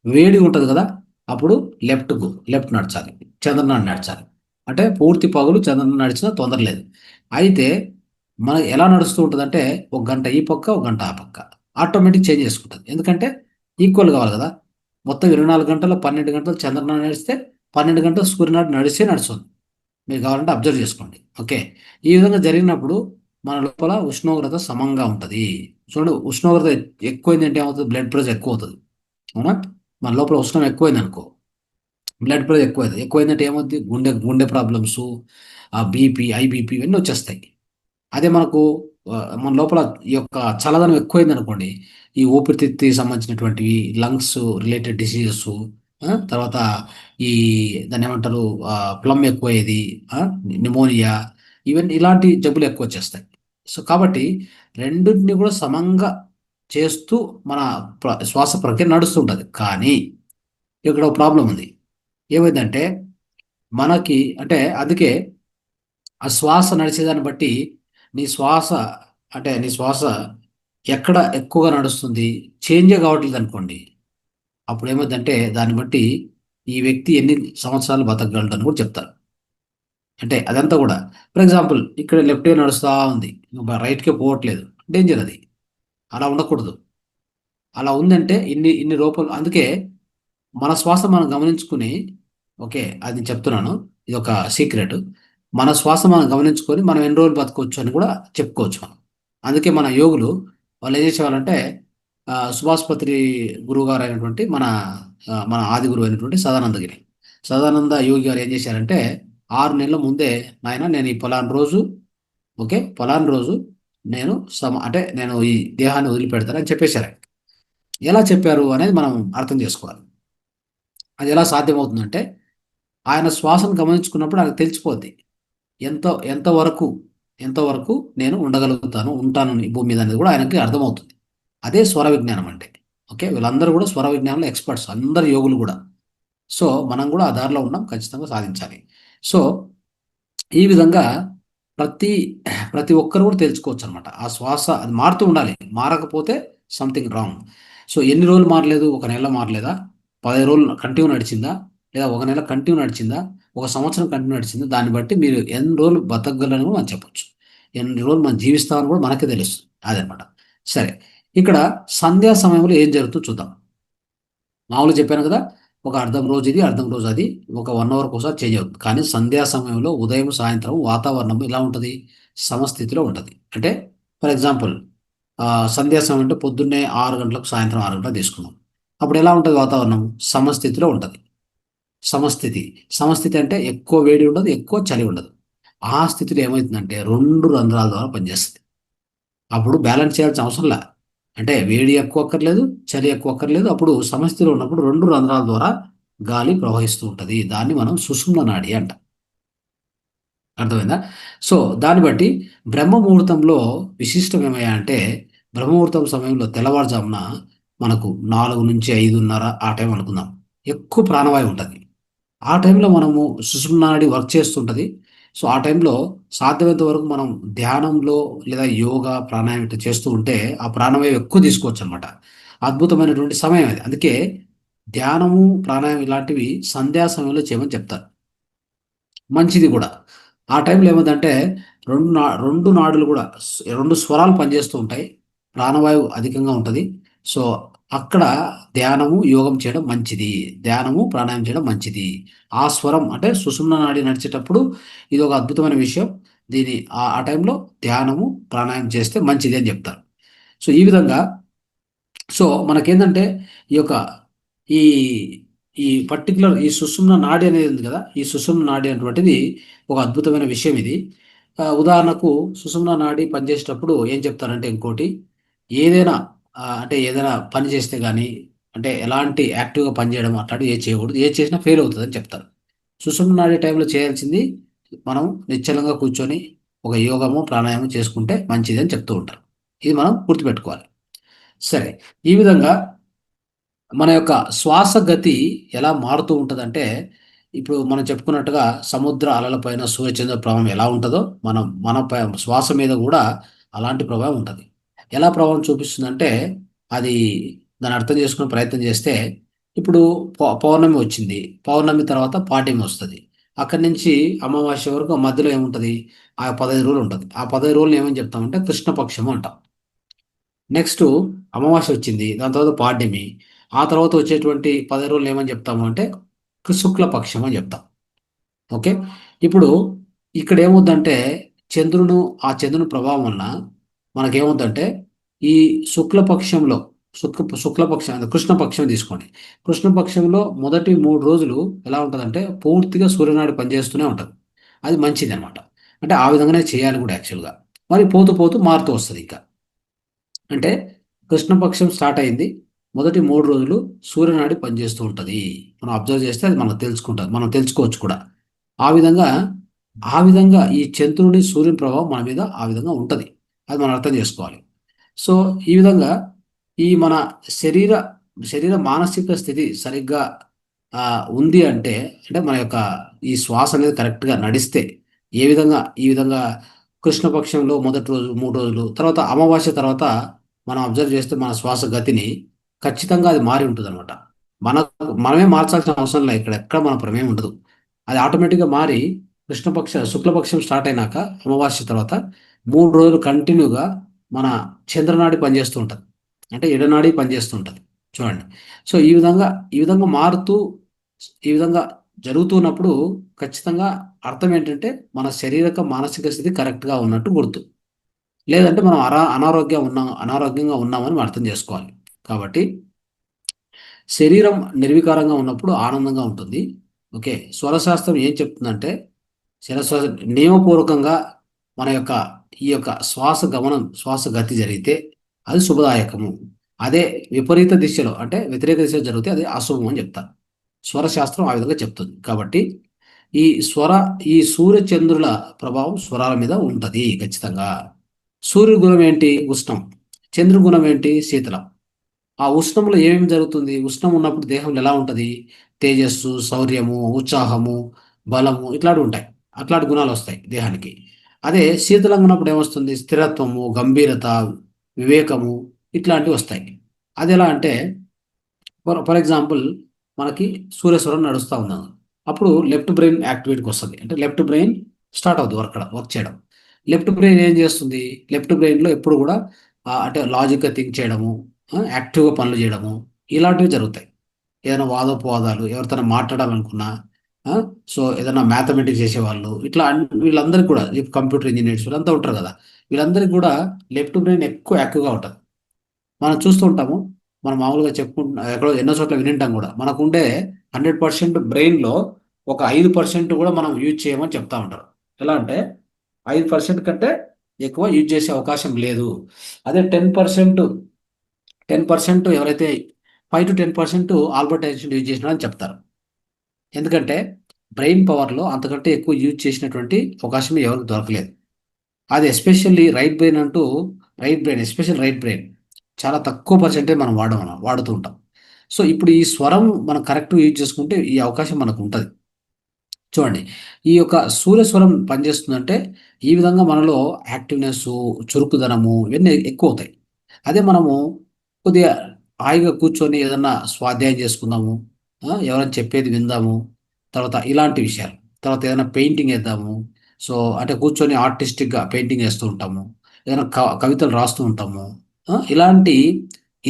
వేడిగా ఉంటుంది కదా, అప్పుడు లెఫ్ట్ నడచాలి, చంద్రనాడు నడచాలి. అంటే పూర్తి పగులు చంద్రనాడు నడిచినా తొందర లేదు. అయితే మనకి ఎలా నడుస్తూ ఉంటుంది అంటే ఒక గంట ఈ పక్క, ఒక గంట ఆ పక్క, ఆటోమేటిక్ చేంజ్ చేసుకుంటుంది. ఎందుకంటే ఈక్వల్ కావాలి కదా. మొత్తం 24 గంటల 12 గంటలు చంద్రనాడు నడిస్తే 12 గంటలు సూర్యనాడు నడుస్తుంది. మీరు కావాలంటే అబ్జర్వ్ చేసుకోండి. ఓకే. ఈ విధంగా జరిగినప్పుడు మన లోపల ఉష్ణోగ్రత సమంగా ఉంటుంది. చూడండి, ఉష్ణోగ్రత ఎక్కువైంది అంటే ఏమవుతుంది? బ్లడ్ ప్రెషర్ ఎక్కువ అవుతుంది. అవునా? మన లోపల ఉష్ణం ఎక్కువైంది అనుకో, బ్లడ్ ప్రెషర్ ఎక్కువైందంటే ఏమవుతుంది? గుండె గుండె ప్రాబ్లమ్స్, ఆ బీపీ, ఐబీపీ ఇవన్నీ వచ్చేస్తాయి. అదే మనకు మన లోపల ఈ యొక్క చల్లదనం ఎక్కువైంది అనుకోండి, ఈ ఊపిరితిత్తుకి సంబంధించినటువంటివి, లంగ్స్ రిలేటెడ్ డిసీజెస్, తర్వాత ఈ దాన్ని ఏమంటారు, ప్లమ్ ఎక్కువయ్యేది, నిమోనియా, ఇవన్నీ ఇలాంటి జబ్బులు ఎక్కువ వచ్చేస్తాయి. సో కాబట్టి రెండింటిని కూడా సమంగా చేస్తూ మన శ్వాస ప్రక్రియ నడుస్తుంటుంది. కానీ ఇక్కడ ఒక ప్రాబ్లం ఉంది. ఏమైందంటే మనకి అంటే అందుకే ఆ శ్వాస నడిచేదాన్ని బట్టి నీ నీ శ్వాస ఎక్కడ ఎక్కువగా నడుస్తుంది, చేంజే కావట్లేదు అనుకోండి. అప్పుడు ఏమైందంటే దాన్ని బట్టి ఈ వ్యక్తి ఎన్ని సంవత్సరాలు బతకగలడు అని కూడా చెప్తారు. అంటే అదంతా కూడా, ఫర్ ఎగ్జాంపుల్ ఇక్కడ లెఫ్ట్గా నడుస్తూ ఉంది, రైట్కే పోవట్లేదు, డేంజర్ అది. అలా ఉండకూడదు. అలా ఉందంటే ఇన్ని ఇన్ని రూపాయలు. అందుకే మన శ్వాస మనం గమనించుకుని, ఓకే అది చెప్తున్నాను, ఇది ఒక సీక్రెట్. మన శ్వాస మనం గమనించుకొని మనం ఎన్ని రోజులు బతకవచ్చు అని కూడా చెప్పుకోవచ్చు మనం. అందుకే మన యోగులు వాళ్ళు ఏం చేసేవాళ్ళంటే సుభాష్ పత్రి గురువు గారు అయినటువంటి మన ఆది గురువు అయినటువంటి సదానందగిరి, సదానంద యోగి గారు ఏం చేశారంటే 6 నెలల ముందే, నాయన నేను ఈ పలానా రోజు, ఓకే పలానా రోజు నేను అంటే నేను ఈ దేహాన్ని వదిలిపెడతానని చెప్పేశారు. ఎలా చెప్పారు అనేది మనం అర్థం చేసుకోవాలి. అది ఎలా సాధ్యమవుతుందంటే ఆయన శ్వాసను గమనించుకున్నప్పుడు ఆయనకు తెలిసిపోద్ది ఎంత ఎంతవరకు ఎంతవరకు నేను ఉంటాను ఈ భూమి మీద అనేది కూడా ఆయనకి అర్థమవుతుంది. అదే స్వర విజ్ఞానం అంటే. ఓకే, వీళ్ళందరూ కూడా స్వర విజ్ఞానంలో ఎక్స్పర్ట్స్, అందరు యోగులు కూడా. సో మనం కూడా ఆ దారిలో ఉన్నాం, ఖచ్చితంగా సాధించాలి. సో ఈ విధంగా ప్రతి ప్రతి ఒక్కరు కూడా తెలుసుకోవచ్చు అనమాట. ఆ శ్వాస అది మారుతూ ఉండాలి, మారకపోతే సంథింగ్ రాంగ్. సో ఎన్ని రోజులు మారలేదు? ఒక నెల మారలేదా? 15 రోజులు కంటిన్యూ నడిచిందా? లేదా ఒక నెల కంటిన్యూ నడిచిందా? ఒక సంవత్సరం కంటిన్యూ నడిచిందా? దాన్ని బట్టి మీరు ఎన్ని రోజులు బతకగలని కూడా మనం చెప్పొచ్చు. ఎన్ని రోజులు మనం జీవిస్తామని కూడా మనకే తెలుస్తుంది. అదనమాట. సరే, ఇక్కడ సంధ్యా సమయంలో ఏం జరుగుతుందో చూద్దాం. మామూలుగా చెప్పాను కదా, ఒక అర్ధం రోజు ఇది, అర్ధం రోజు అది, ఒక 1 అవర్కి ఒకసారి చేంజ్ అవుతుంది. కానీ సంధ్యా సమయంలో ఉదయం సాయంత్రం వాతావరణం ఎలా ఉంటుంది? సమస్థితిలో ఉంటుంది. అంటే ఫర్ ఎగ్జాంపుల్, సంధ్యా సమయం అంటే పొద్దున్నే 6 గంటలకు, సాయంత్రం 6 గంటలకు తీసుకున్నాం. అప్పుడు ఎలా ఉంటుంది వాతావరణం? సమస్థితిలో ఉంటుంది. సమస్థితి. సమస్థితి అంటే ఎక్కువ వేడి ఉండదు, ఎక్కువ చలి ఉండదు. ఆ స్థితిలో ఏమవుతుందంటే 2 రంధ్రాల ద్వారా పనిచేస్తుంది. అప్పుడు బ్యాలెన్స్ చేయాల్సిన అవసరం లే. అంటే వేడి ఎక్కువ అక్కర్లేదు, చలి ఎక్కువ అక్కర్లేదు. అప్పుడు సమస్థితిలో ఉన్నప్పుడు 2 రంధ్రాల ద్వారా గాలి ప్రవహిస్తూ ఉంటుంది. దాన్ని మనం సుషుమ్న నాడి అంటాం. అర్థమైందా? సో, దాన్ని బట్టి బ్రహ్మ ముహూర్తంలో విశిష్టం ఏమయ్యా అంటే, బ్రహ్మముహూర్తం సమయంలో తెల్లవారుజామున మనకు 4-5:30 ఆ టైం అనుకుందాం. ఎక్కువ ప్రాణవాయువు ఉంటది. ఆ టైంలో మనము సుషుమ్నా నాడి వర్క్ చేస్తుంటది. సో, ఆ టైంలో సాధ్యమైనంత వరకు మనం ధ్యానంలో లేదా యోగా, ప్రాణాయామం ఇట్లా చేస్తూ ఉంటే ఆ ప్రాణవాయువు ఎక్కువ తీసుకోవచ్చనమాట. అద్భుతమైనటువంటి సమయం అది. అందుకే ధ్యానము, ప్రాణాయామం ఇలాంటివి సంధ్యా సమయంలో చేయమని చెప్తారు. మంచిది గూడా. ఆ టైంలో ఏమైద్దంటే 2 నాడులు గూడా 2 స్వరాలు పనిచేస్తూ ఉంటాయి. ప్రాణవాయువు అధికంగా ఉంటది. సో, అక్కడ ధ్యానము, యోగం చేయడం మంచిది. ధ్యానము, ప్రాణాయామం చేయడం మంచిది. ఆ స్వరం అంటే సుషుమ్నా నాడి నడిచేటప్పుడు ఇదొక అద్భుతమైన విషయం. దీని ఆ టైంలో ధ్యానము, ప్రాణాయామం చేస్తే మంచిది అని జెప్తారు. సో, ఈ విధంగా మనకేందంటే ఈ యొక్క ఈ ఈ పర్టిక్యులర్ ఈ సుషుమ్న నాడి అనేది ఉంది కదా! ఈ సుషుమ్న నాడి అటువంటిది ఒక అద్భుతమైన విషయం ఇది. ఉదాహరణకు సుషుమ్న నాడి పనిచేసేటప్పుడు ఏం చెప్తారంటే ఇంకోటి, ఏదైనా అంటే ఏదైనా పని చేస్తే గాని, అంటే ఎలాంటి యాక్టివ్‌గా పని చేయడం అట్లాంటివి ఏది చేయకూడదు. ఏది చేసినా ఫెయిల్ అవుతదని చెప్తారు. సుషుమ్న నాడి టైంలో చేయాల్సింది మనం నిశ్చలంగా కూర్చొని ఒక యోగము, ప్రాణాయామం చేసుకుంటే మంచిదని చెప్తూ ఉంటారు. ఇది మనం గుర్తుపెట్టుకోవాలి. సరే. ఈ విధంగా మన యొక్క శ్వాస గతి ఎలా మారుతూ ఉంటదంటే, ఇప్పుడు మనం చెప్పుకున్నట్టుగా సముద్ర అలల పైన సూర్యచంద్ర ప్రభావం ఎలా ఉంటదో, మన శ్వాస మీద గూడా అలాంటి ప్రభావం ఉంటది. ఎలా ప్రభావం చూపిస్తుందంటే, అది దాన్ని అర్థం చేసుకునే ప్రయత్నం చేస్తే, ఇప్పుడు పౌర్ణమి వచ్చింది. పౌర్ణమి తర్వాత పాడ్యమి వస్తది. అక్కడి నుంచి అమావాస్య వరకు మధ్యలో ఏముంటది? ఆ 15 రోజులు ఉంటది. ఆ 15 రోజుల్ని ఏమని చెప్తామంటే కృష్ణపక్షము అంటాం. నెక్స్టు అమావాస్య వచ్చింది. దాని తర్వాత పాడ్యమి. ఆ తర్వాత వచ్చేటువంటి 10 రోజులు ఏమని చెప్తాము అంటే శుక్లపక్షం అని చెప్తాం. ఓకే. ఇప్పుడు ఇక్కడ ఏమవుద్దంటే చంద్రుడు ఆ చంద్రుని ప్రభావం వలన మనకేమవుద్దంటే ఈ శుక్లపక్షంలో శుక్లపక్షం అంటే కృష్ణపక్షం తీసుకోండి. కృష్ణపక్షంలో మొదటి 3 రోజులు ఎలా ఉంటదంటే పూర్తిగా సూర్యనాడి పనిచేస్తూనే ఉంటది. అది మంచిదనమాట. అంటే ఆ విధంగానే చేయాలి కూడా యాక్చువల్‌గా. మరి పోతూ పోతూ మారుతూ వస్తదింక. అంటే కృష్ణపక్షం స్టార్ట్ అయింది. మొదటి 3 రోజులు సూర్యనాడి పనిచేస్తూ ఉంటది. మనం అబ్జర్వ్ చేస్తే అది మనం తెలుసుకుంటాం. మనం తెలుసుకోవచ్చు కూడా. ఆ విధంగా, ఆ విధంగా ఈ చంద్రుడి, సూర్యుని ప్రభావం మన మీద ఆ విధంగా ఉంటది. అది మనం అర్థం చేసుకోవాలి. సో, ఈ విధంగా ఈ మన శరీర, మానసిక స్థితి సరిగ్గా ఉంది అంటే, మన యొక్క ఈ శ్వాస అనేది కరెక్ట్‌గా నడిస్తే, ఈ విధంగా కృష్ణపక్షంలో మొదటి రోజు, 3 రోజులు, తర్వాత అమావాస్య తర్వాత మనం అబ్జర్వ్ చేస్తే మన శ్వాస గతిని ఖచ్చితంగా అది మారి ఉంటదనమాట. మనమే మార్చాల్సిన అవసరం లే. ఇక్కడ ఎక్కడ మన ప్రమేయం ఉండదు. అది ఆటోమేటిక్‌గా మారి శుక్లపక్షం స్టార్ట్ అయినాక అమావాస్య తర్వాత 3 రోజులు కంటిన్యూగా మన చంద్రనాడి పనిచేస్తూ ఉంటది. అంటే ఎడనాడి పనిచేస్తూ ఉంటది. చూడండి. సో, ఈ విధంగా మారుతూ ఈ విధంగా జరుగుతున్నప్పుడు ఖచ్చితంగా అర్థం ఏంటంటే మన శారీరక, మానసిక స్థితి కరెక్ట్‌గా ఉన్నట్టు గుర్తు. లేదంటే మనం అనారోగ్యంగా ఉన్నామని మనం అర్థం చేసుకోవాలి. కాబట్టి శరీరం నిర్వికారంగా ఉన్నప్పుడు ఆనందంగా ఉంటుంది. ఓకే. స్వరశాస్త్రం ఏం చెప్తుందంటే, శిరస్సు నియమపూర్వకంగా మన యొక్క ఈ యొక్క శ్వాస గతి జరిగితే అది శుభదాయకము. అదే విపరీత దిశలో అంటే వ్యతిరేక దిశలో జరిగితే అది అశుభం అని చెప్తారు. స్వరశాస్త్రం ఆ విధంగా చెప్తుంది. కాబట్టి ఈ స్వర ఈ సూర్య చంద్రుల ప్రభావం స్వరాల మీద ఉంటది ఖచ్చితంగా. సూర్యుడి గుణం ఏంటి? ఉష్ణం. చంద్రుడి గుణం ఏంటి? శీతలం. ఆ ఉష్ణంలో ఏమేమి జరుగుతుంది? ఉష్ణం ఉన్నప్పుడు దేహంలో ఎలా ఉంటది? తేజస్సు, శౌర్యము, ఉత్సాహము, బలము ఇట్లాంటివుంటాయి. అట్లాంటి గుణాలొస్తాయి దేహానికి. అదే శీతలంగా ఉన్నప్పుడు ఏమొస్తుంది? స్థిరత్వము, గంభీరత, వివేకము ఇట్లాంటివొస్తాయి. అదెలా అంటే ఫర్ ఎగ్జాంపుల్ మనకి సూర్యస్వరం నడుస్తా ఉన్నాను. అప్పుడు లెఫ్ట్ బ్రెయిన్ యాక్టివేట్‌కొస్తది. అంటే లెఫ్ట్ బ్రెయిన్ స్టార్ట్ అవుద్ది వర్క్ చేయడం. లెఫ్ట్ బ్రెయిన్ ఏం చేస్తుంది? లెఫ్ట్ బ్రెయిన్‌లో ఎప్పుడు గూడా అంటే లాజిక్గా థింక్ చేయడము, యాక్టివ్గా పనులు చేయడము, ఇలాంటివి జరుగుతాయి. ఏదైనా వాదోపవాదాలు ఎవరితోనా మాట్లాడాలనుకున్నా, ఆ, సో ఏదైనా మ్యాథమెటిక్స్ చేసేవాళ్ళు ఇట్లా వీళ్ళందరికీ కూడా ఈ కంప్యూటర్ ఇంజనీర్స్ వీళ్ళంతా ఉంటారు కదా, వీళ్ళందరికీ కూడా లెఫ్ట్ బ్రెయిన్ ఎక్కువ యాక్టివ్గా ఉంటుంది. మనం చూస్తూ ఉంటాము. మనం మామూలుగా చెప్పుకుంటున్నా ఎక్కడో ఎన్నో చోట్ల వినింటాం కూడా. మనకుండే 100% బ్రెయిన్లో ఒక 5% కూడా మనం యూజ్ చేయమని చెప్తా ఉంటారు. ఎలా అంటే 5% కంటే ఎక్కువ యూజ్ చేసే అవకాశం లేదు. అదే 10% ఎవరైతే 5 to 10% ఆల్బర్ట్ ఐన్స్టీన్ యూజ్ చేసినారని చెప్తారు. ఎందుకంటే బ్రెయిన్ పవర్లో అంతకంటే ఎక్కువ యూజ్ చేసినటువంటి అవకాశం ఎవరికి దొరకలేదు. అది ఎస్పెషల్లీ రైట్ బ్రెయిన్ అంటూ, right brain special right brain చాలా తక్కువ పర్సెంటేజ్ మనం వాడుతూ ఉంటాం. సో ఇప్పుడు ఈ స్వరం మనం కరెక్ట్ యూజ్ చేసుకుంటే ఈ అవకాశం మనకు ఉంటుంది. చూడండి, ఈ యొక్క సూర్యస్వరం పనిచేస్తుందంటే ఈ విధంగా మనలో యాక్టివ్నెస్, చురుకుదనము ఇవన్నీ ఎక్కువ అవుతాయి. అదే మనము కొద్దిగా హాయిగా కూర్చొని ఏదన్నా స్వాధ్యాయం చేసుకుందాము, ఎవరైనా చెప్పేది విందాము, తర్వాత ఇలాంటి విషయాలు, తర్వాత ఏదైనా పెయింటింగ్ వేద్దాము. సో అంటే కూర్చొని ఆర్టిస్టిక్గా పెయింటింగ్ వేస్తూ ఉంటాము, ఏదైనా కవితలు రాస్తూ ఉంటాము. ఇలాంటి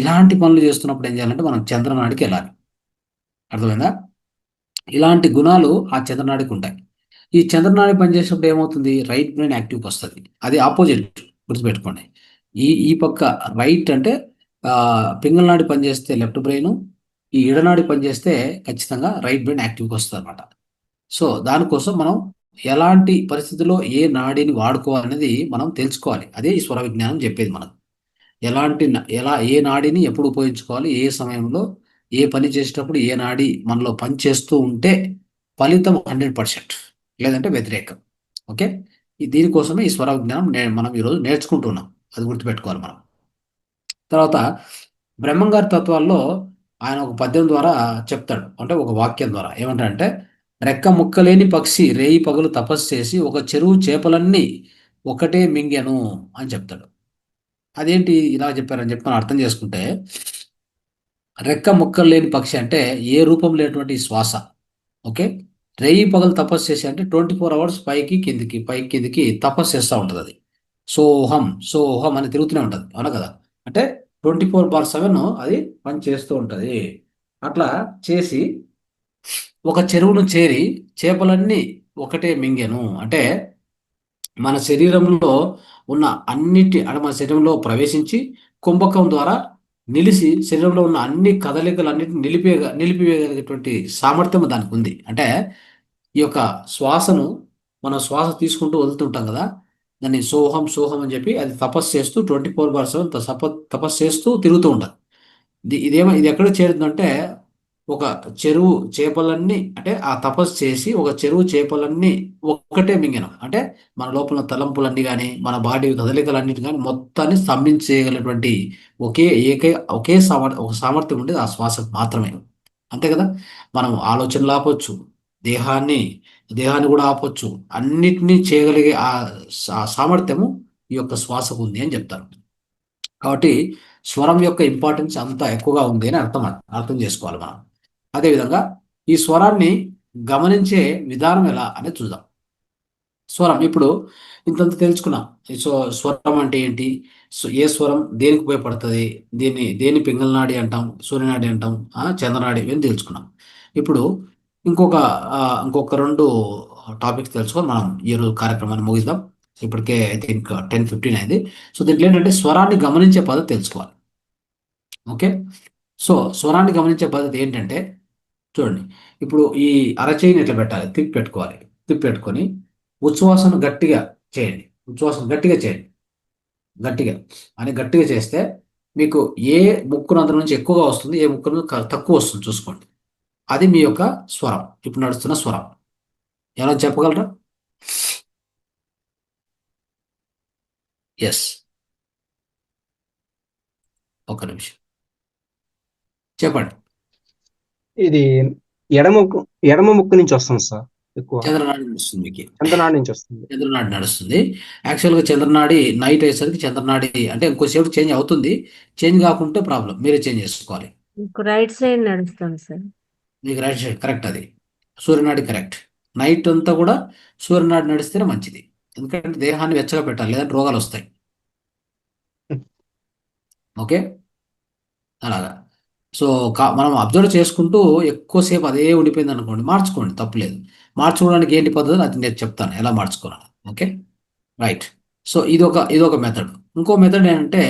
ఇలాంటి పనులు చేస్తున్నప్పుడు ఏం చేయాలంటే మనం చంద్రనాడికి వెళ్ళాలి. అర్థమైందా? ఇలాంటి గుణాలు ఆ చంద్రనాడికి ఉంటాయి. ఈ చంద్రనాడి పనిచేసినప్పుడు ఏమవుతుంది? రైట్ బ్రెయిన్ యాక్టివ్కి వస్తుంది. అది ఆపోజిట్, గుర్తుపెట్టుకోండి. ఈ ఈ పక్క రైట్ అంటే పింగళనాడి పనిచేస్తే లెఫ్ట్ బ్రెయిన్, ఈ ఇడనాడి పనిచేస్తే ఖచ్చితంగా రైట్ బ్రెయిన్ యాక్టివ్కి వస్తుంది అనమాట. సో దానికోసం మనం ఎలాంటి పరిస్థితుల్లో ఏ నాడిని వాడుకోవాలనేది మనం తెలుసుకోవాలి. అదే ఈ స్వర విజ్ఞానం చెప్పేది మనకు. ఎలా ఏ నాడిని ఎప్పుడు ఉపయోగించుకోవాలి, ఏ సమయంలో ఏ పని చేసేటప్పుడు ఏ నాడి మనలో పని చేస్తూ ఉంటే ఫలితం 100%, లేదంటే వ్యతిరేకం. ఓకే, దీనికోసమే ఈ స్వర విజ్ఞానం మనం ఈరోజు నేర్చుకుంటున్నాం. అది గుర్తుపెట్టుకోవాలి మనం. తర్వాత బ్రహ్మంగారి తత్వాల్లో ఆయన ఒక పద్యం ద్వారా చెప్తాడు, అంటే ఒక వాక్యం ద్వారా ఏమంటాడంటే, రెక్క ముక్కలేని పక్షి రేయి పగలు తపస్సు చేసి ఒక చెరువు చేపలన్నీ ఒకటే మింగెను అని చెప్తాడు. అదేంటి ఇలా చెప్పారని చెప్పి మనం అర్థం చేసుకుంటే, రెక్క ముక్కలు లేని పక్షి అంటే ఏ రూపం లేనటువంటి శ్వాస. ఓకే, రేయి పగలు తపస్సు చేసి అంటే 24 hours పైకి కిందికి పైకి కిందికి తపస్సు చేస్తూ ఉంటుంది అది. సోహం సోహం అని తిరుగుతూనే ఉంటుంది, అవునా కదా? అంటే 24/7 అది పని చేస్తూ ఉంటుంది. అట్లా చేసి ఒక చెరువును చేరి చేపలన్నీ ఒకటే మింగెను అంటే మన శరీరంలో ఉన్న అంటే మన శరీరంలో ప్రవేశించి కుంభకం ద్వారా నిలిచి శరీరంలో ఉన్న అన్ని కదలికలన్నిటిని నిలిపివేయగలిగేటువంటి సామర్థ్యం దానికి ఉంది. అంటే ఈ యొక్క శ్వాసను మనం శ్వాస తీసుకుంటూ వదులుతుంటాం కదా, దాన్ని సోహం సోహం అని చెప్పి అది తపస్సు చేస్తూ 24/7 తపస్సు చేస్తూ తిరుగుతూ ఉంటుంది. ఇది ఎక్కడ చేరుతుందంటే ఒక చెరువు చేపలన్నీ, అంటే ఆ తపస్సు చేసి ఒక చెరువు చేపలన్నీ ఒక్కటే మింగనం అంటే మన లోపల ఉన్న తలంపులన్నీ కానీ మన బాడీ కదలికలన్నిటి కానీ మొత్తాన్ని స్తంభించేయగలటువంటి ఒకే ఒక సామర్థ్యం ఉండేది ఆ శ్వాసకు మాత్రమే. అంతే కదా? మనం ఆలోచనలు ఆపొచ్చు, దేహాన్ని దేహాన్ని కూడా ఆపొచ్చు, అన్నిటినీ చేయగలిగే ఆ సామర్థ్యము ఈ యొక్క శ్వాసకు ఉంది అని చెప్తారు. కాబట్టి స్వరం యొక్క ఇంపార్టెన్స్ అంత ఎక్కువగా ఉంది అని అర్థం చేసుకోవాలి మనం. అదేవిధంగా ఈ స్వరాన్ని గమనించే విధానం ఎలా అనేది చూద్దాం. స్వరం ఇప్పుడు ఇంతంత తెలుసుకున్నాం. సో స్వరం అంటే ఏంటి, ఏ స్వరం దేనికి ఉపయోగపడుతుంది, దేని పింగళనాడి అంటాం, సూర్యనాడి అంటాం, చంద్రనాడి ఇవన్నీ తెలుసుకున్నాం. ఇప్పుడు ఇంకొక ఇంకొక 2 టాపిక్స్ తెలుసుకొని మనం ఈరోజు కార్యక్రమాన్ని ముగిద్దాం. ఇప్పటికే ఐ థింక్ 10:15 అయింది. సో దీంట్లో ఏంటంటే స్వరాన్ని గమనించే పద్ధతి తెలుసుకోవాలి. ఓకే, సో స్వరాన్ని గమనించే పద్ధతి ఏంటంటే, చూడండి, ఇప్పుడు ఈ అరచేయిని ఇట్లా పెట్టాలి, పెట్టుకోవాలి. పెట్టుకొని ఉచ్ఛ్వాసను గట్టిగా చేయండి. ఉచ్ఛ్వాసను గట్టిగా చేయండి. గట్టిగా గట్టిగా చేస్తే మీకు ఏ ముక్కు రంధ్రం నుంచి ఎక్కువగా వస్తుంది, ఏ ముక్కు నుంచి తక్కువ వస్తుంది చూసుకోండి. అది మీ యొక్క స్వరం, ఇప్పుడు నడుస్తున్న స్వరం. ఎలా చెప్పగలరా? ఎస్, ఒక్క నిమిషం చెప్పండి. ఇది ఎడమ ఎడమ ముక్కు నుంచి వస్తుంది సార్. ఎక్కువ చంద్రనాడి నడుస్తుంది మీకు. చంద్రనాడు నుంచి వస్తుంది. చంద్రనాడి నడుస్తుంది. యాక్చువల్గా చంద్రనాడి నైట్ అయ్యేసరికి చంద్రనాడి అంటే ఇంకోసేపు చేంజ్ అవుతుంది. చేంజ్ కాకుంటే ప్రాబ్లం, మీరే చేంజ్ చేసుకోవాలి. మీకు రైట్ సైడ్ నడుస్తుంది సార్. మీకు రైట్ సైడ్ కరెక్ట్, అది సూర్యనాడి కరెక్ట్. నైట్ అంతా కూడా సూర్యనాడి నడిస్తేనే మంచిది. ఎందుకంటే దేహాన్ని వెచ్చగా పెట్టాలి, లేదంటే రోగాలు వస్తాయి. ఓకే, అలాగా. సో మనం అబ్జర్వ్ చేసుకుంటూ ఎక్కువసేపు అదే ఉండిపోయింది అనుకోండి, మార్చుకోండి, తప్పులేదు. మార్చుకోవడానికి ఏంటి పద్ధతి అది నేను చెప్తాను ఎలా మార్చుకోవాలి. Okay, right. సో ఇదొక మెథడ్. ఇంకో మెథడ్ ఏంటంటే,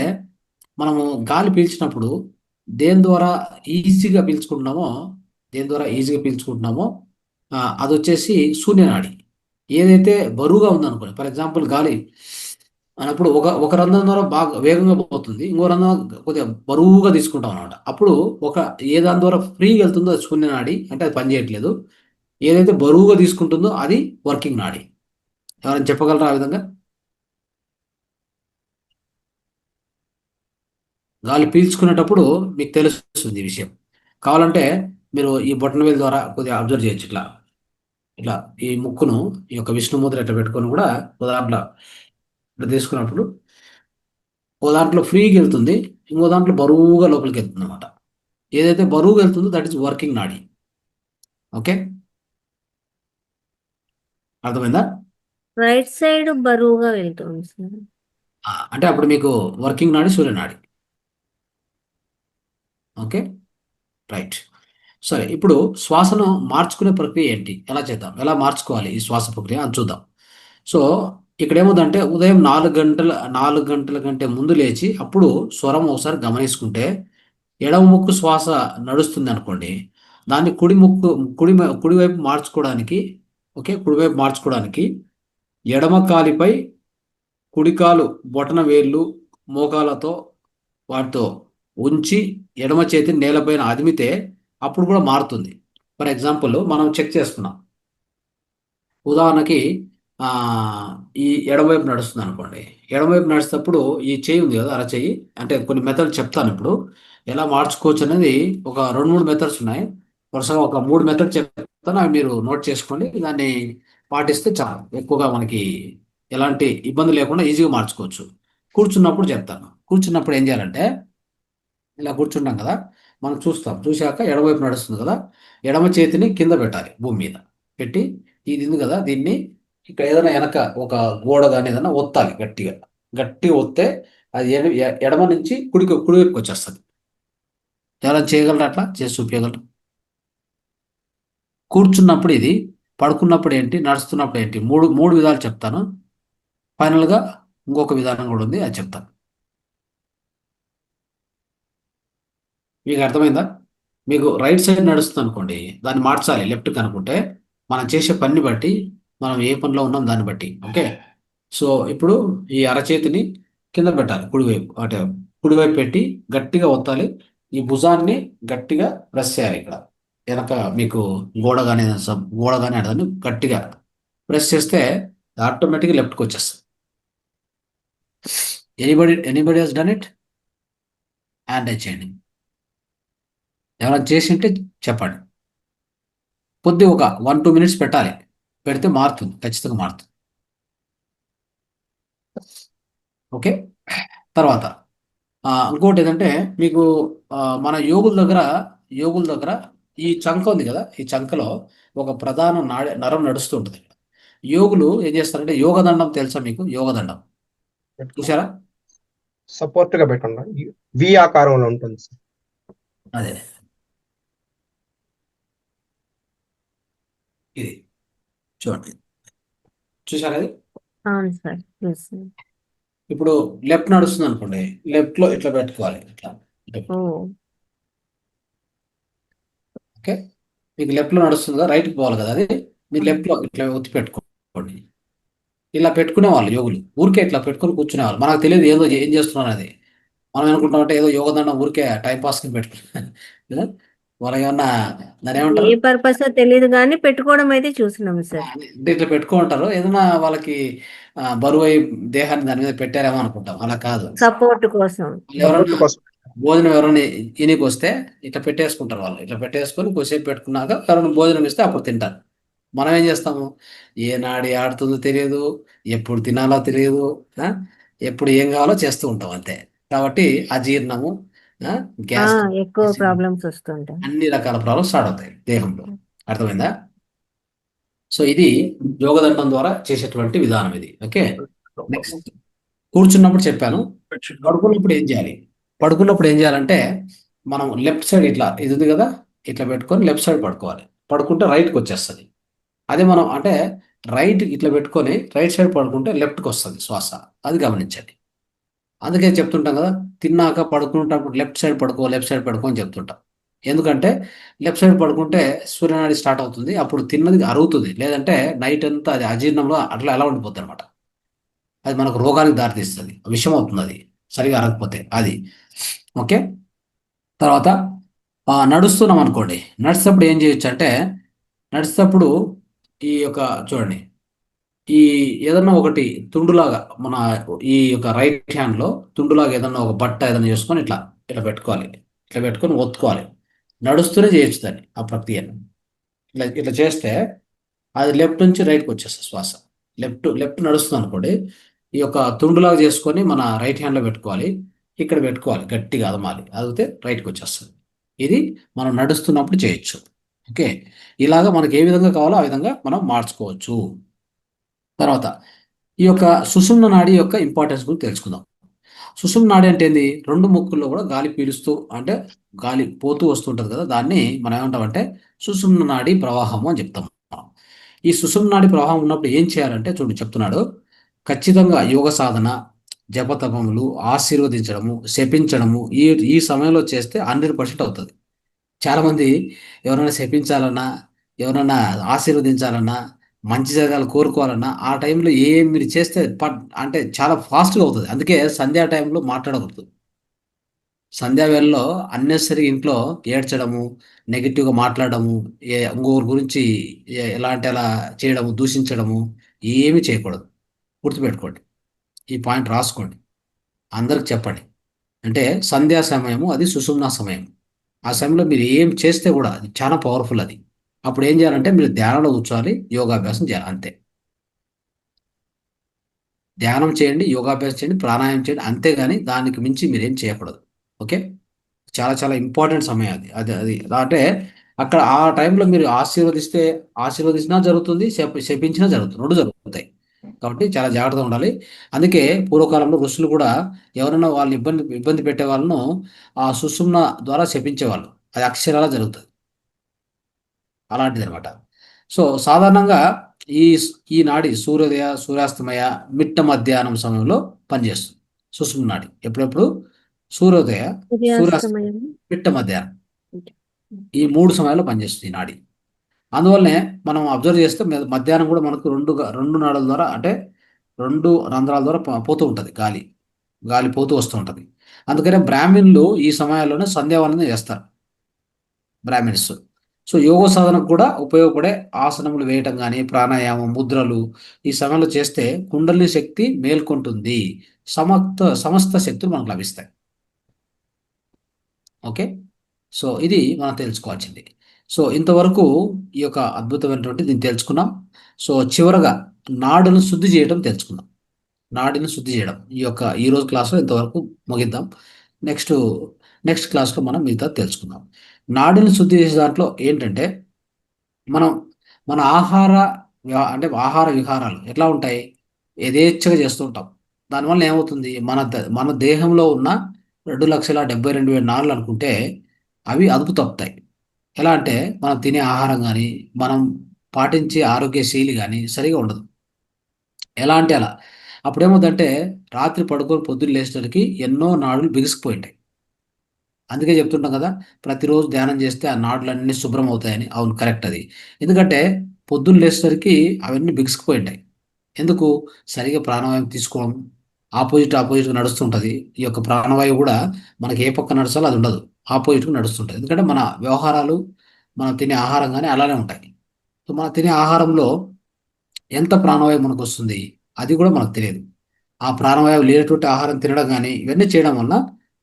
మనము గాలి పీల్చినప్పుడు దేని ద్వారా ఈజీగా పీల్చుకుంటున్నామో దేని ద్వారా ఈజీగా పీల్చుకుంటున్నామో అది వచ్చేసి శూన్యనాడి. ఏదైతే బరువుగా ఉందనుకోండి, ఫర్ ఎగ్జాంపుల్ గాలి అన్నప్పుడు ఒక రంధ్రం ద్వారా బాగా వేగంగా పోతుంది, ఇంకో రంధ్రం కొద్దిగా బరువుగా తీసుకుంటాం అనమాట. అప్పుడు ఒక ఏ దాని ద్వారా ఫ్రీగా వెళ్తుందో అది శూన్యనాడి, అంటే అది పనిచేయట్లేదు. ఏదైతే బరువుగా తీసుకుంటుందో అది వర్కింగ్ నాడి. ఎవరైనా చెప్పగలరా ఆ విధంగా? గాలి పీల్చుకునేటప్పుడు మీకు తెలుస్తుంది ఈ విషయం. కావాలంటే మీరు ఈ బొటనవేలు ద్వారా కొద్దిగా అబ్జర్వ్ చేయొచ్చు. ఇట్లా ఇట్లా ఈ ముక్కును, ఈ యొక్క విష్ణుముద్ర ఇట్లా పెట్టుకొని కూడా ఓ దాంట్లో ఇట్లా తీసుకున్నప్పుడు ఓ దాంట్లో ఫ్రీగా వెళ్తుంది, ఇంకో దాంట్లో బరువుగా లోపలికి వెళ్తుంది అనమాట. ఏదైతే బరువుగా వెళ్తుందో దట్ ఈస్ వర్కింగ్ నాడి. ఓకే, అర్థమైందా? రైట్ సైడ్ బరువుగా వెళ్తుంది సార్. అంటే అప్పుడు మీకు వర్కింగ్ నాడి సూర్యనాడి. Okay, right. సరే, ఇప్పుడు శ్వాసను మార్చుకునే ప్రక్రియ ఏంటి, ఎలా చేద్దాం, ఎలా మార్చుకోవాలి ఈ శ్వాస ప్రక్రియ అని చూద్దాం. సో ఇక్కడ ఏముందంటే, ఉదయం 4 గంటల కంటే ముందు లేచి అప్పుడు స్వరం ఒకసారి గమనించుకుంటే, ఎడమ ముక్కు శ్వాస నడుస్తుంది అనుకోండి, దాన్ని కుడివైపు మార్చుకోవడానికి, ఓకే, కుడివైపు మార్చుకోవడానికి ఎడమ కాలిపై కుడికాలు బొటన వేళ్ళు మోకాలతో వాటితో ఉంచి ఎడమ చేతిని నేలపైన అదిమితే అప్పుడు కూడా మారుతుంది. ఫర్ ఎగ్జాంపుల్ మనం చెక్ చేసుకున్నాం. ఉదాహరణకి ఆ, ఈ ఎడమవైపు నడుస్తుంది అనుకోండి. ఎడమవైపు నడిచేటప్పుడు ఈ చేయి ఉంది కదా, అరచేయి, అంటే కొన్ని మెథడ్స్ చెప్తాను ఇప్పుడు ఎలా మార్చుకోవచ్చు అనేది. ఒక 2-3 మెథడ్స్ ఉన్నాయి. వరుసగా ఒక 3 మెథడ్స్ చెప్తాను, అవి మీరు నోట్ చేసుకోండి. దాన్ని పాటిస్తే చాలు, ఎక్కువగా మనకి ఎలాంటి ఇబ్బంది లేకుండా ఈజీగా మార్చుకోవచ్చు. కూర్చున్నప్పుడు చెప్తాను. కూర్చున్నప్పుడు ఏం చేయాలంటే, ఇలా కూర్చుంటాం కదా, మనం చూశాక ఎడమవైపు నడుస్తుంది కదా, ఎడమ చేతిని కింద పెట్టాలి, భూమి మీద పెట్టి. ఇది ఉంది కదా, దీన్ని ఇక్కడ ఏదైనా వెనక ఒక గోడ కానీ ఏదైనా ఒత్తాలి, గట్టిగా గట్టిగా ఒత్తే అది ఎడమ నుంచి కుడివైపుకి వచ్చేస్తుంది. ఎవరైనా చేయగలరా? అట్లా చేసి చూపించగలరు? కూర్చున్నప్పుడు ఇది, పడుకున్నప్పుడు ఏంటి, నడుస్తున్నప్పుడు ఏంటి, మూడు మూడు విధాలు చెప్తాను. ఫైనల్గా ఇంకొక విధానం కూడా ఉంది, అది చెప్తాను. మీకు అర్థమైందా? మీకు రైట్ సైడ్ నడుస్తుంది అనుకోండి, దాన్ని మార్చాలి లెఫ్ట్కి అనుకుంటే, మనం చేసే పని బట్టి, మనం ఏ పనిలో ఉన్నాం దాన్ని బట్టి. ఓకే, సో ఇప్పుడు ఈ అరచేతిని కింద పెట్టాలి, కుడివైపు, అంటే కుడివైపు పెట్టి గట్టిగా ఒత్తాలి. ఈ భుజాన్ని గట్టిగా ప్రెస్ చేయాలి. ఇక్కడ వెనక మీకు గోడ కానీ అదని గట్టిగా ప్రెస్ చేస్తే ఆటోమేటిక్గా లెఫ్ట్కి వచ్చేస్తుంది. Anybody he's done it? Hand raise చేయండి. ఎవరైనా చేసి ఉంటే చెప్పండి. కొద్ది ఒక 1-2 మినిట్స్ పెట్టాలి, పెడితే మారుతుంది, ఖచ్చితంగా మారుతుంది. ఓకే, తర్వాత ఇంకోటి ఏంటంటే, మీకు మన యోగుల దగ్గర ఈ చంక ఉంది కదా, ఈ చంకలో ఒక ప్రధాన నరం నడుస్తూ ఉంటుంది. యోగులు ఏం చేస్తారంటే, యోగదండం తెలుసా మీకు? యోగదండం చూసారా? సపోర్ట్ గా పెట్టండి, వి ఆకారంలో ఉంటుంది సార్. అదే, ఇది చూడండి, చూసారా అది? అవును సార్, చూస్తాను. ఇప్పుడు లెఫ్ట్ నడుస్తుంది అనుకోండి, లెఫ్ట్ లో ఇట్లా పెట్టుకోవాలి, ఇట్లా. ఓ, ఓకే, మీకు లెఫ్ట్ లో నడుస్తుంది కదా, రైట్కి పోవాలి కదా, అది మీరు లెఫ్ట్ లో ఇట్లా ఒత్తి పెట్టుకోండి. ఇలా పెట్టుకునే వాళ్ళు యోగులు, ఊరికే ఇట్లా పెట్టుకొని కూర్చునేవాళ్ళు. మనకు తెలియదు ఏం చేస్తున్నారు అది. మనం అనుకుంటామంటే ఏదో యోగదండం ఊరికే టైం పాస్ కి పెట్టుకున్నా వాళ్ళకి ఏమన్నా దాని ఏ ఏమంటారు, పర్పస్ తెలియదు కానీ పెట్టుకోవడం అయితే చూసినాం సార్. అంటే ఇట్లా పెట్టుకుంటారు, ఏదైనా వాళ్ళకి బరువు అయి దేహాన్ని దాని మీద పెట్టారేమో అనుకుంటాం. అలా కాదు. సపోర్ట్ కోసం. ఎవరన్నా సపోర్ట్ కోసం. భోజనం ఎవరైనా ఈయనకి వస్తే ఇట్లా పెట్టేసుకుంటారు వాళ్ళు. ఇట్లా పెట్టేసుకొని కొద్దిసేపు పెట్టుకున్నాక ఎవరైనా భోజనం ఇస్తే అప్పుడు తింటారు. మనం ఏం చేస్తాము, ఏ నాడి ఆడుతుందో తెలియదు, ఎప్పుడు తినాలో తెలియదు, ఆ, ఎప్పుడు ఏం కావాలో చేస్తూ ఉంటాం అంతే. కాబట్టి అజీర్ణము, గ్యాస్, ఎక్కువ ప్రాబ్లమ్స్ వస్తుంటాయి. అన్ని రకాల ప్రాబ్లమ్స్ స్టార్ట్ అవుతాయి దేహంలో. అర్థమైందా? సో ఇది యోగదండం ద్వారా చేసేటువంటి విధానం ఇది. ఓకే, నెక్స్ట్ కూర్చున్నప్పుడు చెప్పాను. పడుకున్నప్పుడు ఏం చేయాలి? పడుకున్నప్పుడు ఏం చేయాలంటే మనం లెఫ్ట్ సైడ్ ఇట్లా ఇది ఉంది కదా, ఇట్లా పెట్టుకొని లెఫ్ట్ సైడ్ పడుకోవాలి. పడుకుంటే రైట్కి వచ్చేస్తుంది. అదే మనం అంటే రైట్ ఇట్లా పెట్టుకొని రైట్ సైడ్ పడుకుంటే లెఫ్ట్కి వస్తుంది శ్వాస. అది గమనించండి. అందుకే చెప్తుంటాం కదా, తిన్నాక పడుకునేటప్పుడు లెఫ్ట్ సైడ్ పడుకో, లెఫ్ట్ సైడ్ పడుకో అని చెప్తుంటాం. ఎందుకంటే లెఫ్ట్ సైడ్ పడుకుంటే సూర్యనాడి స్టార్ట్ అవుతుంది, అప్పుడు తిన్నది అరుగుతుంది. లేదంటే నైట్ అంతా అది అజీర్ణంలో అట్లా ఎలా ఉండిపోతుంది అనమాట. అది మనకు రోగానికి దారితీస్తుంది, విషం అవుతుంది అది సరిగా అరగకపోతే. అది ఓకే. తర్వాత నడుస్తున్నాం అనుకోండి. నడిచేటప్పుడు ఏం చేయొచ్చు అంటే, నడిచేటప్పుడు ఈ యొక్క చూడండి, ఈ ఏదన్నా ఒకటి తుండులాగా మన ఈ యొక్క రైట్ హ్యాండ్లో తుండులాగా ఏదన్నా ఒక బట్ట ఏదైనా చేసుకొని ఇట్లా ఇట్లా పెట్టుకోవాలి. ఇట్లా పెట్టుకొని ఒత్తుకోవాలి. నడుస్తూనే చేయొచ్చు దాన్ని, ఆ ప్రక్రియను. ఇట్లా ఇట్లా చేస్తే అది లెఫ్ట్ నుంచి రైట్కి వచ్చేస్తుంది శ్వాస. లెఫ్ట్ లెఫ్ట్ నడుస్తుంది అనుకోండి, ఈ యొక్క తుండులాగా చేసుకొని మన రైట్ హ్యాండ్లో పెట్టుకోవాలి. ఇక్కడ పెట్టుకోవాలి, గట్టిగా అదమాలి. అదిగితే రైట్కి వచ్చేస్తుంది. ఇది మనం నడుస్తున్నప్పుడు చేయొచ్చు. ఓకే. ఇలాగ మనకి ఏ విధంగా కావాలో ఆ విధంగా మనం మార్చుకోవచ్చు. తర్వాత ఈ యొక్క సుషుమ్న నాడి యొక్క ఇంపార్టెన్స్ గురించి తెలుసుకుందాం. సుషుమ్న నాడి అంటే ఏంది? రెండు ముక్కుల్లో కూడా గాలి పీలుస్తూ అంటే గాలి పోతూ వస్తుంటది కదా, దాన్ని మనం ఏమంటామంటే సుషుమ్న నాడి ప్రవాహము అని చెప్తాం. ఈ సుషుమ్న నాడి ప్రవాహం ఉన్నప్పుడు ఏం చేయాలంటే చూడండి చెప్తున్నాడు. ఖచ్చితంగా యోగ సాధన, జపతపములు, ఆశీర్వదించడము, శపించడము ఈ ఈ సమయంలో చేస్తే 100% అవుతుంది. చాలామంది ఎవరైనా శపించాలన్నా, ఎవరైనా ఆశీర్వదించాలన్నా, మంచి జరగాలి కోరుకోవాలన్నా ఆ టైంలో మీరు చేస్తే అంటే చాలా ఫాస్ట్గా అవుతుంది. అందుకే సంధ్యా టైంలో మాట్లాడకూడదు. సంధ్యా వేళలో అన్నెసరీ ఇంట్లో ఏడ్చడము, నెగిటివ్గా మాట్లాడడము, ఇంకొకరి గురించి ఎలా అంటే అలా చేయడము, దూషించడము ఏమీ చేయకూడదు. గుర్తుపెట్టుకోండి, ఈ పాయింట్ రాసుకోండి, అందరికి చెప్పండి. అంటే సంధ్యా సమయము అది సుషుమ్నా సమయం. ఆ సమయంలో మీరు ఏం చేస్తే కూడా అది చాలా పవర్ఫుల్ అది. అప్పుడు ఏం చేయాలంటే మీరు ధ్యానంలో కూర్చోవాలి, యోగాభ్యాసం చేయాలి, అంతే. ధ్యానం చేయండి, యోగాభ్యాసం చేయండి, ప్రాణాయామం చేయండి, అంతేగాని దానికి మించి మీరేం చేయకూడదు. ఓకే. చాలా చాలా ఇంపార్టెంట్ సమయం అది. అది అది అంటే అక్కడ ఆ టైంలో మీరు ఆశీర్వదించినా జరుగుతుంది, శపించినా జరుగుతుంది, రెండు జరుగుతాయి. కాబట్టి చాలా జాగ్రత్తగా ఉండాలి. అందుకే పూర్వకాలంలో ఋషులు కూడా ఎవరైనా వాళ్ళు ఇబ్బంది ఇబ్బంది పెట్టే వాళ్ళను ఆ సుషుమ్న ద్వారా శపించేవాళ్ళు. అది అక్షరాలా జరుగుతుంది. అలాంటిది అనమాట. సో సాధారణంగా ఈ ఈ నాడి సూర్యోదయ, సూర్యాస్తమయ, మిట్ట మధ్యాహ్నం సమయంలో పనిచేస్తుంది సుషుమ్న నాడి. ఎప్పుడెప్పుడు? సూర్యోదయ, సూర్యాస్తమయ, సూర్యాస్తమయం. మిట్ట మధ్యాహ్నం, ఈ 3 సమయాల్లో పనిచేస్తుంది ఈ నాడి. అందువల్లనే మనం అబ్జర్వ్ చేస్తే మధ్యాహ్నం కూడా మనకు రెండు నాడుల ద్వారా అంటే 2 రంధ్రాల ద్వారా పోతూ ఉంటుంది గాలి. గాలి పోతూ వస్తూ ఉంటుంది. అందుకనే బ్రాహ్మణులు ఈ సమయాల్లోనే సంధ్యావందనం చేస్తారు, బ్రాహ్మిన్స్. సో యోగ సాధనకు కూడా ఉపయోగపడే ఆసనములు వేయటం కానీ, ప్రాణాయామం, ముద్రలు ఈ సమయంలో చేస్తే కుండలిని శక్తి మేల్కొంటుంది. సమస్త శక్తులు మనకు లభిస్తాయి. ఓకే. సో ఇది మనం తెలుసుకోవాల్సింది. సో ఇంతవరకు ఈ యొక్క అద్భుతమైనటువంటి దీన్ని తెలుసుకున్నాం. సో చివరగా నాడును శుద్ధి చేయడం తెలుసుకుందాం. నాడిని శుద్ధి చేయడం ఈ రోజు క్లాస్లో ఇంతవరకు ముగిద్దాం. నెక్స్ట్ క్లాస్లో మనం మిగతా తెలుసుకుందాం. నాడిని శుద్ధి చేసే దాంట్లో ఏంటంటే మనం మన అంటే ఆహార విహారాలు ఎట్లా ఉంటాయి, యథేచ్ఛగా చేస్తూ ఉంటాం. దానివల్ల ఏమవుతుంది, మన దేహంలో ఉన్న 2,72,000 నాళ్ళు అనుకుంటే అవి అదుపు తప్పుతాయి. ఎలా అంటే మనం తినే ఆహారం కానీ, మనం పాటించే ఆరోగ్య శైలి కానీ సరిగా ఉండదు. ఎలా అంటే అలా అప్పుడేమవుతుందంటే రాత్రి పడుకొని పొద్దున్న లేచేసరికి ఎన్నో నాడులు బిగుసుకుపోయి ఉంటాయి. అందుకే చెప్తుంటాం కదా, ప్రతిరోజు ధ్యానం చేస్తే ఆ నాడులన్నీ శుభ్రం అవుతాయని. అవును, కరెక్ట్ అది. ఎందుకంటే పొద్దున్న లేచేసరికి అవన్నీ బిగుసుకుపోయి ఉంటాయి. ఎందుకు? సరిగా ప్రాణవాయువు తీసుకోవడం, ఆపోజిట్గా నడుస్తుంటుంది. ఈ యొక్క ప్రాణవాయువు కూడా మనకి ఏ పక్క నడచాలో అది ఉండదు, ఆపోజిట్గా నడుస్తుంటుంది. ఎందుకంటే మన వ్యవహారాలు, మనం తినే ఆహారం కానీ అలానే ఉంటాయి. సో మనం తినే ఆహారంలో ఎంత ప్రాణవాయువు మనకు వస్తుంది అది కూడా మనకు తెలియదు. ఆ ప్రాణవాయువు లేనటువంటి ఆహారం తినడం కానీ ఇవన్నీ చేయడం వల్ల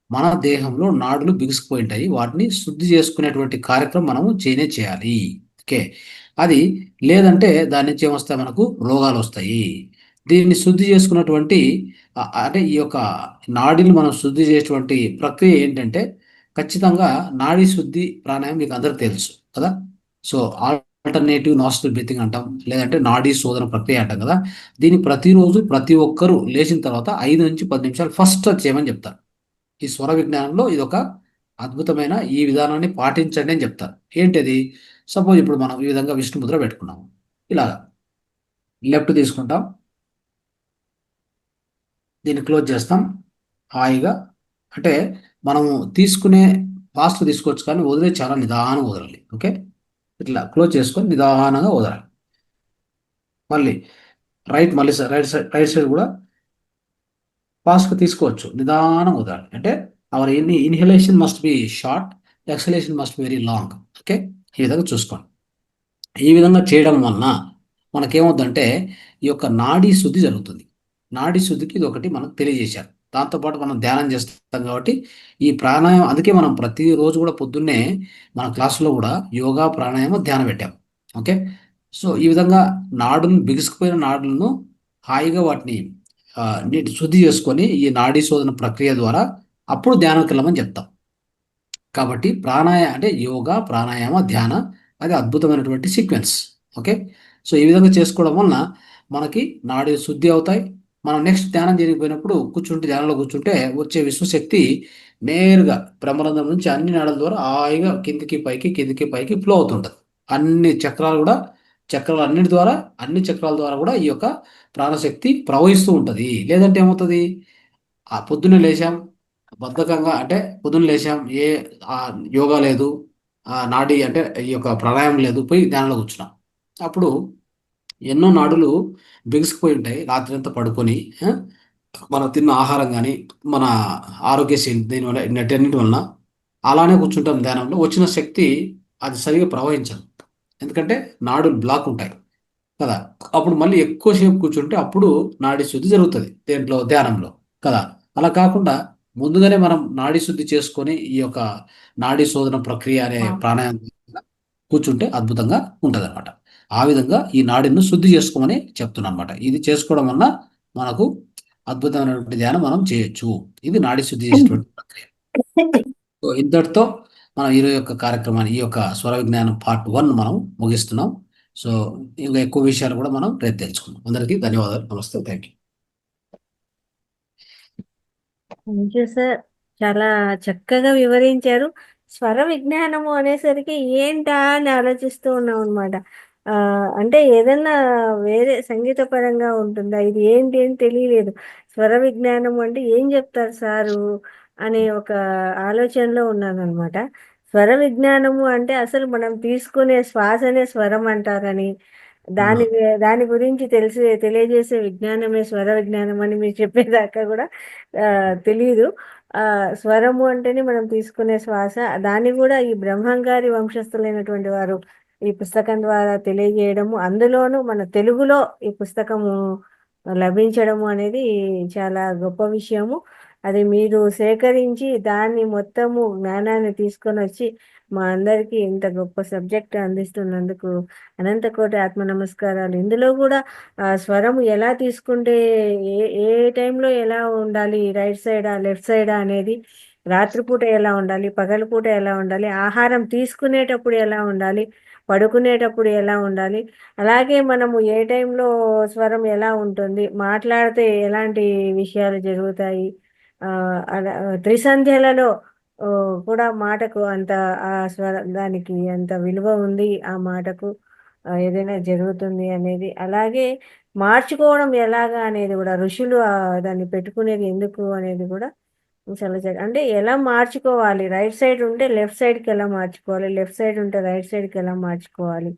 మన దేహంలో నాడులు బిగుసుకుపోయి ఉంటాయి. వాటిని శుద్ధి చేసుకునేటువంటి కార్యక్రమం మనము చేయాలి. ఓకే. అది లేదంటే దాని నుంచి ఏమొస్తాయి, మనకు రోగాలు వస్తాయి. దీన్ని శుద్ధి చేసుకున్నటువంటి అంటే ఈ యొక్క నాడిని మనం శుద్ధి చేసేటువంటి ప్రక్రియ ఏంటంటే ఖచ్చితంగా నాడీ శుద్ధి ప్రాణాయామం మీకు అందరికి తెలుసు కదా. సో ఆల్టర్నేటివ్ నాస్ట్రల్ బ్రీతింగ్ అంటాం, లేదంటే నాడీ శోధన ప్రక్రియ అంటాం కదా. దీన్ని ప్రతిరోజు ప్రతి ఒక్కరూ లేచిన తర్వాత 5 నుంచి 10 నిమిషాలు ఫస్ట్ చేయమని చెప్తారు. ఈ స్వర విజ్ఞానంలో ఇదొక అద్భుతమైన ఈ విధానాన్ని పాటించండి అని చెప్తారు. ఏంటది? సపోజ్ ఇప్పుడు మనం ఈ విధంగా విష్ణు ముద్ర పెట్టుకున్నాము. ఇలాగా లెఫ్ట్ తీసుకుంటాం, దీన్ని క్లోజ్ చేస్తాం హాయిగా. అంటే మనము తీసుకునే ఫాస్ట్ తీసుకోవచ్చు, కానీ వదిలే చాలా నిదానంగా వదలాలి. ఓకే, ఇట్లా క్లోజ్ చేసుకొని నిదానంగా వదలాలి. మళ్ళీ మళ్ళీ రైట్ సైడ్ కూడా ఫాస్ట్గా తీసుకోవచ్చు, నిదానం వదలాలి. అంటే our inhalation must be short, exhalation must be very long. Okay, ఈ విధంగా చూసుకోండి. ఈ విధంగా చేయడం వలన మనకేమవుతుందంటే ఈ యొక్క నాడీ శుద్ధి జరుగుతుంది. నాడీ శుద్ధికి ఇది ఒకటి మనకు తెలియజేశారు. దాంతోపాటు మనం ధ్యానం చేస్తాం కాబట్టి ఈ ప్రాణాయామం, అందుకే మనం ప్రతిరోజు కూడా పొద్దున్నే మన క్లాసులో కూడా యోగా ప్రాణాయామం ధ్యానం పెట్టాం. ఓకే, సో ఈ విధంగా బిగుసుకుపోయిన నాడులను హాయిగా వాటిని నీటి శుద్ధి చేసుకొని ఈ నాడీ శోధన ప్రక్రియ ద్వారా అప్పుడు ధ్యానంకి వెళ్ళమని చెప్తాం. కాబట్టి అంటే యోగా, ప్రాణాయామ, ధ్యాన అది అద్భుతమైనటువంటి సీక్వెన్స్. ఓకే, సో ఈ విధంగా చేసుకోవడం వలన మనకి నాడి శుద్ధి అవుతాయి. మనం నెక్స్ట్ ధ్యానం జరిగిపోయినప్పుడు ధ్యానంలో కూర్చుంటే వచ్చే విశ్వశక్తి నేరుగా బ్రహ్మరంధ్రం నుంచి అన్ని నాడల ద్వారా హాయిగా కిందికి పైకి ఫ్లో అవుతుంటుంది. అన్ని చక్రాలు కూడా అన్ని చక్రాల ద్వారా కూడా ఈ యొక్క ప్రాణశక్తి ప్రవహిస్తూ ఉంటుంది. లేదంటే ఏమవుతుంది? ఆ పొద్దున్నే లేచాం బద్ధకంగా, అంటే పొద్దున్న లేచాం, యోగా లేదు, నాడి అంటే ఈ యొక్క ప్రాణాయామం లేదు, పోయి ధ్యానంలో కూర్చున్నాం. అప్పుడు ఎన్నో నాడులు బిగుసుకుపోయి ఉంటాయి రాత్రి అంతా పడుకొని. మనం తిన్న ఆహారం కానీ మన ఆరోగ్యశీలి దీనివల్ల వీటన్నిటి వలన అలానే కూర్చుంటాం ధ్యానంలో. వచ్చిన శక్తి అది సరిగా ప్రవహించదు, ఎందుకంటే నాడులు బ్లాక్ ఉంటాయి కదా. అప్పుడు మళ్ళీ ఎక్కువసేపు కూర్చుంటే అప్పుడు నాడీ శుద్ధి జరుగుతుంది ధ్యానంలో కదా. అలా కాకుండా ముందుగానే మనం నాడీ శుద్ధి చేసుకొని ఈ యొక్క నాడీ శోధన ప్రక్రియ అనే ప్రాణాయామం కూర్చుంటే అద్భుతంగా ఉంటుంది అనమాట. ఆ విధంగా ఈ నాడిని శుద్ధి చేసుకోమని చెప్తున్నాను అనమాట. ఇది చేసుకోవడం వల్ల మనకు అద్భుతమైనటువంటి ధ్యానం మనం చేయొచ్చు. ఇది నాడీ శుద్ధి చేసేటువంటి ప్రక్రియ. సో ఇంతటితో మనం ఈ యొక్క కార్యక్రమాన్ని, ఈ యొక్క స్వర విజ్ఞానం పార్ట్ 1 మనం ముగిస్తున్నాం. సో ఇంకా ఎక్కువ విషయాలు కూడా మనం రేపు తెలుసుకుందాం. అందరికీ ధన్యవాదాలు. నమస్తే, thank you. Thank you sir, చాలా చక్కగా వివరించారు. స్వర విజ్ఞానము అనేసరికి ఏంటా అని ఆలోచిస్తూ ఉన్నాం అనమాట. అంటే ఏదన్నా వేరే సంగీత పరంగా ఉంటుందా, ఇది ఏంటి అని తెలియలేదు. స్వర విజ్ఞానము అంటే ఏం చెప్తారు సారు అనే ఒక ఆలోచనలో ఉన్నాను అనమాట. స్వర విజ్ఞానము అంటే అసలు మనం తీసుకునే శ్వాసనే స్వరం అంటారని, దాని గురించి తెలియజేసే విజ్ఞానమే స్వర విజ్ఞానం అని మీరు చెప్పేదాకా కూడా తెలియదు. స్వరము అంటేనే మనం తీసుకునే శ్వాస. దాన్ని కూడా ఈ బ్రహ్మంగారి వంశస్థులైనటువంటి వారు ఈ పుస్తకం ద్వారా తెలియజేయడము, అందులోనూ మన తెలుగులో ఈ పుస్తకము లభించడము అనేది చాలా గొప్ప విషయము. అది మీరు సేకరించి దాన్ని మొత్తము జ్ఞానాన్ని తీసుకొని వచ్చి మా అందరికీ ఇంత గొప్ప సబ్జెక్ట్ అందిస్తున్నందుకు అనంత కోటి ఆత్మ నమస్కారాలు. ఇందులో కూడా స్వరము ఎలా తీసుకుంటే ఏ ఏ టైంలో ఎలా ఉండాలి, రైట్ సైడా లెఫ్ట్ సైడా అనేది, రాత్రిపూట ఎలా ఉండాలి, పగలపూట ఎలా ఉండాలి, ఆహారం తీసుకునేటప్పుడు ఎలా ఉండాలి, పడుకునేటప్పుడు ఎలా ఉండాలి, అలాగే మనము ఏ టైంలో స్వరం ఎలా ఉంటుంది, మాట్లాడితే ఎలాంటి విషయాలు జరుగుతాయి, అలా త్రిసంధ్యలలో కూడా మాటకు అంత ఆ దానికి అంత విలువ ఉంది, ఆ మాటకు ఏదైనా జరుగుతుంది అనేది, అలాగే మార్చుకోవడం ఎలాగా అనేది కూడా, ఋషులు దాన్ని పెట్టుకునేది ఎందుకు అనేది కూడా చాలా అంటే ఎలా మార్చుకోవాలి, రైట్ సైడ్ ఉంటే లెఫ్ట్ సైడ్కి ఎలా మార్చుకోవాలి, లెఫ్ట్ సైడ్ ఉంటే రైట్ సైడ్కి ఎలా మార్చుకోవాలి,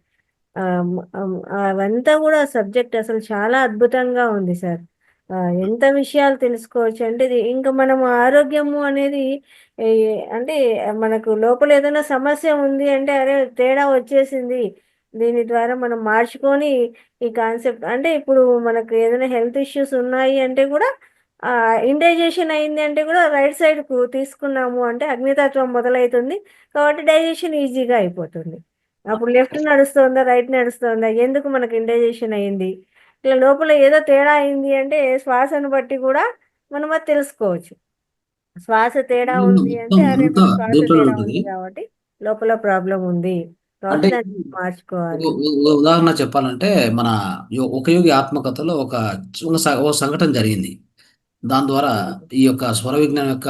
అవంతా కూడా సబ్జెక్ట్ అసలు చాలా అద్భుతంగా ఉంది సార్. ఎంత విషయాలు తెలుసుకోవచ్చు అంటే ఇంకా మనము ఆరోగ్యము అనేది అంటే మనకు లోపల ఏదైనా సమస్య ఉంది అంటే అరే తేడా వచ్చేసింది, దీని ద్వారా మనం మార్చుకొని ఈ కాన్సెప్ట్, అంటే ఇప్పుడు మనకు ఏదైనా హెల్త్ ఇష్యూస్ ఉన్నాయి అంటే కూడా ఇండైజెషన్ అయింది అంటే కూడా రైట్ సైడ్కు తీసుకున్నాము అంటే అగ్నితత్వం మొదలవుతుంది కాబట్టి డైజెషన్ ఈజీగా అయిపోతుంది. అప్పుడు లెఫ్ట్ నడుస్తుందా రైట్ నడుస్తుందా, ఎందుకు మనకు ఇండైజెషన్ అయింది, ఇట్లా లోపల ఏదో తేడా అయింది అంటే శ్వాసను బట్టి కూడా మనం అది తెలుసుకోవచ్చు. శ్వాస తేడా ఉంది అంటే అరే మన శ్వాస తేడా ఉంది కాబట్టి లోపల ప్రాబ్లం ఉంది కాబట్టి అంటే దాన్ని మార్చుకోవాలి. ఉదాహరణ చెప్పాలంటే మన ఒక యోగి ఆత్మకథలో ఒక సంఘటన జరిగింది. దాని ద్వారా ఈ యొక్క స్వర విజ్ఞానం యొక్క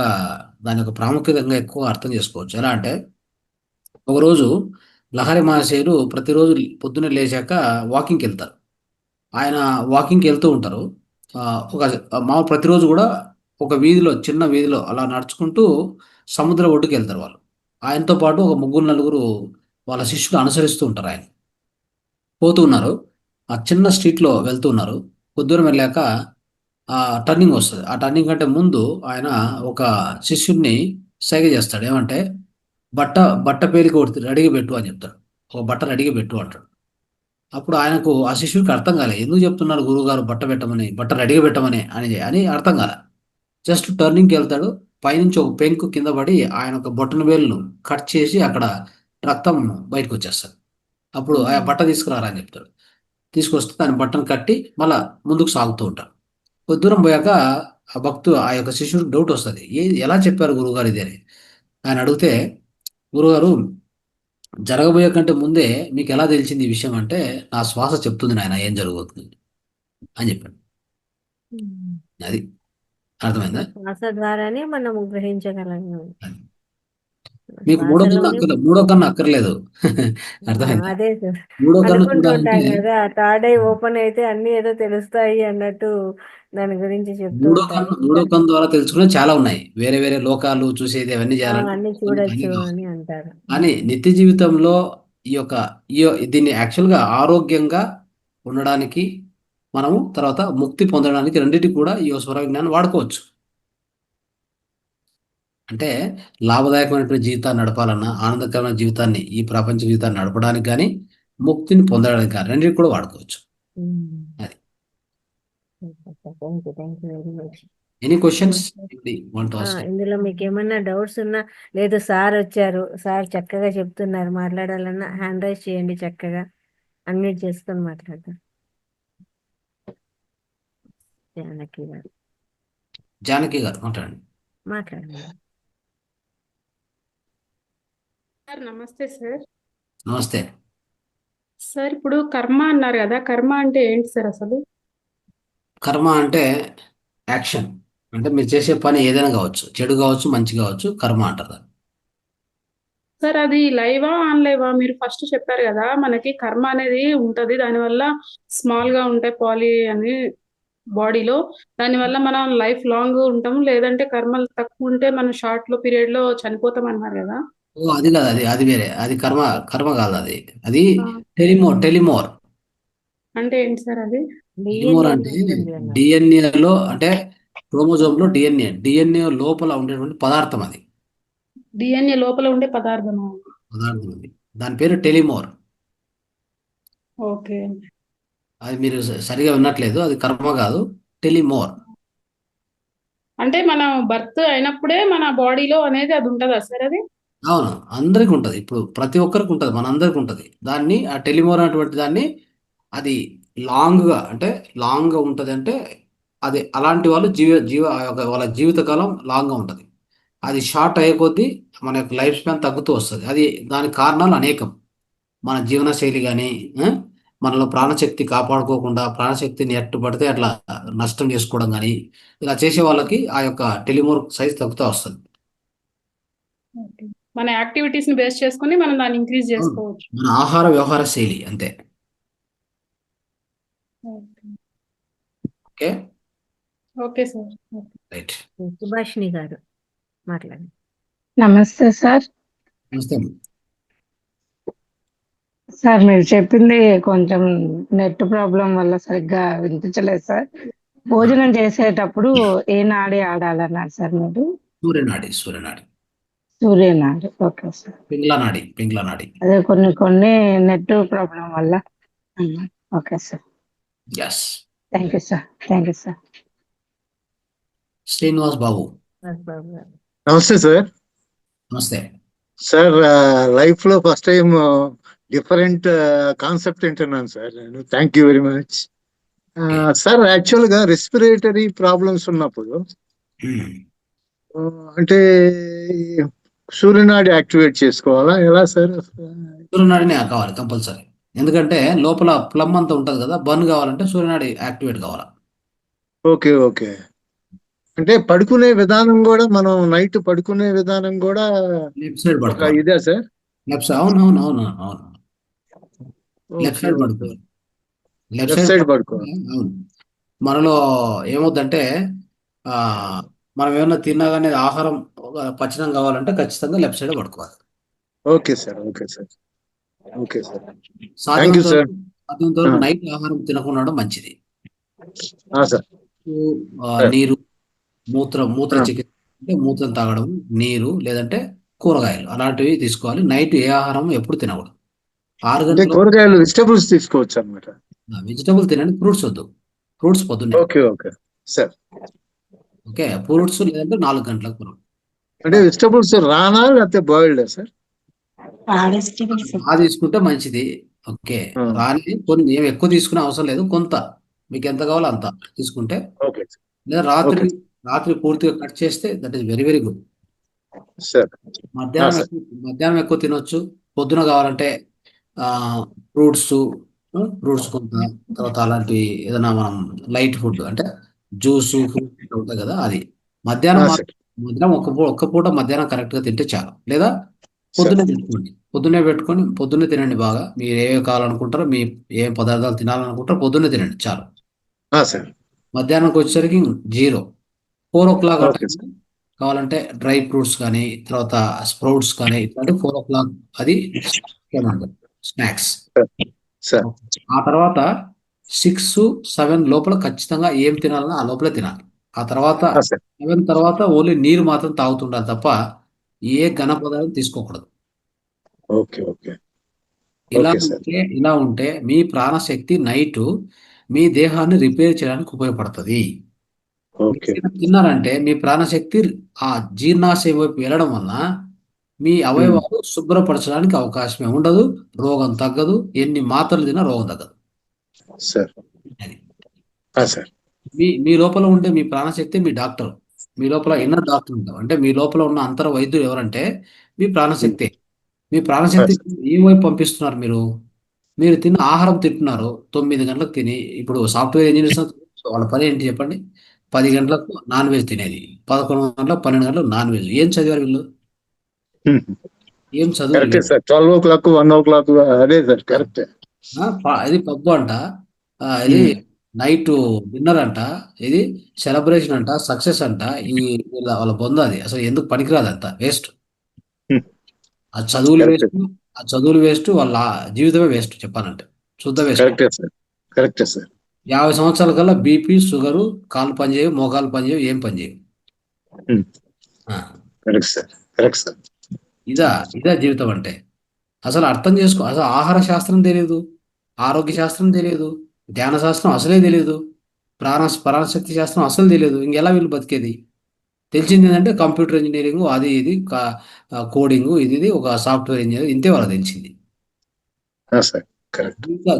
దాని యొక్క ప్రాముఖ్యతంగా ఎక్కువ అర్థం చేసుకోవచ్చు. ఎలా అంటే ఒకరోజు లహరి మహాశయులు ప్రతిరోజు పొద్దున్నే లేచాక వాకింగ్కి వెళ్తారు. ఆయన వాకింగ్కి వెళ్తూ ఉంటారు. ఆ, ఒక ప్రతిరోజు కూడా ఒక వీధిలో, చిన్న వీధిలో అలా నడుచుకుంటూ సముద్రం ఒడ్డుకి వెళ్తారు వాళ్ళు. ఆయనతో పాటు ఒక ముగ్గురు నలుగురు వాళ్ళ శిష్యులు అనుసరిస్తూ ఉంటారు. ఆయన పోతూ ఉన్నారు. ఆ చిన్న స్ట్రీట్లో వెళ్తూ ఉన్నారు. కొద్ది వెళ్ళాక ఆ టర్నింగ్ వస్తుంది. ఆ టర్నింగ్ కంటే ముందు ఆయన ఒక శిష్యుడిని సైగ చేస్తాడు. ఏమంటే బట్ట బట్ట పేలికి ఒకటి రెడీగా పెట్టు అని చెప్తాడు. ఒక బట్ట రెడీగా పెట్టు అంటాడు. అప్పుడు ఆయనకు ఆ శిష్యుడికి అర్థం కాలే. ఎందుకు చెప్తున్నారు గురువుగారు బట్ట పెట్టమని, బట్ట రెడీగా పెట్టమని అని అర్థం కాలే. జస్ట్ టర్నింగ్కి వెళ్తాడు. పైనుంచి ఒక పెంకు కింద పడి ఆయన ఒక బొట్టన వేలును కట్ చేసి అక్కడ రక్తం బయటకు వచ్చేస్తాడు. అప్పుడు ఆ బట్ట తీసుకురారా అని చెప్తాడు. తీసుకొస్తే దాని బట్టను కట్టి మళ్ళా ముందుకు సాగుతూ ఉంటాడు. కొద్ది దూరం పోయాక ఆ యొక్క శిష్యుడికి డౌట్ వస్తుంది. ఎలా చెప్పారు గురువుగారు ఇది అని. ఆయన అడిగితే, గురుగారు జరగబోయే కంటే ముందే మీకు ఎలా తెలిసింది ఈ విషయం అంటే, నా శ్వాస చెప్తుంది నాయన ఏం జరగబోతుంది అని చెప్పాడు. అది అర్థమైందా? శ్వాస ద్వారానే మనం గ్రహించగలము. అది. మీకు మూడో కన్ను శ్వాసలోనే అక్కర్లేదు, మూడో కన్ను అక్కర్లేదు. అర్థమైందా? అదే సార్, మూడో కన్ను అనుకుంటూ చూడాలంటే ఉంటాం కదా, థర్డ్ ఐ ఓపెన్ అయితే అన్ని ఏదో తెలుస్తాయి అన్నట్టు దాని గురించి చెప్తూ ఉంటారు. మూడో కన్ను ద్వారా తెలుసుకునే చాలా ఉన్నాయి. వేరే వేరే లోకాలు చూసేది అవన్నీ చేయాలంటే అన్ని మూడో కన్ను చూడొచ్చు కావాలి. అని అంటారు. కానీ నిత్య జీవితంలో ఈ యొక్క దీన్ని యాక్చువల్గా ఆరోగ్యంగా ఉండడానికి మనము తర్వాత ముక్తి పొందడానికి రెండింటికి కూడా ఈ స్వర విజ్ఞానం వాడుకోవచ్చు. అంటే లాభదాయకమైనటువంటి జీవితాన్ని నడపాలన్నా, ఆనందకరమైన జీవితాన్ని, ఈ ప్రపంచ జీవితాన్ని నడపడానికి కానీ, ముక్తిని పొందడానికి కానీ రెండింటికి కూడా వాడుకోవచ్చు. అది. Thank you very much. Any questions want to ask? ఇందులో మీకు ఏమన్నా డౌట్స్ ఉన్నా, లేదు సార్ వచ్చారు, సార్ చక్కగా చెప్తున్నారు, మాట్లాడాలన్నా హ్యాండ్ రైజ్ చేయండి, చక్కగా అన్మ్యూట్ చేసుకొని మాట్లాడతారు. జానకి గారు జానకి గారు మాట్లాడండి. మాట్లాడండి. సార్ నమస్తే సార్. నమస్తే. సార్ ఇప్పుడు కర్మ అన్నారు కదా, కర్మ అంటే ఏంటి సార్ అసలు? కర్మ అంటే యాక్షన్. అంటే మీరు చేసే పని ఏదైనా కావచ్చు, చెడు కావచ్చు, మంచి కావచ్చు, కర్మ అంటారు దాన్ని. సార్ అది లైవా ఆన్ లైవా? మీరు ఫస్ట్ చెప్పారు కదా మనకి కర్మ అనేది ఉంటది, దానివల్ల స్మాల్ గా ఉంటాయి పాలి అని బాడీలో, దానివల్ల మనం లైఫ్ లాంగ్ ఉంటాం, లేదంటే కర్మలు తక్కువ ఉంటే మనం షార్ట్ లో పీరియడ్ లో చనిపోతాం అన్నారు కదా. ఓ అది కాదు, అది వేరే. అది కర్మ. కర్మ కాదు అది. అది ఆ, టెలిమోర్. అంటే ఏంటి సార్ అది? టెలిమోర్ DNA అంటే ఉంటుంది అన్నారు. డిఎన్ఏలో, అంటే క్రోమోజోమ్ లో డిఎన్ఏ లోపల ఉండేటువంటి పదార్థం అది. డిఎన్ఏ లోపల ఉండే పదార్థమా? పదార్థం అది. దాని పేరు టెలిమోర్. ఓకే. అది మీరు సరిగా విన్నట్లేదు. అది కర్మ కాదు, టెలిమోర్. అంటే మనం బర్త్ అయినప్పుడే మన బాడీలో అనేది అది ఉంటుందా సార్ అది? అవును, అందరికి ఉంటుంది. ఇప్పుడు ప్రతి ఒక్కరికి ఉంటుంది, మనందరికి ఉంటుంది. దాన్ని ఆ టెలిమోర్ అనేటువంటి దాన్ని అది లాంగ్గా ఉంటుంది. అంటే అది అలాంటి వాళ్ళు వాళ్ళ జీవితకాలం లాంగ్గా ఉంటుంది. అది షార్ట్ అయ్యే కొద్దీ మన యొక్క లైఫ్ స్పాన్ తగ్గుతూ వస్తుంది. అది దానికి కారణాలు అనేకం. మన జీవనశైలి కానీ, మనలో ప్రాణశక్తి కాపాడుకోకుండా ప్రాణశక్తిని ఎట్టు పడితే అట్లా నష్టం చేసుకోవడం కానీ, ఇలా చేసే వాళ్ళకి ఆ యొక్క టెలిమోర్ సైజ్ తగ్గుతూ వస్తుంది. ఓకే. మన యాక్టివిటీస్ ని బేస్ చేసుకుని మనం దాన్ని ఇంక్రీజ్ అవును, చేసుకోవచ్చు. మన ఆహార వ్యవహార శైలి అంతే. Okay. Okay, okay sir. Okay. Right. Subhashini గారు మాట్లాడండి. నమస్తే సార్. నమస్తే అమ్మ. సార్ మీరు చెప్పింది కొంచెం నెట్ ప్రాబ్లం వల్ల సరిగ్గా వినిపించలేదు సార్. భోజనం చేసేటప్పుడు ఏ నాడి ఆడాలన్నారు సార్ మీరు? సూర్యనాడి. సూర్యనాడి. Okay sir. పింగ్లా నాడి. అదే కొన్ని నెట్ ప్రాబ్లం వల్ల. Okay sir. Yes. Thank you sir. Srinivas Babu. Babu garu నమస్తే సార్. నమస్తే. సార్ లైఫ్ లో ఫస్ట్ టైం డిఫరెంట్ కాన్సెప్ట్ వింటున్నాను సార్. నేను thank you very much sir. Actual గా రెస్పిరేటరీ ప్రాబ్లమ్స్ ఉన్నప్పుడు అంటే సూర్యనాడి యాక్టివేట్ చేసుకోవాలా, ఎలా సార్? సూర్యనాడిని కావాలి కంపల్సరీ. ఎందుకంటే లోపల ప్లమ్ అంతా ఉంటుంది కదా, బర్న్ కావాలంటే సూర్యనాడి యాక్టివేట్ కావాలి. ఓకే. అంటే పడుకునే విధానం కూడా మనం నైట్ పడుకునే విధానం కూడా లెఫ్ట్ సైడ్ ఒక పడుకోవాలి. ఇదే సార్? లెఫ్ట్ సైడ్, అవును అవును అవును అవును, లెఫ్ట్ ఓకే సైడ్ ఓకే, పడుకోవాలి. లెఫ్ట్ లెఫ్ట్ సైడ్ సైడ్ పడుకుంటే పడుకోవాలి. అవును. మనలో ఏమవుద్దంటే ఆ, మనం ఏమన్నా తిన్నా కానీ ఆహారం పచనం కావాలంటే ఖచ్చితంగా లెఫ్ట్ సైడ్ పడుకోవాలి. Okay sir, okay sir, okay sir. Thank సాధ్యమైనంత యూ సార్. వరకు సాధ్యమైనంత వరకు నైట్ ఆహారం తినకుండా ఉండడం మంచిది. సార్ నీరు, మూత్ర ఆ. చికిత్స అంటే మూత్రం తాగడం, నీరు లేదంటే కూరగాయలు అలాంటివి తీసుకోవాలి. నైట్ ఏ ఆహారం ఎప్పుడు తినకూడదు. 6 అంటే గంటల కూరగాయలు వెజిటబుల్స్ తీసుకోవచ్చు అనమాట. వెజిటబుల్ తినండి, ఫ్రూట్స్ వద్దు. ఫ్రూట్స్ పొద్దున్నే. Okay okay sir. Okay, fruits లేదంటే 4 గంటలకు తినండి. అంటే వెజిటబుల్స్ రానా లేకపోతే బాయిల్డ్ సార్? తీసుకుంటే మంచిది. ఓకే, ఆ. రాని కొన్ని ఏం ఎక్కువ తీసుకునే అవసరం లేదు, కొంత మీకు ఎంత కావాలో అంత తీసుకుంటే, ఓకే లేదా రాత్రి పూర్తిగా కట్ చేస్తే that is very very good. Sir. మధ్యాహ్నం ఎక్కువ తినొచ్చు. పొద్దున కావాలంటే ఫ్రూట్స్ కొంత, తర్వాత అలాంటి ఏదైనా మనం లైట్ ఫుడ్ అంటే జ్యూస్ ఫ్రూట్స్ ఉంటాయి కదా, అది మధ్యాహ్నం మధ్యాహ్నం ఒక్క పూట మధ్యాహ్నం కరెక్ట్గా తింటే చాలు. లేదా పొద్దున్నే పెట్టుకొని పొద్దున్నే తినండి బాగా. మీరు ఏవి కావాలనుకుంటారో, మీ ఏం పదార్థాలు తినాలనుకుంటారో పొద్దున్నే తినండి చాలు. సార్. మధ్యాహ్నంకి వచ్చేసరికి 0, 4 o'clock ఓకే అంటే కావాలంటే డ్రై ఫ్రూట్స్ కానీ, తర్వాత స్ప్రౌట్స్ కానీ ఇట్లాంటి 4 o'clock అది స్నాక్స్. సార్. ఆ తర్వాత 6, 7 లోపల ఖచ్చితంగా ఏం తినాలన్నా ఆ లోపలే తినాలి. ఆ తర్వాత 7 తర్వాత ఓన్లీ నీరు మాత్రం తాగుతుండాలి తప్ప ఏ ఘన పదార్థం తీసుకోకూడదు. Okay okay, okay sir. ఇలా ఉంటే మీ ప్రాణశక్తి నైట్ మీ దేహాన్ని రిపేర్ చేయడానికి ఉపయోగపడుతుంది. ఓకే తిన్నారంటే మీ ప్రాణశక్తి ఆ జీర్ణాశయం వైపు వెళ్ళడం వల్ల మీ అవయవాలు శుభ్రపరచడానికి అవకాశమే ఉండదు, రోగం తగ్గదు, ఎన్ని మాత్రలు తిన్నా రోగం తగ్గదు. సార్. అది సార్. మీ లోపల ఉండే మీ ప్రాణశక్తి మీ డాక్టర్. మీ లోపల ఇన్నర్ డాక్టర్ ఉంటాం అంటే మీ లోపల ఉన్న అంతర వైద్యులు ఎవరంటే మీ ప్రాణశక్తి. మీ ప్రాణశక్తి ఏ వైపు పంపిస్తున్నారు? మీరు తిన్న ఆహారం తింటున్నారు 9 గంటలకు తిని. ఇప్పుడు సాఫ్ట్వేర్ ఇంజనీర్స్ వాళ్ళ పని ఏంటి చెప్పండి? 10 గంటలకు నాన్ వెజ్ తినేది, 11 గంటలకు 12 గంటలకు నాన్ వెజ్. ఏం చదివారు వీళ్ళు? ఏం చదువు కరెక్టే లేదు. సార్. 12 o'clock 1 o'clock అదే సార్, కరెక్టే. ఇది పబ్బు అంట, ఇది నైట్ డిన్నర్ అంట, ఇది సెలబ్రేషన్ అంట, సక్సెస్ అంట. వాళ్ళ బొంద అది అసలు ఎందుకు పనికిరాదు, అంత వేస్ట్. ఆ చదువులు వేస్ట్, వాళ్ళ జీవితమే వేస్ట్ చెప్పాలంటే, శుద్ధ వేస్ట్. కరెక్టే సార్. 50 సంవత్సరాల కల్లా బీపీ, షుగరు, కాళ్ళు పనిచేయవు, మోకాలు పనిచేయవు, ఏం పనిచేయవు. Correct sir. ఇదా జీవితం అంటే. అసలు అర్థం చేసుకో. అసలు ఆహార శాస్త్రం తెలియదు, ఆరోగ్య శాస్త్రం తెలియదు, ధ్యాన శాస్త్రం అసలే తెలియదు, ప్రాణశక్తి శాస్త్రం అసలు తెలియదు. ఇంకెలా వీళ్ళు బతికేది? తెలిసింది ఏంటంటే కంప్యూటర్ ఇంజనీరింగ్, అది ఇది కోడింగ్, ఇది ఒక సాఫ్ట్వేర్ ఇంజనీర్, ఇంతే వాళ్ళకి తెలిసింది.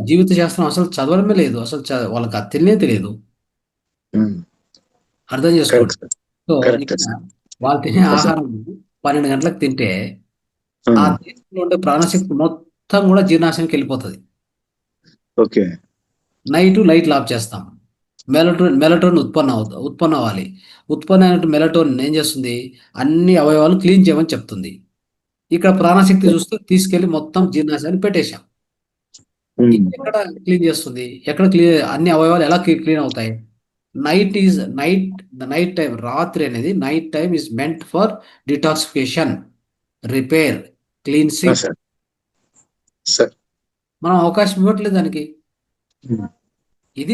జీవిత శాస్త్రం అసలు చదవడమే లేదు, అసలు వాళ్ళకి అది తెలియదు. అర్థం చేసుకోండి. సో వాళ్ళు తినే ఆహారం 12 గంటలకు తింటే ఆ దేశంలో ఉండే ప్రాణశక్తి మొత్తం కూడా జీర్ణాశయానికి వెళ్ళిపోతుంది. ఓకే. లైట్లు ఆఫ్ చేస్తాం. మెలటోనిన్ ఉత్పన్నం అవ్వాలి. ఉత్పన్న మెలటోనిన్ ఏం చేస్తుంది? అన్ని అవయవాలు క్లీన్ చేయమని చెప్తుంది. ఇక్కడ ప్రాణశక్తి చూస్తే తీసుకెళ్లి మొత్తం జీర్ణాశయాన్ని పెట్టేశాం. ఎక్కడ క్లీన్ చేస్తుంది? అన్ని అవయవాలు ఎలా క్లీన్ అవుతాయి? నైట్ టైం, రాత్రి అనేది night time is meant for detoxification, repair, cleansing. మనం అవకాశం ఇవ్వట్లేదు దానికి. ఇది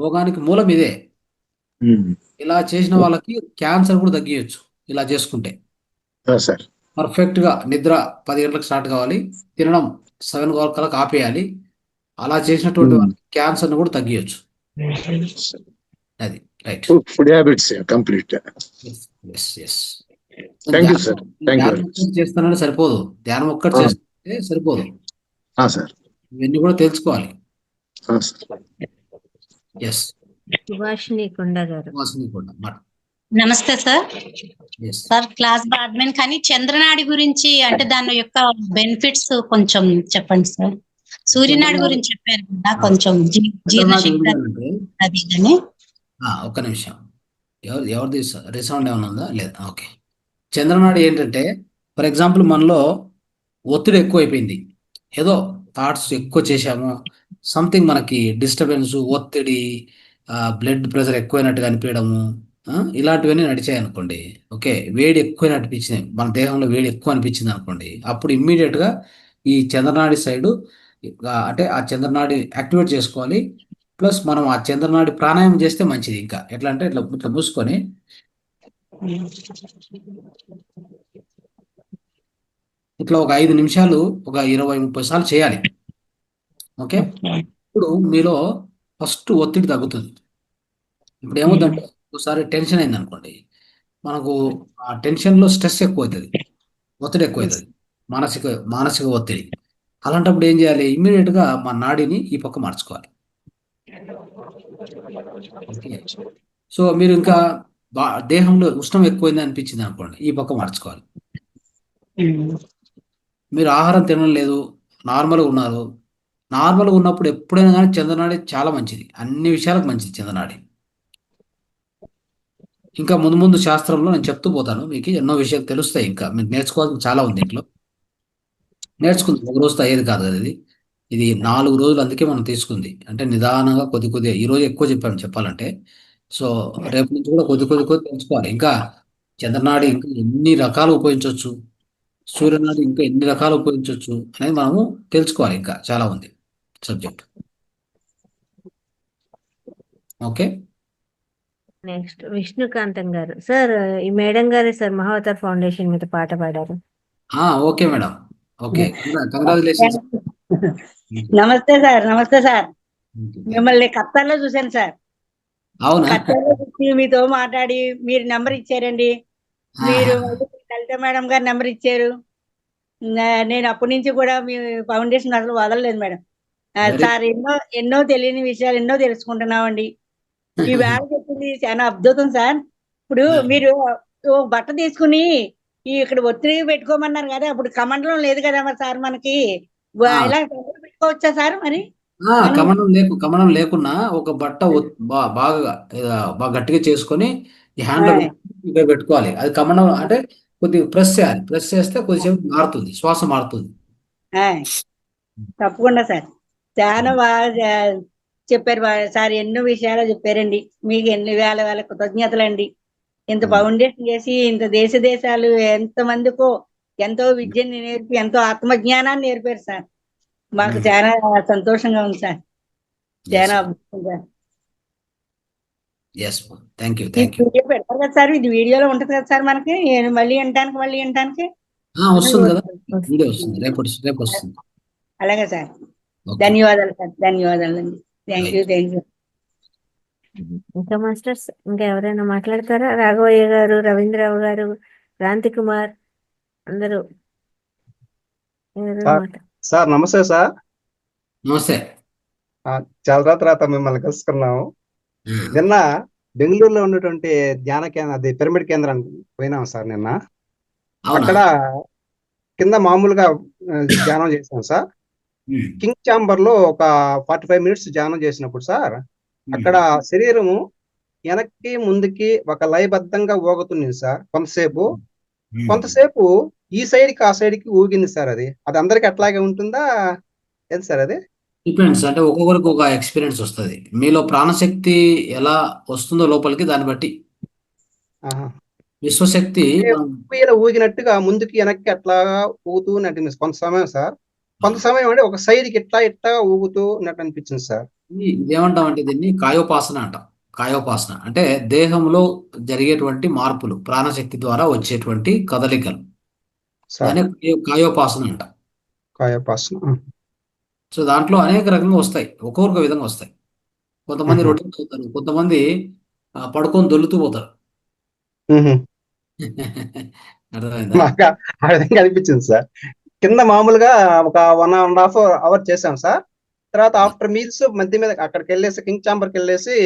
రోగానికి మూలం ఇదే. ఇలా చేసిన వాళ్ళకి క్యాన్సర్ కూడా తగ్గియచ్చు ఇలా చేసుకుంటే. పర్ఫెక్ట్ గా నిద్ర 10 గంటలకు స్టార్ట్ కావాలి, తినడం 7 కల్లా ఆపేయాలి. అలా చేసినటువంటి వాళ్ళకి క్యాన్సర్ కూడా తగ్గియచ్చు. అది రైట్. Food habits complete. చేస్తానంటే సరిపోదు, ధ్యానం ఒక్కటి చేస్తే సరిపోదు. ఇవన్నీ కూడా తెలుసుకోవాలి. సుభాషిణి కొండ గారు. నమస్తే సార్. సార్ క్లాస్ అడ్మిన్, కానీ చంద్రనాడి గురించి అంటే దాని యొక్క బెనిఫిట్స్ కొంచెం చెప్పండి సార్. సూర్యనాడి గురించి చెప్పారు కదా, కొంచెం జీర్ణశక్తి అది. ఒక్క నిమిషం. ఎవరిది రిసౌండ్ ఏమైనా ఉందా? లేదు. ఓకే. చంద్రనాడి ఏంటంటే, ఫర్ ఎగ్జాంపుల్ మనలో ఒత్తిడి ఎక్కువైపోయింది, ఏదో థాట్స్ ఎక్కువ చేశాము, సంథింగ్ మనకి డిస్టర్బెన్స్, ఒత్తిడి, బ్లడ్ ప్రెషర్ ఎక్కువైనట్టుగా అనిపించడము, ఇలాంటివన్నీ నడిచాయి అనుకోండి. ఓకే, వేడి ఎక్కువ అనిపించింది, మన దేహంలో వేడి ఎక్కువ అనిపించింది అనుకోండి, అప్పుడు ఇమ్మీడియట్గా ఈ చంద్రనాడి సైడు, అంటే ఆ చంద్రనాడి యాక్టివేట్ చేసుకోవాలి. ప్లస్ మనం ఆ చంద్రనాడి ప్రాణాయామం చేస్తే మంచిది. ఇంకా ఎట్లా అంటే ఇట్లా ఇట్లా మూసుకొని ఇట్లా ఒక 5 నిమిషాలు, ఒక 20-30 సార్లు చేయాలి. ఓకే, ఇప్పుడు మీలో ఫస్ట్ ఒత్తిడి తగ్గుతుంది. ఇప్పుడు ఏమవుతుందంటే, ఒకసారి టెన్షన్ అయింది అనుకోండి, మనకు ఆ టెన్షన్లో స్ట్రెస్ ఎక్కువ అవుతుంది, ఒత్తిడి ఎక్కువ అవుతుంది, మానసిక మానసిక ఒత్తిడి. అలాంటప్పుడు ఏం చేయాలి? ఇమ్మీడియట్గా మన నాడిని ఈ పక్క మార్చుకోవాలి. ఓకే, సో మీరు ఇంకా దేహంలో ఉష్ణం ఎక్కువైంది అనిపించింది అనుకోండి, ఈ పక్క మార్చుకోవాలి. మీరు ఆహారం తినడం లేదు, నార్మల్గా ఉన్నారు, నార్మల్గా ఉన్నప్పుడు ఎప్పుడైనా కానీ చంద్రనాడి చాలా మంచిది, అన్ని విషయాలకు మంచిది చంద్రనాడి. ఇంకా ముందు ముందు శాస్త్రంలో నేను చెప్తూ పోతాను, మీకు ఎన్నో విషయాలు తెలుస్తాయి, ఇంకా మీకు నేర్చుకోవాల్సింది చాలా ఉంది ఇంట్లో. నేర్చుకుంది ఒక రోజుతో అయ్యేది కాదు కదా ఇది 4 రోజులు, అందుకే మనం తీసుకుంది. అంటే నిదానంగా కొద్ది కొద్దిగా, ఈ రోజు ఎక్కువ చెప్పాను చెప్పాలంటే. సో రేపు నుంచి కూడా కొద్ది కొద్ది కొద్ది తెలుసుకోవాలి. ఇంకా చంద్రనాడి ఇంకా ఎన్ని రకాలు ఉపయోగించవచ్చు, సూర్యనాడి ఇంకా ఎన్ని రకాలు ఉపయోగించవచ్చు అనేది మనము తెలుసుకోవాలి. ఇంకా చాలా ఉంది సబ్జెక్ట్. ఓకే, నెక్స్ట్ విష్ణుకాంతం గారు. సార్, ఈ మేడం గారే సార్ మహావతార్ ఫౌండేషన్ మీద పాట పాడారు. Okay madam, okay, congratulations. నమస్తే సార్. నమస్తే సార్. మిమ్మల్ని ఖత్తర్లో చూశాను సార్. అవునా? ఖత్తర్లో చూసి మీతో మాట్లాడి మీరు నెంబర్ ఇచ్చారండి. మీరు లలిత మేడం గారు నెంబర్ ఇచ్చారు. నేను అప్పటి నుంచి కూడా మీ ఫౌండేషన్ అసలు వదలలేదు మేడం. సార్ ఎన్నో ఎన్నో తెలియని విషయాలు ఎన్నో తెలుసుకుంటున్నామండి. ఈ వేళ చెప్పింది చాలా అద్భుతం సార్. ఇప్పుడు మీరు ఓ బట్ట తీసుకుని ఇక్కడ ఒత్తిడి పెట్టుకోమన్నారు కదా, అప్పుడు కమండలం లేదు కదా మరి సార్, మనకి ఇలా పెట్టుకోవచ్చా సార్? మరి కమనం లేకున్నా ఒక బట్ట బాగా బాగా గట్టిగా చేసుకొని ఈ హ్యాండ్ లో పెట్టుకోవాలి. అది కమనం అంటే కొద్దిగా ప్రెస్ చేయాలి, ప్రెస్ చేస్తే కొద్దిసేపు మారుతుంది, శ్వాస మారుతుంది. తప్పకుండా సార్. చాలా బాగా చెప్పారు సార్, ఎన్నో విషయాలు చెప్పారండి. మీకు ఎన్ని వేల వేల కృతజ్ఞతలండి. ఇంత ఫౌండేషన్ చేసి ఇంత దేశాలు ఎంతమందికో ఎంతో విద్యని నేర్పి ఎంతో ఆత్మజ్ఞానాన్ని నేర్పారు సార్. మాకు చాలా సంతోషంగా ఉంది సార్. చాలా అద్భుతంగా. వీడియో పెడతారు కదా సార్, ఇది వీడియోలో ఉంటుంది కదా సార్ మనకి, మళ్ళీ వినటానికి వస్తుంది కదా, వీడియో వస్తుంది, రేపు వస్తుంది. అలాగే సార్. ధన్యవాదాలు సార్. ధన్యవాదాలండి. Thank you. ఇంకా మాస్టర్స్, ఇంకా ఎవరైనా మాట్లాడతారా? రాఘవయ్య గారు, రవీంద్రరావు గారు, క్రాంతి కుమార్, అందరూ సార్. నమస్తే సార్. నమస్తే. చాలా రోజుల తర్వాత మిమ్మల్ని కలుసుకున్నాము. నిన్న బెంగళూరులో ఉన్నటువంటి ధ్యాన కేంద్రం, అది పిరమిడ్ కేంద్రానికి పోయినాం సార్. నిన్న అక్కడ కింద మామూలుగా ధ్యానం చేసాం సార్. కింగ్ ఛాంబర్ లో ఒక 45 మినిట్స్ ధ్యానం చేసినప్పుడు సార్, అక్కడ శరీరము వెనక్కి ముందుకి ఒక లయబద్ధంగా ఊగుతుంది సార్. కొంతసేపు ఈ సైడ్ కి ఆ సైడ్ కి ఊగింది సార్. అది అందరికి అట్లాగే ఉంటుందా ఏది సార్? అది డిపెండ్స్, అంటే ఒక్కొక్కరికి ఒక ఎక్స్పీరియన్స్ వస్తుంది. మీలో ప్రాణశక్తి ఎలా వస్తుందో లోపలికి, దాన్ని బట్టి విశ్వశక్తి ఊగినట్టుగా ముందుకి వెనక్కి అట్లా ఊగుతూ నటింది కొంత సమయం సార్. కొంత సమయం అంటే ఒక సైడ్ కి ఇట్లా ఊగుతూ ఉన్నట్టు అనిపించింది సార్. ఇదేమంటామంటే దీన్ని కాయోపాసన అంటాం. కాయోపాసన అంటే దేహంలో జరిగేటువంటి మార్పులు, ప్రాణశక్తి ద్వారా వచ్చేటువంటి కదలికలు, కాయోపాసన అంటాం. కాయోపాసన. సో దాంట్లో అనేక రకంగా వస్తాయి, ఒక్కొక్క విధంగా వస్తాయి. కొంతమంది రొటీన్ అవుతారు, కొంతమంది పడుకొని దొల్లుతూ పోతారు. అర్థమైందా? ఆ విధంగా అనిపించింది సార్. కింద మామూలుగా ఒక 1.5 అవర్ చేసాం సార్. తర్వాత ఆఫ్టర్ మీల్స్ మధ్య మీద అక్కడికి వెళ్ళేసి కింగ్ ఛాంబర్కి వెళ్ళేసి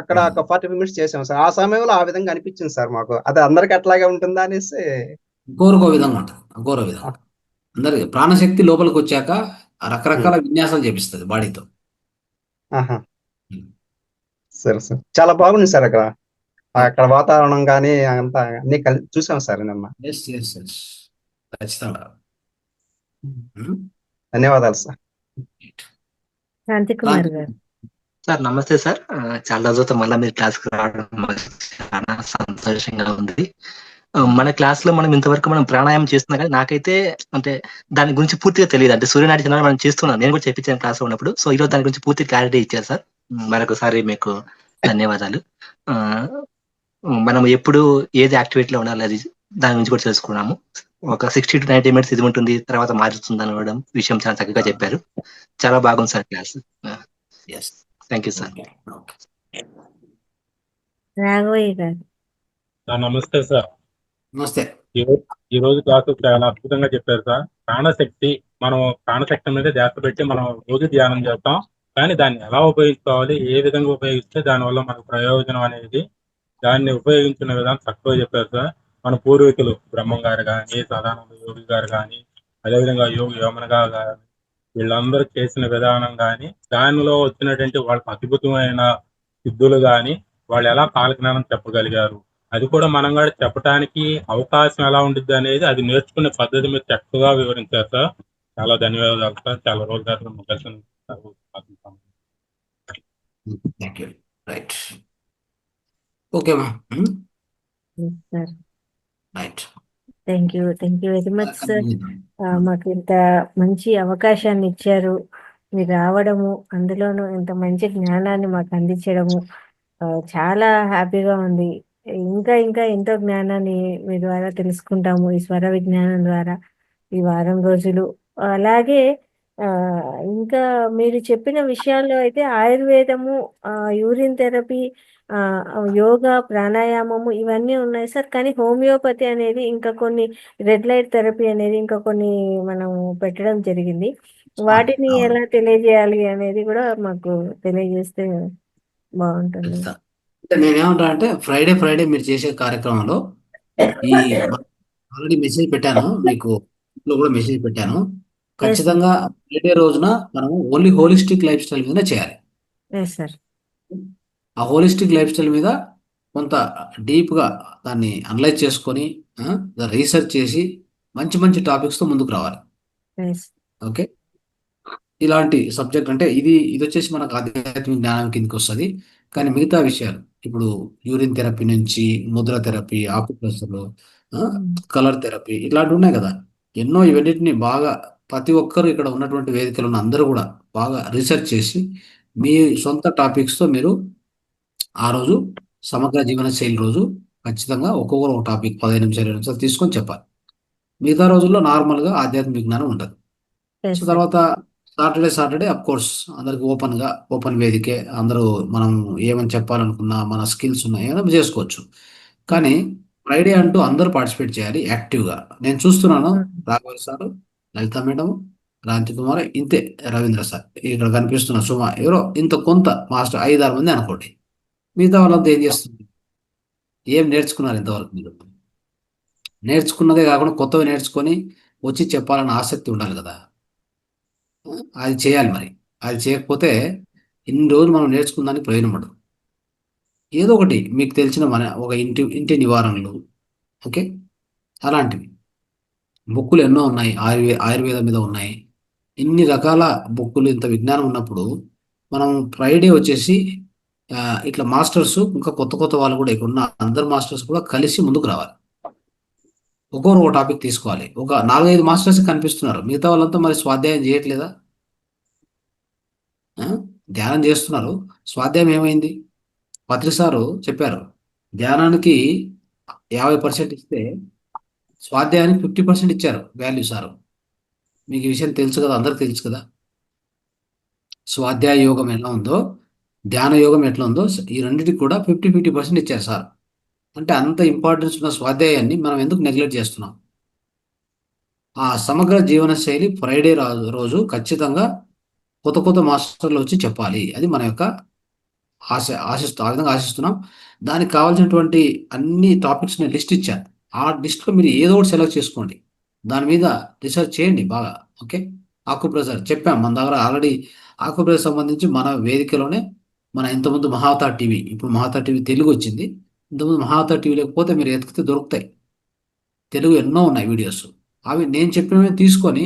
అక్కడ ఒక 45 మినిట్స్ చేసాం సార్. ఆ సమయంలో ఆ విధంగా అనిపించింది సార్ మాకు. అది అందరికి అట్లాగే ఉంటుందా అనేసి. ఇంకొక విధంగా ఉంటుంది, ఇంకొక విధంగా. అందరికి ప్రాణశక్తి లోపలికి వచ్చాక రకరకాల విన్యాసాలు చేపిస్తుంది బాడీతో. సరే సార్, చాలా బాగుంది సార్ అక్కడ. అక్కడ వాతావరణం కానీ అంతా అన్ని చూసాం సార్ నిన్న. ఖచ్చితంగా. ధన్యవాదాలు సార్. శాంతి కుమార్ గారు. సార్ నమస్తే సార్. చాలా రోజులతో మళ్ళీ మీరు క్లాస్కి రావడం మాకు చాలా సంతోషంగా ఉంది. మన క్లాస్ లో మనం ఇంతవరకు మనం ప్రాణాయామం చేస్తున్నాం కానీ నాకైతే అంటే దాని గురించి పూర్తిగా తెలియదు. అంటే సూర్యనాడి చంద్రుడు మనం చేస్తున్నాం, నేను కూడా చెప్పించాను క్లాస్ లో ఉన్నప్పుడు. సో ఈరోజు దాని గురించి పూర్తి క్లారిటీ ఇచ్చారు సార్. మరొకసారి మీకు ధన్యవాదాలు. మనం ఎప్పుడు ఏది యాక్టివిటీలో ఉండాలి అది దాని గురించి కూడా తెలుసుకున్నాము. ఒక 60 to 90 minutes ఇది ఉంటుంది, తర్వాత మారుతుంది అనడం విషయం చాలా చక్కగా చెప్పారు. చాలా బాగుంది sir class. Thank you sir. Raghavayya గారు. నమస్తే సార్. నమస్తే. ఈ రోజు క్లాసు చాలా అద్భుతంగా చెప్పారు సార్. ప్రాణశక్తి, మనం ప్రాణశక్తి మీద ధ్యాస పెట్టి మనం రోజు ధ్యానం చేస్తాం, కానీ దాన్ని ఎలా ఉపయోగించుకోవాలి, ఏ విధంగా ఉపయోగిస్తే దానివల్ల మనకు ప్రయోజనం అనేది, దాన్ని ఉపయోగించిన విధానం చక్కగా చెప్పారు సార్. మన పూర్వీకులు బ్రహ్మం గారు కానీ, సదానంద యోగి గారు కానీ, అదేవిధంగా యోగి వేమన గారు కానీ, వీళ్ళందరూ చేసిన విధానం కానీ, దానిలో వచ్చినటువంటి వాళ్ళకి అద్భుతమైన సిద్ధులు కానీ, వాళ్ళు ఎలా కాలజ్ఞానం చెప్పగలిగారు, అది కూడా మనం కూడా చెప్పడానికి అవకాశం ఎలా ఉంటుంది అనేది, అది నేర్చుకునే పద్ధతి మీరు చక్కగా వివరించారు సార్. చాలా ధన్యవాదాలు సార్. చాలా రోజుల తర్వాత కలిసి thank you very much sir. మాకు ఇంత మంచి అవకాశాన్ని ఇచ్చారు, మీరు రావడము, అందులోనూ ఇంత మంచి జ్ఞానాన్ని మాకు అందించడము చాలా హ్యాపీగా ఉంది. ఇంకా ఇంకా ఎంతో జ్ఞానాన్ని మీ ద్వారా తెలుసుకుంటాము ఈ స్వర విజ్ఞానం ద్వారా ఈ వారం రోజులు. అలాగే ఇంకా మీరు చెప్పిన విషయాల్లో అయితే ఆయుర్వేదము, యూరిన్ థెరపీ, యోగా, ప్రాణాయామము ఇవన్నీ ఉన్నాయి సార్. కానీ హోమియోపతి అనేది ఇంకా కొన్ని, రెడ్ లైట్ థెరపీ అనేది ఇంకా కొన్ని మనం పెట్టడం జరిగింది. వాటిని ఎలా తెలియజేయాలి అనేది కూడా మాకు తెలియజేస్తే బాగుంటుంది. నేనేమంటా అంటే ఫ్రైడే మీరు చేసే కార్యక్రమంలో ఈ ఆల్రెడీ మెసేజ్ పెట్టాను, మీకు కూడా మెసేజ్ పెట్టాను. ఖచ్చితంగా ఫ్రైడే రోజున మనము ఓన్లీ హోలిస్టిక్ లైఫ్ స్టైల్ మీద చేయాలి. ఆ హోలిస్టిక్ లైఫ్ స్టైల్ మీద కొంత డీప్గా దాన్ని అనలైజ్ చేసుకొని రీసెర్చ్ చేసి మంచి మంచి టాపిక్స్తో ముందుకు రావాలి. ఓకే, ఇలాంటి సబ్జెక్ట్ అంటే ఇది వచ్చేసి మనకు ఆధ్యాత్మిక జ్ఞానం కిందకి వస్తుంది. కానీ మిగతా విషయాలు ఇప్పుడు యూరిన్ థెరపీ నుంచి ముద్ర థెరపీ, ఆకుప్రెషర్లు, కలర్ థెరపీ ఇట్లాంటివి ఉన్నాయి కదా, ఎన్నో ఇవన్నిటిని బాగా ప్రతి ఒక్కరు ఇక్కడ ఉన్నటువంటి వేదికలు ఉన్న అందరూ కూడా బాగా రీసెర్చ్ చేసి మీ సొంత టాపిక్స్తో మీరు ఆ రోజు సమగ్ర జీవన శైలి రోజు ఖచ్చితంగా ఒక్కొక్కరు ఒక టాపిక్ 15 నిమిషాలు 20 నిమిషాలు తీసుకొని చెప్పాలి. మిగతా రోజుల్లో నార్మల్గా ఆధ్యాత్మిక జ్ఞానం ఉంటుంది. సో తర్వాత సాటర్డే అఫ్ కోర్స్ అందరికి ఓపెన్ వేదికే, అందరూ మనం ఏమని చెప్పాలనుకున్నా మన స్కిల్స్ ఉన్నాయి ఏమైనా చేసుకోవచ్చు. కానీ ఫ్రైడే అంటూ అందరూ పార్టిసిపేట్ చేయాలి యాక్టివ్గా. నేను చూస్తున్నాను రాఘవ సార్, లలిత మేడం, క్రాంతి కుమార్, ఇంతే రవీంద్ర సార్ ఇక్కడ కనిపిస్తున్న సుమా, ఎవరో ఇంత కొంత మాస్టర్ 5-6 మంది అనుకోండి. మిగతా వాళ్ళంతా ఏం చేస్తుంది, ఏం నేర్చుకున్నారు ఇంతవరకు? మీరు నేర్చుకున్నదే కాకుండా కొత్తవి నేర్చుకొని వచ్చి చెప్పాలన్న ఆసక్తి ఉండాలి కదా, అది చేయాలి. మరి అది చేయకపోతే ఇన్ని రోజులు మనం నేర్చుకున్నానికి ప్రయోజనం పడదు. ఏదో ఒకటి మీకు తెలిసిన మన ఒక ఇంటి నివారణలు, ఓకే, అలాంటివి బుక్కులు ఎన్నో ఉన్నాయి, ఆయుర్వేదం మీద ఉన్నాయి, ఇన్ని రకాల బుక్కులు, ఇంత విజ్ఞానం ఉన్నప్పుడు మనం ఫ్రైడే వచ్చేసి ఇట్లా మాస్టర్స్, ఇంకా కొత్త వాళ్ళు కూడా ఇక్కడ ఉన్న అందరు మాస్టర్స్ కూడా కలిసి ముందుకు రావాలి. ఒక్కొక్కరు ఒక టాపిక్ తీసుకోవాలి. ఒక 4-5 మాస్టర్స్ కనిపిస్తున్నారు, మిగతా వాళ్ళంతా మరి స్వాధ్యాయం చేయట్లేదా? ధ్యానం చేస్తున్నారు, స్వాధ్యాయం ఏమైంది? పత్రి సారు చెప్పారు, ధ్యానానికి 50% ఇస్తే స్వాధ్యాయానికి 50% ఇచ్చారు వాల్యూ సారు. మీకు ఈ విషయం తెలుసు కదా, అందరికి తెలుసు కదా. స్వాధ్యాయ యోగం ఎలా ఉందో, ధ్యాన యోగం ఎట్లా ఉందో, ఈ రెండింటికి కూడా 50% ఇచ్చారు సార్. అంటే అంత ఇంపార్టెన్స్ ఉన్న స్వాధ్యాయాన్ని మనం ఎందుకు నెగ్లెక్ట్ చేస్తున్నాం? ఆ సమగ్ర జీవన శైలి ఫ్రైడే రోజు ఖచ్చితంగా కొత్త మాస్టర్లు వచ్చి చెప్పాలి. అది మన యొక్క ఆ విధంగా ఆశిస్తున్నాం. దానికి కావాల్సినటువంటి అన్ని టాపిక్స్ నేను లిస్ట్ ఇచ్చాను. ఆ లిస్ట్లో మీరు ఏదో ఒకటి సెలెక్ట్ చేసుకోండి, దాని మీద రీసెర్చ్ చేయండి బాగా. ఓకే, ఆకుప్రెషర్ చెప్పాం మన దగ్గర ఆల్రెడీ. ఆకుప్రెషర్ సంబంధించి మన వేదికలోనే మన ఇంతకుముందు మహావతార్ టీవీ, ఇప్పుడు మహావతార్ టీవీ తెలుగు వచ్చింది, ఇంతకుముందు మహావతార్ టీవీ లేకపోతే మీరు ఎతికితే దొరుకుతాయి. తెలుగు ఎన్నో ఉన్నాయి వీడియోస్. అవి నేను చెప్పినవి తీసుకొని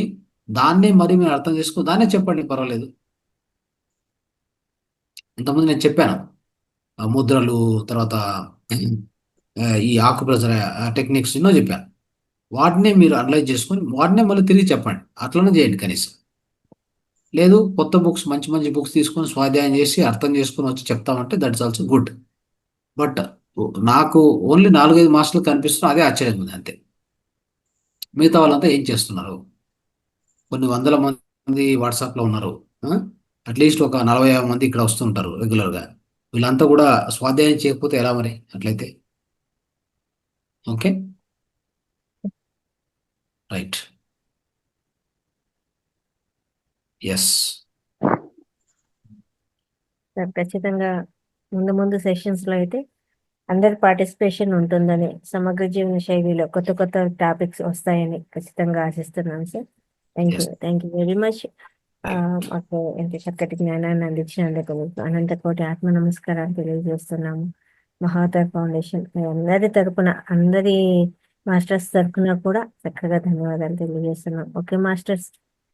దాన్నే మరి మీరు అర్థం చేసుకుని దాన్నే చెప్పండి, పర్వాలేదు. ఇంతకుముందు నేను చెప్పాను ముద్రలు, తర్వాత ఈ ఆకుప్రెషర్ టెక్నిక్స్ ఎన్నో చెప్పాను. వాటినే మీరు అనలైజ్ చేసుకొని వాటినే మళ్ళీ తిరిగి చెప్పండి. అట్లనే చేయండి కనీసం. లేదు కొత్త బుక్స్, మంచి మంచి బుక్స్ తీసుకొని స్వాధ్యాయం చేసి అర్థం చేసుకొని వచ్చి చెప్తామంటే దట్స్ ఆల్సో గుడ్. బట్ నాకు ఓన్లీ 4-5 మాస్టర్లు కనిపిస్తున్నా, అదే ఆశ్చర్యంగా ఉంది అంతే. మిగతా వాళ్ళంతా ఏం చేస్తున్నారు? కొన్ని వందల మంది వాట్సాప్లో ఉన్నారు, అట్లీస్ట్ ఒక 40-50 మంది ఇక్కడ వస్తుంటారు రెగ్యులర్గా. వీళ్ళంతా కూడా స్వాధ్యాయం చేయకపోతే ఎలా మరి అట్లయితే? Okay, right, yes. సార్ ఖచ్చితంగా ముందు ముందు సెషన్స్లో అయితే అందరి పార్టిసిపేషన్ ఉంటుందని, సమగ్ర జీవన శైలిలో కొత్త కొత్త టాపిక్స్ వస్తాయని ఖచ్చితంగా ఆశిస్తున్నాను sir. Thank you very much. మాకు ఎంత చక్కటి జ్ఞానాన్ని అందించినందుకు మీకు అనంతకోటి ఆత్మ నమస్కారాలు తెలియజేస్తున్నాము. మహావతార్ ఫౌండేషన్ అందరి తరపున, అందరి మాస్టర్స్ తరపున కూడా చక్కగా ధన్యవాదాలు తెలియజేస్తున్నాం. ఓకే మాస్టర్స్,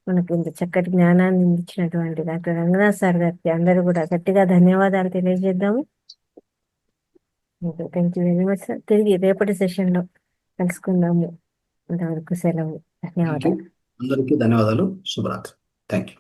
మనకు ఇంత చక్కటి జ్ఞానాన్ని అందించినటువంటి డాక్టర్ రంగనాథ్ సార్ గారికి అందరూ కూడా గట్టిగా ధన్యవాదాలు తెలియజేద్దాము. Thank you very much sir. తిరిగి రేపటి సెషన్లో కలుసుకుందాము. అంతవరకు సెలవు. ధన్యవాదాలు. అందరికీ ధన్యవాదాలు. శుభరాత్రి. Thank you.